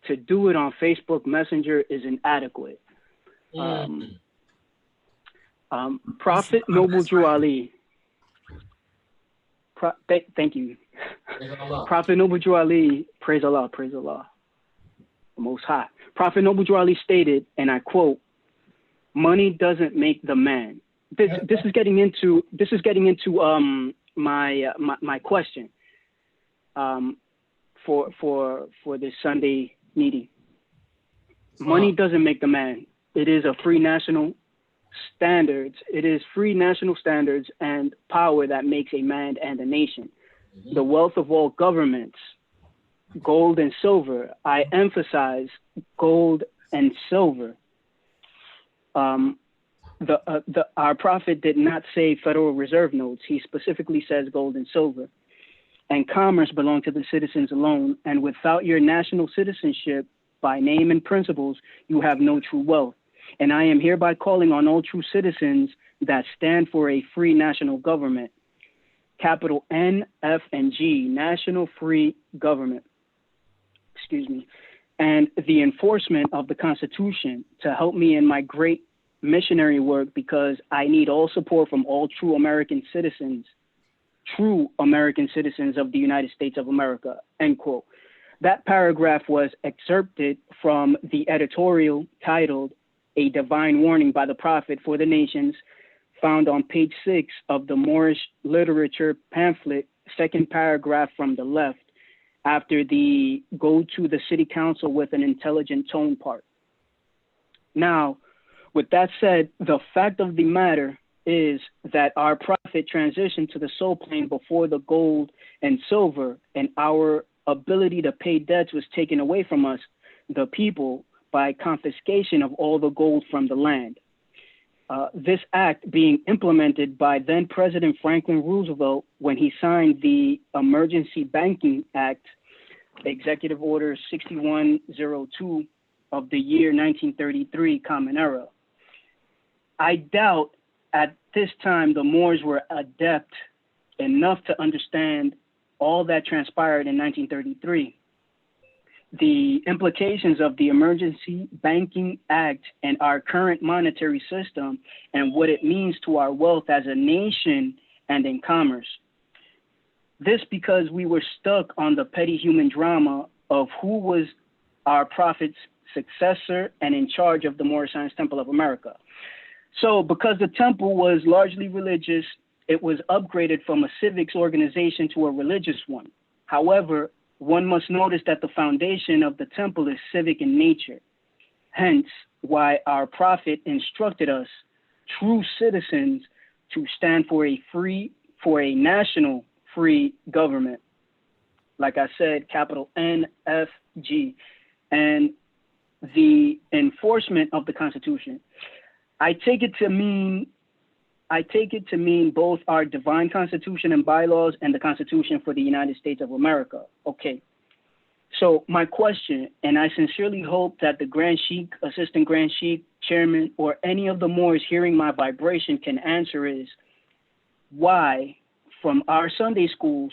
S9: to do it on Facebook Messenger is inadequate. Prophet Noble Drew Ali. Thank you. Prophet Noble Drew Ali, praise Allah, the Most High. Prophet Noble Drew Ali stated, and I quote, "Money doesn't make the man." This is getting into my question for this Sunday meeting. Money doesn't make the man. It is free national standards and power that makes a man and a nation. The wealth of all governments, gold and silver. I emphasize gold and silver. our prophet did not say Federal Reserve notes. He specifically says gold and silver. And commerce belong to the citizens alone. And without your national citizenship, by name and principles, you have no true wealth. And I am hereby calling on all true citizens that stand for a free national government. Capital N, F, and G, national free government. Excuse me. And the enforcement of the Constitution to help me in my great missionary work, because I need all support from all true American citizens of the United States of America, end quote. That paragraph was excerpted from the editorial titled A Divine Warning by the Prophet for the Nations, found on page 6 of the Moorish literature pamphlet, second paragraph from the left, after the go to the city council with an intelligent tone part. Now, with that said, the fact of the matter is that our prophet transitioned to the soul plane before the gold and silver, and our ability to pay debts was taken away from us, the people, by confiscation of all the gold from the land. This act being implemented by then President Franklin Roosevelt when he signed the Emergency Banking Act, Executive Order 6102 of the year 1933, Common Era. I doubt at this time the Moors were adept enough to understand all that transpired in 1933. The implications of the Emergency Banking Act and our current monetary system and what it means to our wealth as a nation and in commerce. This because we were stuck on the petty human drama of who was our prophet's successor and in charge of the Moorish Science Temple of America. So because the temple was largely religious, it was upgraded from a civics organization to a religious one. However, one must notice that the foundation of the temple is civic in nature. Hence, why our prophet instructed us, true citizens, to stand for a national free government. Like I said, capital N, F, G, and the enforcement of the Constitution. I take it to mean both our divine Constitution and bylaws and the Constitution for the United States of America. Okay. So my question, and I sincerely hope that the Grand Sheikh, Assistant Grand Sheikh, Chairman, or any of the Moors hearing my vibration can answer is, why, from our Sunday schools,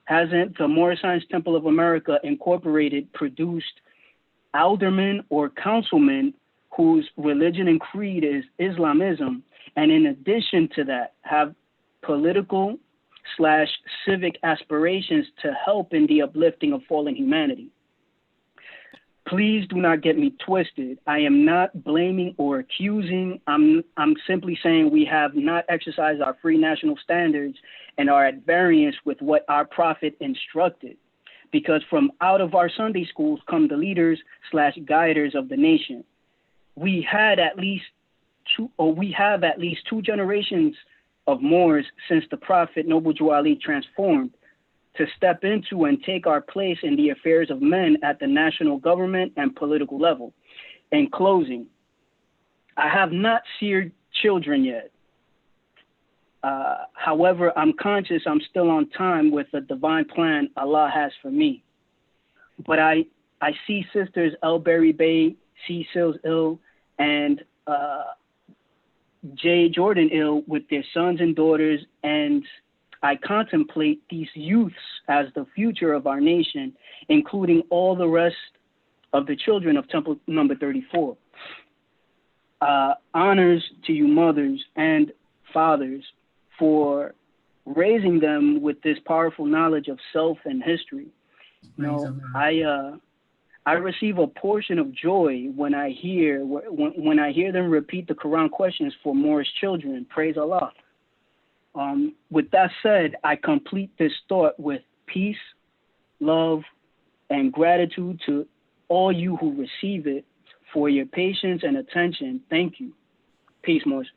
S9: hasn't the Moorish Science Temple of America Incorporated produced aldermen or councilmen whose religion and creed is Islamism, and in addition to that, have political/civic aspirations to help in the uplifting of fallen humanity? Please do not get me twisted. I am not blaming or accusing. I'm simply saying we have not exercised our free national standards and are at variance with what our prophet instructed. Because from out of our Sunday schools come the leaders/guiders of the nation. We have at least two generations of Moors since the Prophet Noble Drew Ali transformed to step into and take our place in the affairs of men at the national government and political level. In closing, I have not seared children yet. However, I'm conscious I'm still on time with the divine plan Allah has for me. But I see sisters Elberry Bay, C. Sills Ill, and J. Jordan Ill with their sons and daughters, and I contemplate these youths as the future of our nation, including all the rest of the children of Temple number 34. Honors to you mothers and fathers for raising them with this powerful knowledge of self and history. You know, I receive a portion of joy when I hear them repeat the Quran questions for Moorish children. Praise Allah. With that said, I complete this thought with peace, love, and gratitude to all you who receive it for your patience and attention. Thank you. Peace, Moors.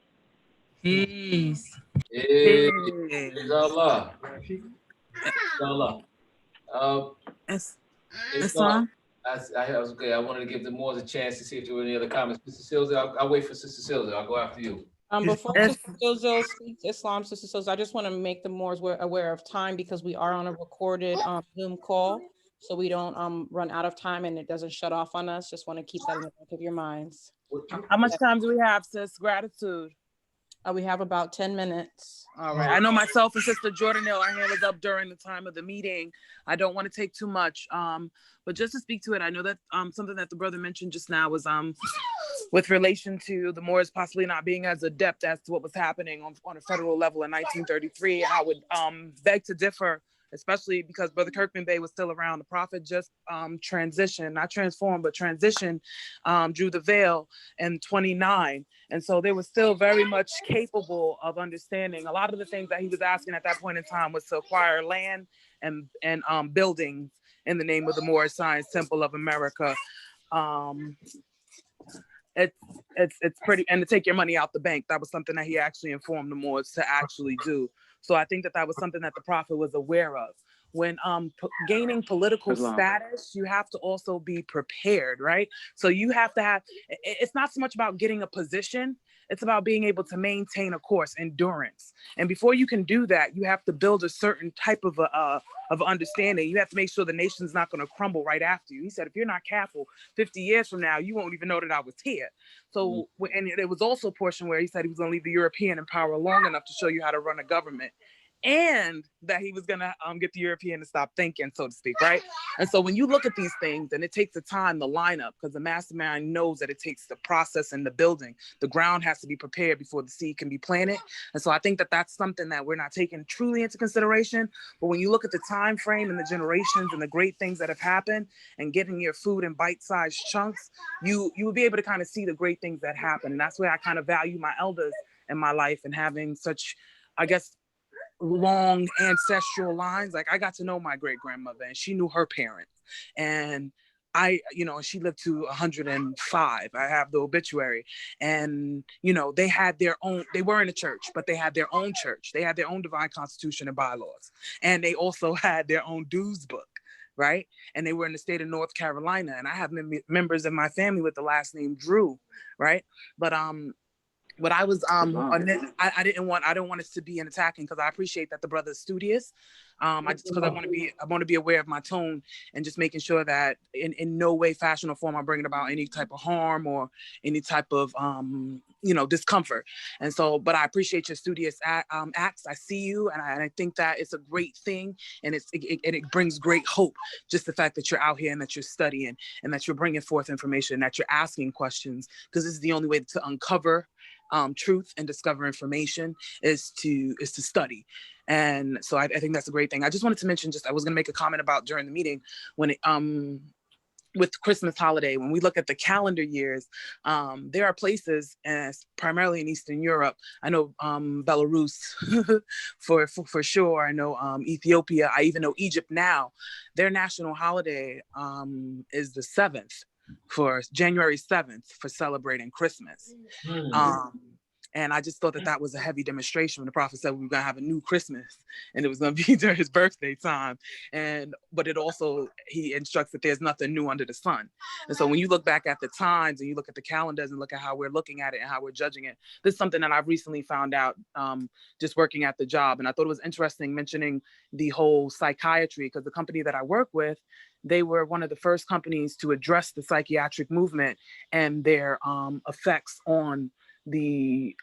S14: Peace.
S4: Inshallah. Inshallah. I was okay. I wanted to give the Moors a chance to see if there were any other comments. Sister Sills, I'll wait for Sister Sills. I'll go after you.
S2: Before
S14: Yes.
S2: Sister Jojo speaks Islam, Sister Sos, I just want to make the more aware of time because we are on a recorded Zoom call, so we don't run out of time and it doesn't shut off on us. Just want to keep that in the back of your minds.
S14: How much time do we have, sis? Gratitude.
S2: We have about 10 minutes.
S14: All right. I know myself and Sister Jordan, our hand was up during the time of the meeting. I don't want to take too much. But just to speak to it, I know that something that the brother mentioned just now was with relation to the Moors possibly not being as adept as to what was happening on a federal level in 1933. I would beg to differ, especially because Brother Kirkman Bey was still around. The Prophet just transitioned, not transformed, but transitioned, drew the veil in 29. And so they were still very much capable of understanding. A lot of the things that he was asking at that point in time was to acquire land and buildings in the name of the Moorish Science Temple of America. It's pretty, and to take your money out the bank. That was something that he actually informed the Moors to actually do. So I think that was something that the Prophet was aware of. When gaining political status, you have to also be prepared, right? So you have to have, it's not so much about getting a position, it's about being able to maintain a course, endurance. And before you can do that, you have to build a certain type of understanding. You have to make sure the nation's not going to crumble right after you. He said, if you're not careful, 50 years from now, you won't even know that I was here. So, and there was also a portion where he said he was going to leave the European in power long enough to show you how to run a government. And that he was gonna get the European to stop thinking, so to speak, right? And so when you look at these things, and it takes the time, the lineup, because the mastermind knows that it takes the process and the building. The ground has to be prepared before the seed can be planted. And so I think that that's something that we're not taking truly into consideration. But when you look at the time frame and the generations and the great things that have happened, and getting your food in bite-sized chunks, you will be able to kind of see the great things that happen. And that's where I kind of value my elders in my life and having such, I guess, long ancestral lines. Like I got to know my great grandmother and she knew her parents, and she lived to 105. I have the obituary, and they had their own, they were in a church, but they had their own church. They had their own divine constitution and bylaws, and they also had their own dues book, right? And they were in the state of North Carolina, and I have members of my family with the last name Drew, right? But I was I don't want us to be in attacking, because I appreciate that the brother is studious. I want to be aware of my tone and just making sure that in no way, fashion, or form I'm bringing about any type of harm or any type of discomfort. And so, but I appreciate your studious acts. I see you, and I think that it's a great thing, and it brings great hope. Just the fact that you're out here and that you're studying and that you're bringing forth information, that you're asking questions, because this is the only way to uncover truth and discover information is to study. And so I think that's a great thing. I just wanted to mention, I was going to make a comment about during the meeting when with the Christmas holiday, when we look at the calendar years, there are places, primarily in Eastern Europe. I know Belarus for sure. I know Ethiopia. I even know Egypt now. Their national holiday is the 7th. For January 7th for celebrating Christmas. And I just thought that was a heavy demonstration when the Prophet said we were going to have a new Christmas, and it was going to be during his birthday time. But it also, he instructs that there's nothing new under the sun. And so when you look back at the times and you look at the calendars and look at how we're looking at it and how we're judging it, this is something that I've recently found out just working at the job. And I thought it was interesting mentioning the whole psychiatry, because the company that I work with, they were one of the first companies to address the psychiatric movement and their effects on the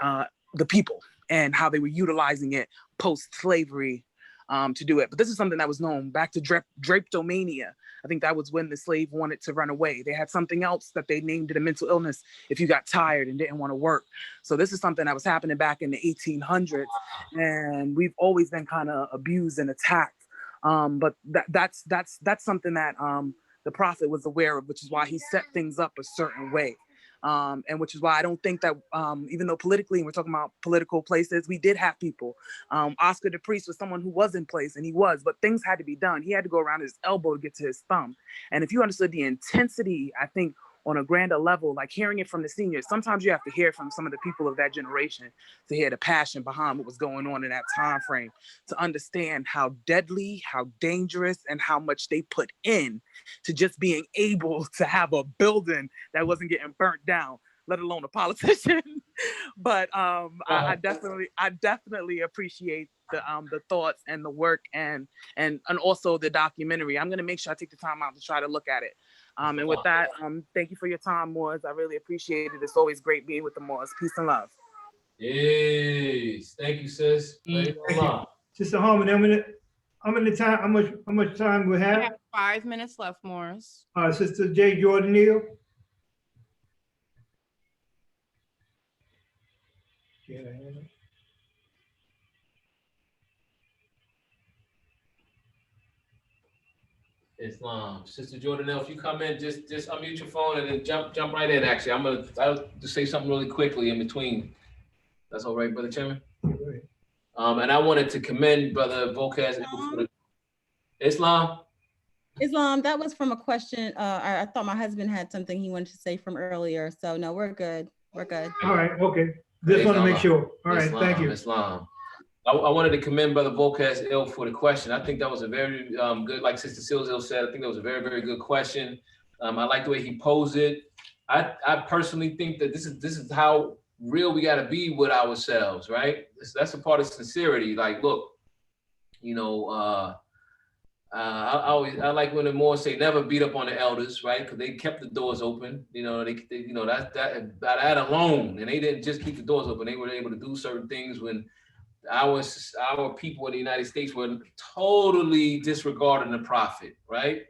S14: people and how they were utilizing it post-slavery to do it. But this is something that was known back to drapetomania. I think that was when the slave wanted to run away. They had something else that they named it a mental illness if you got tired and didn't want to work. So this is something that was happening back in the 1800s, and we've always been kind of abused and attacked. But that's something that the Prophet was aware of, which is why he set things up a certain way. And which is why I don't think that even though politically, we're talking about political places, we did have people. Oscar the Priest was someone who was in place, and he was, but things had to be done. He had to go around his elbow to get to his thumb. And if you understood the intensity, I think on a grander level, like hearing it from the seniors, sometimes you have to hear from some of the people of that generation to hear the passion behind what was going on in that time frame, to understand how deadly, how dangerous, and how much they put in to just being able to have a building that wasn't getting burnt down. let alone a politician. But I definitely appreciate the thoughts and the work and also the documentary. I'm gonna make sure I take the time out to try to look at it. And with that, thank you for your time, Moors. I really appreciate it. It's always great being with the Moors. Peace and love.
S4: Yes, thank you, sis.
S13: Thank you. Sister Harmon, how much time we
S2: We
S13: have?
S2: have 5 minutes left, Morris.
S13: Sister J. Jordan Neal.
S4: Islam. Sister Jordan, if you come in, just unmute your phone and then jump right in. Actually, I'll just say something really quickly in between. That's all right, Brother Chairman. And I wanted to commend Brother Vocaz for the Islam.
S5: Islam, that was from a question. I thought my husband had something he wanted to say from earlier. So no, we're good. We're good.
S13: All right. Okay. Just want to make sure. All right.
S4: Islam,
S13: Thank you.
S4: Islam. I wanted to commend Brother Vocaz for the question. I think that was a very good, like Sister Silzil said, I think that was a very, very good question. I like the way he posed it. I personally think that this is how real we got to be with ourselves, right? That's a part of sincerity. Like, look, you know, I like when the Moors say never beat up on the elders, right? Because they kept the doors open. You know, they you know that alone, and they didn't just keep the doors open. They were able to do certain things when our people in the United States were totally disregarding the prophet, right?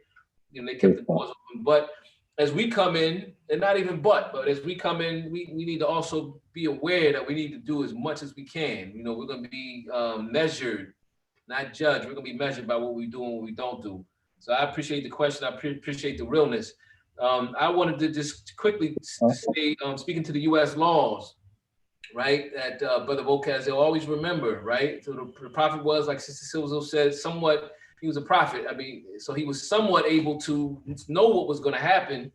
S4: You know, they kept the doors open. But as we come in, and not even but as we come in, we need to also be aware that we need to do as much as we can. You know, we're going to be measured, not judged. We're going to be measured by what we do and what we don't do. So I appreciate the question. I appreciate the realness. I wanted to just quickly say, speaking to the U.S. laws, right, that Brother Vocaz, they'll always remember, right? So the prophet was, like Sister Silzo said, somewhat, he was a prophet. I mean, so he was somewhat able to know what was going to happen.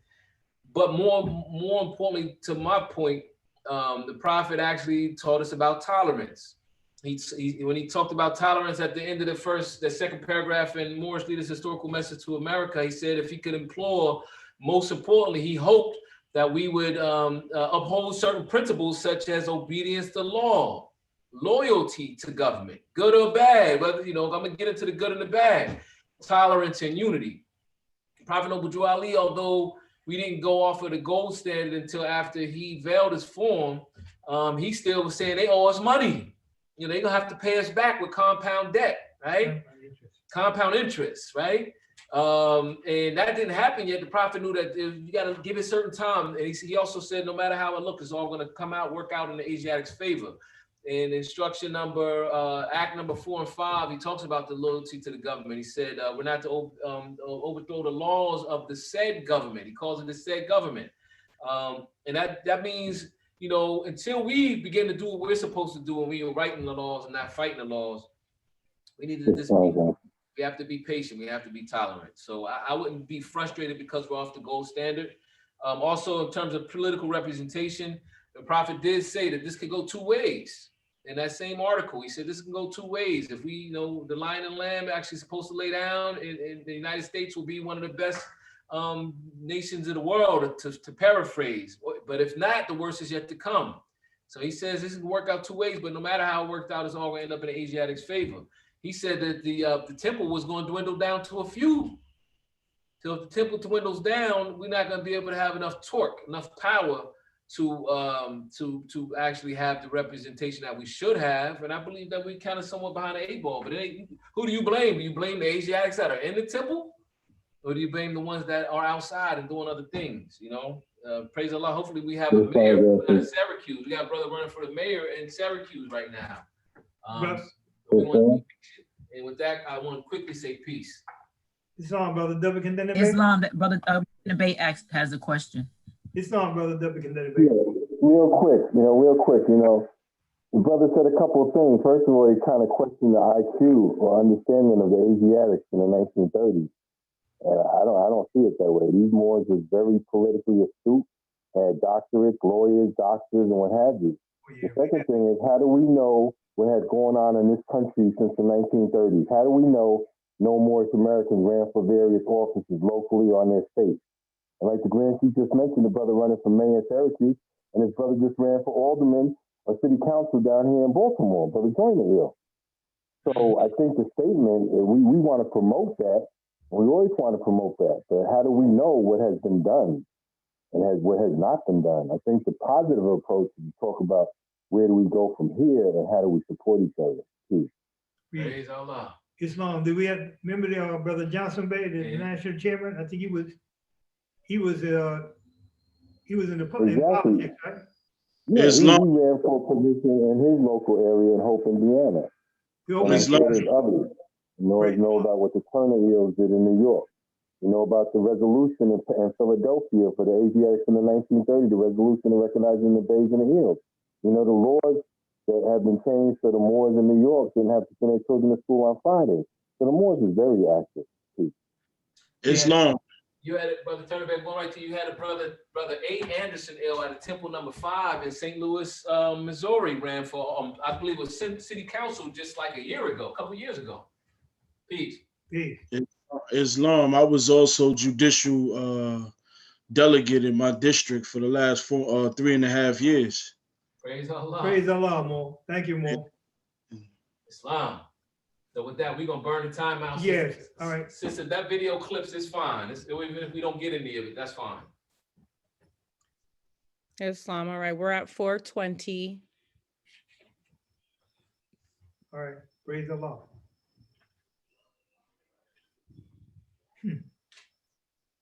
S4: But more importantly, to my point, the prophet actually taught us about tolerance. When he talked about tolerance at the end of the second paragraph in Moorish Leaders' Historical Message to America, he said if he could implore, most importantly, he hoped that we would uphold certain principles such as obedience to law, loyalty to government, good or bad, whether, you know, I'm gonna get into the good and the bad, tolerance and unity. Prophet Noble Drew Ali, although we didn't go off of the gold standard until after he veiled his form, he still was saying they owe us money. You know, they're gonna have to pay us back with compound debt, right? Compound interest, right? And that didn't happen yet. The prophet knew that you got to give it certain time. And he also said, no matter how it looks, it's all going to come out, work out in the Asiatics' favor. In instruction act number 4 and 5, he talks about the loyalty to the government. He said, we're not to overthrow the laws of the said government. He calls it the said government. And that means, you know, until we begin to do what we're supposed to do and we are writing the laws and not fighting the laws, we need to just we have to be patient. We have to be tolerant. So I wouldn't be frustrated because we're off the gold standard. Also, in terms of political representation, the prophet did say that this could go 2 ways. In that same article, he said this can go 2 ways. If we, you know, the lion and lamb actually supposed to lay down, and the United States will be one of the best nations of the world, to paraphrase. But if not, the worst is yet to come. So he says this can work out 2 ways, but no matter how it worked out, it's all going to end up in the Asiatics' favor. He said that the temple was going to dwindle down to a few. So if the temple dwindles down, we're not going to be able to have enough torque, enough power to actually have the representation that we should have. And I believe that we kind of somewhat behind the 8 ball. But who do you blame? Do you blame the Asiatics that are in the temple, or do you blame the ones that are outside and doing other things? You know, praise Allah. Hopefully, we have a mayor in Syracuse. We got a brother running for the mayor in Syracuse right now. And with that, I want to quickly say peace.
S13: Islam, Brother W. Can then
S1: Islam, Brother Debate has a question.
S13: Islam, Brother W. Can then
S15: Yeah, real quick, the brother said a couple of things. First of all, he kind of questioned the IQ or understanding of the Asiatics in the 1930s. And I don't see it that way. These Moors were very politically astute, had doctorates, lawyers, doctors, and what have you. The second thing is, how do we know what had gone on in this country since the 1930s? How do we know no Moorish Americans ran for various offices locally or in their states? And like the Grand Chief just mentioned, the brother running for mayor in Syracuse, And his brother just ran for alderman or city council down here in Baltimore, Brother Joyner Hill. So I think the statement, we want to promote that. We always want to promote that. But how do we know what has been done and what has not been done? I think the positive approach is to talk about where do we go from here and how do we support each other. Too.
S4: Praise Allah.
S13: Islam, did we have, remember the Brother Johnson Bay, the national chairman? I think he was in the public politics, right?
S15: Yeah, he ran for a position in his local area in Hope, Indiana. And I'm sure there's others. You know about what the Turner Hills did in New York. You know about the resolution in Philadelphia for the Asiatics in the 1930s, the resolution of recognizing the bays and the hills. You know, the laws that have been changed so the Moors in New York didn't have to send their children to school on Fridays. So the Moors was very active too.
S10: Islam.
S4: You had it, Brother Turnerback, going right to you had a brother A. Anderson L at a Temple number 5 in St. Louis, Missouri, ran for I believe it was city council just like a couple years ago. Peace.
S10: Islam. I was also judicial delegate in my district for the last 3.5 years.
S4: Praise Allah.
S13: Praise Allah, Mo. Thank you, Mo.
S4: Islam. So with that, we're gonna burn the time out.
S13: Yes, all right.
S4: Sister, that video clips is fine. Even if we don't get any of it, that's fine.
S2: Islam. All right, we're at 4:20.
S13: All right, praise Allah.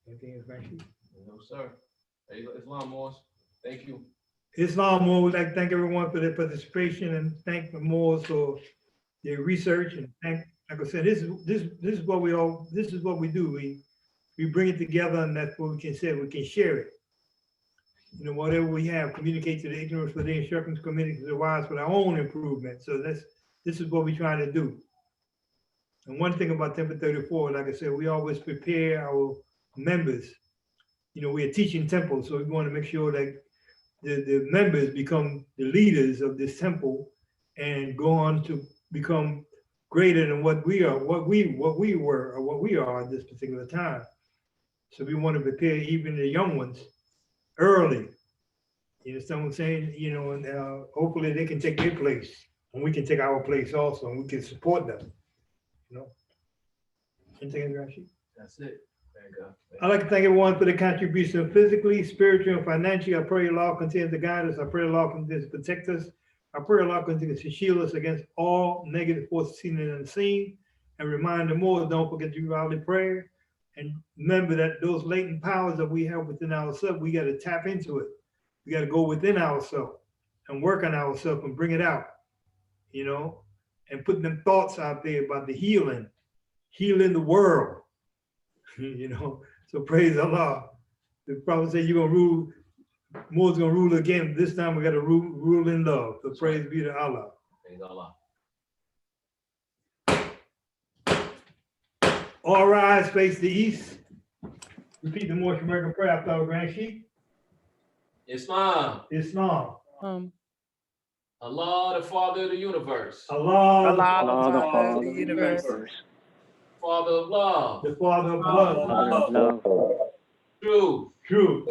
S13: Anything else, Rashid?
S4: No, sir. Islam, Moors. Thank you.
S13: Islam, Mo, we'd like to thank everyone for their participation and thank the Moors for their research and thank, like I said, this is what we do. We bring it together and that's what we can say, we can share it. You know, whatever we have, communicate to the ignorance for the instructions, communicate to the wise for our own improvement. So this is what we're trying to do. And one thing about Temple 34, like I said, we always prepare our members. You know, we're a teaching temple, so we want to make sure that the members become the leaders of this temple and go on to become greater than what we are, what we were, or what we are at this particular time. So we want to prepare even the young ones early. You understand what I'm saying? You know, and hopefully they can take their place, and we can take our place also, and we can support them. You know. Anything, Rashid?
S4: That's it. Thank God.
S13: I'd like to thank everyone for the contribution physically, spiritually, and financially. I pray Allah continues to guide us. I pray Allah continues to protect us. I pray Allah continues to shield us against all negative forces seen and unseen. And remind them more, don't forget to do rally prayer. And remember that those latent powers that we have within ourselves, we got to tap into it. We got to go within ourselves and work on ourselves and bring it out, you know, and put them thoughts out there about the healing the world. You know, so praise Allah. The Prophet said you're gonna rule, More's gonna rule again. This time we gotta rule in love. So praise be to Allah.
S4: Praise Allah.
S13: All rise, face the east. Repeat the Moorish American prayer after our grand sheet.
S4: Islam.
S13: Islam.
S4: Allah, the Father of the universe.
S13: Allah,
S4: the Father of the universe. Father of love.
S13: The Father of love.
S4: Truth.
S13: Truth.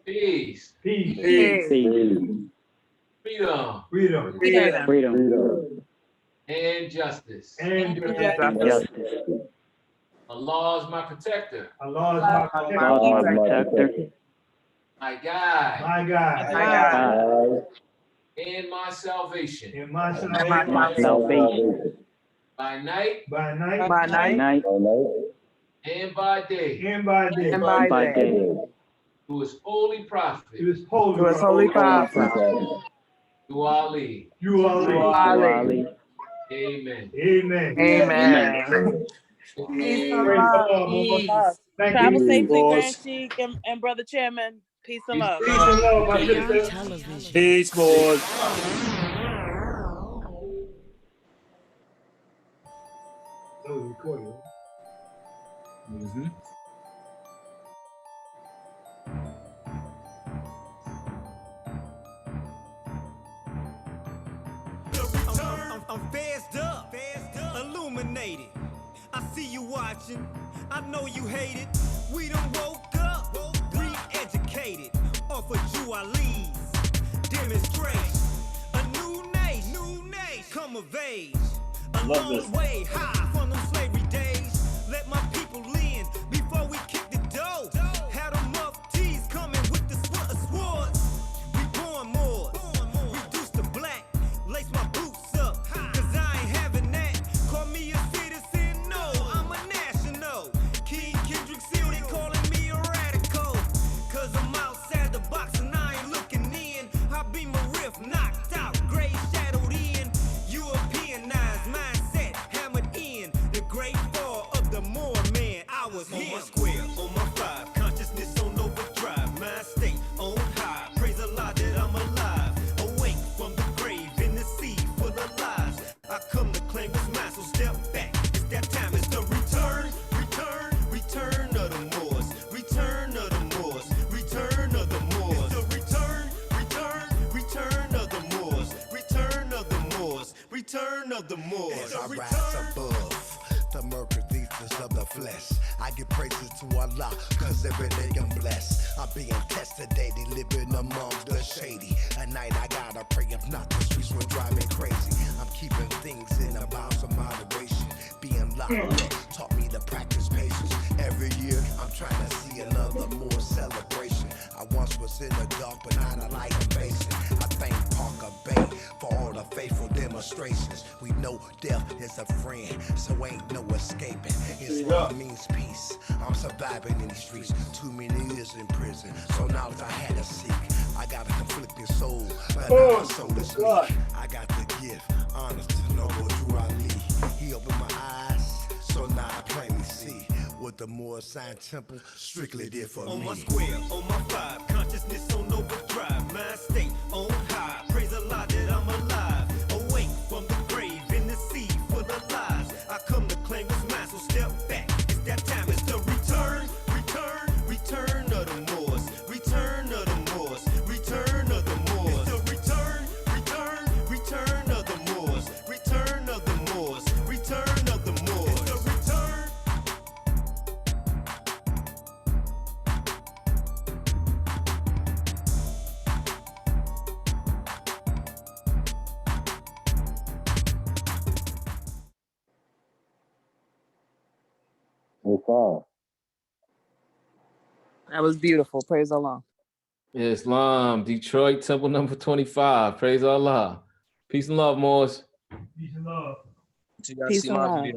S4: Peace.
S13: Freedom.
S4: And justice. Allah is my protector.
S13: Allah is my protector.
S4: My guide.
S13: My God.
S4: And my salvation.
S13: And my salvation.
S4: By night. And by day. To his holy prophet. To Ali. Amen.
S16: Travel safely, Grand Sheik and Brother Chairman. Peace and love.
S13: Peace and love, my sister.
S17: Peace, boys.
S13: That was recorded.
S18: I'm fazed up, illuminated. I see you watching. I know you hate it. We done woke up, re-educated. off of Jubilees. Demonstrate a new nation, come of age. A
S12: Love
S18: long
S12: this.
S18: way high from them slavery days. Let my people in before we kick the dough. Had them muftis coming with the swords. We born more, reduce the black, lace my boots up, cause I ain't having that. Call me a citizen, no, I'm a national. King Kendrick Seal, they calling me a radical. Cause I'm outside the box and I ain't looking in. I be my riff knocked out, gray shadowed in. Europeanized mindset hammered in. The great fall of the Moor man, I was on my square, on my five. Consciousness on overdrive, mind state on high. Praise Allah that I'm alive. Awake from the grave in the sea full of lies. I come to claim what's mine, so step back. It's that time, it's the return of the Moors. Return of the Moors. Return of the Moors. It's the return of the Moors. Return of the Moors. Return of the Moors.
S17: As I rise above the murky features of the flesh, I give praises to Allah, cause every day I'm blessed. I'm being tested daily, living among the shady. At night I gotta pray, if not the streets will drive me crazy. I'm keeping things in a bounds of moderation. Being locked up taught me to practice patience. Every year I'm trying to see another more celebration. I once was in the dark, but now the light amazing. I thank Parker Bay for all the faithful demonstrations. We know death is a friend, so ain't no escaping. Islam means peace. I'm surviving in these streets. Too many years in prison, so now I had to seek. I got a conflicting soul, but now my soul is weak. I got the gift, honest to Noble Drew Ali. He opened my eyes, so now I plainly see what the Moor Sign Temple strictly did for
S18: on
S17: me.
S18: my square, on my five, consciousness on overdrive, mind state on high. Praise Allah that I'm alive, awake from the grave in the sea full of lies. I come to claim what's mine, so step back. It's that time, it's the return of the Moors. Return of the Moors. Return of the Moors. It's the return of the Moors. Return of the Moors. Return of the Moors. It's the return.
S15: It's on.
S14: That was beautiful. Praise Allah.
S4: Islam, Detroit, Temple number 25. Praise Allah. Peace and love, Moors.
S13: Peace and love.
S14: Peace and love.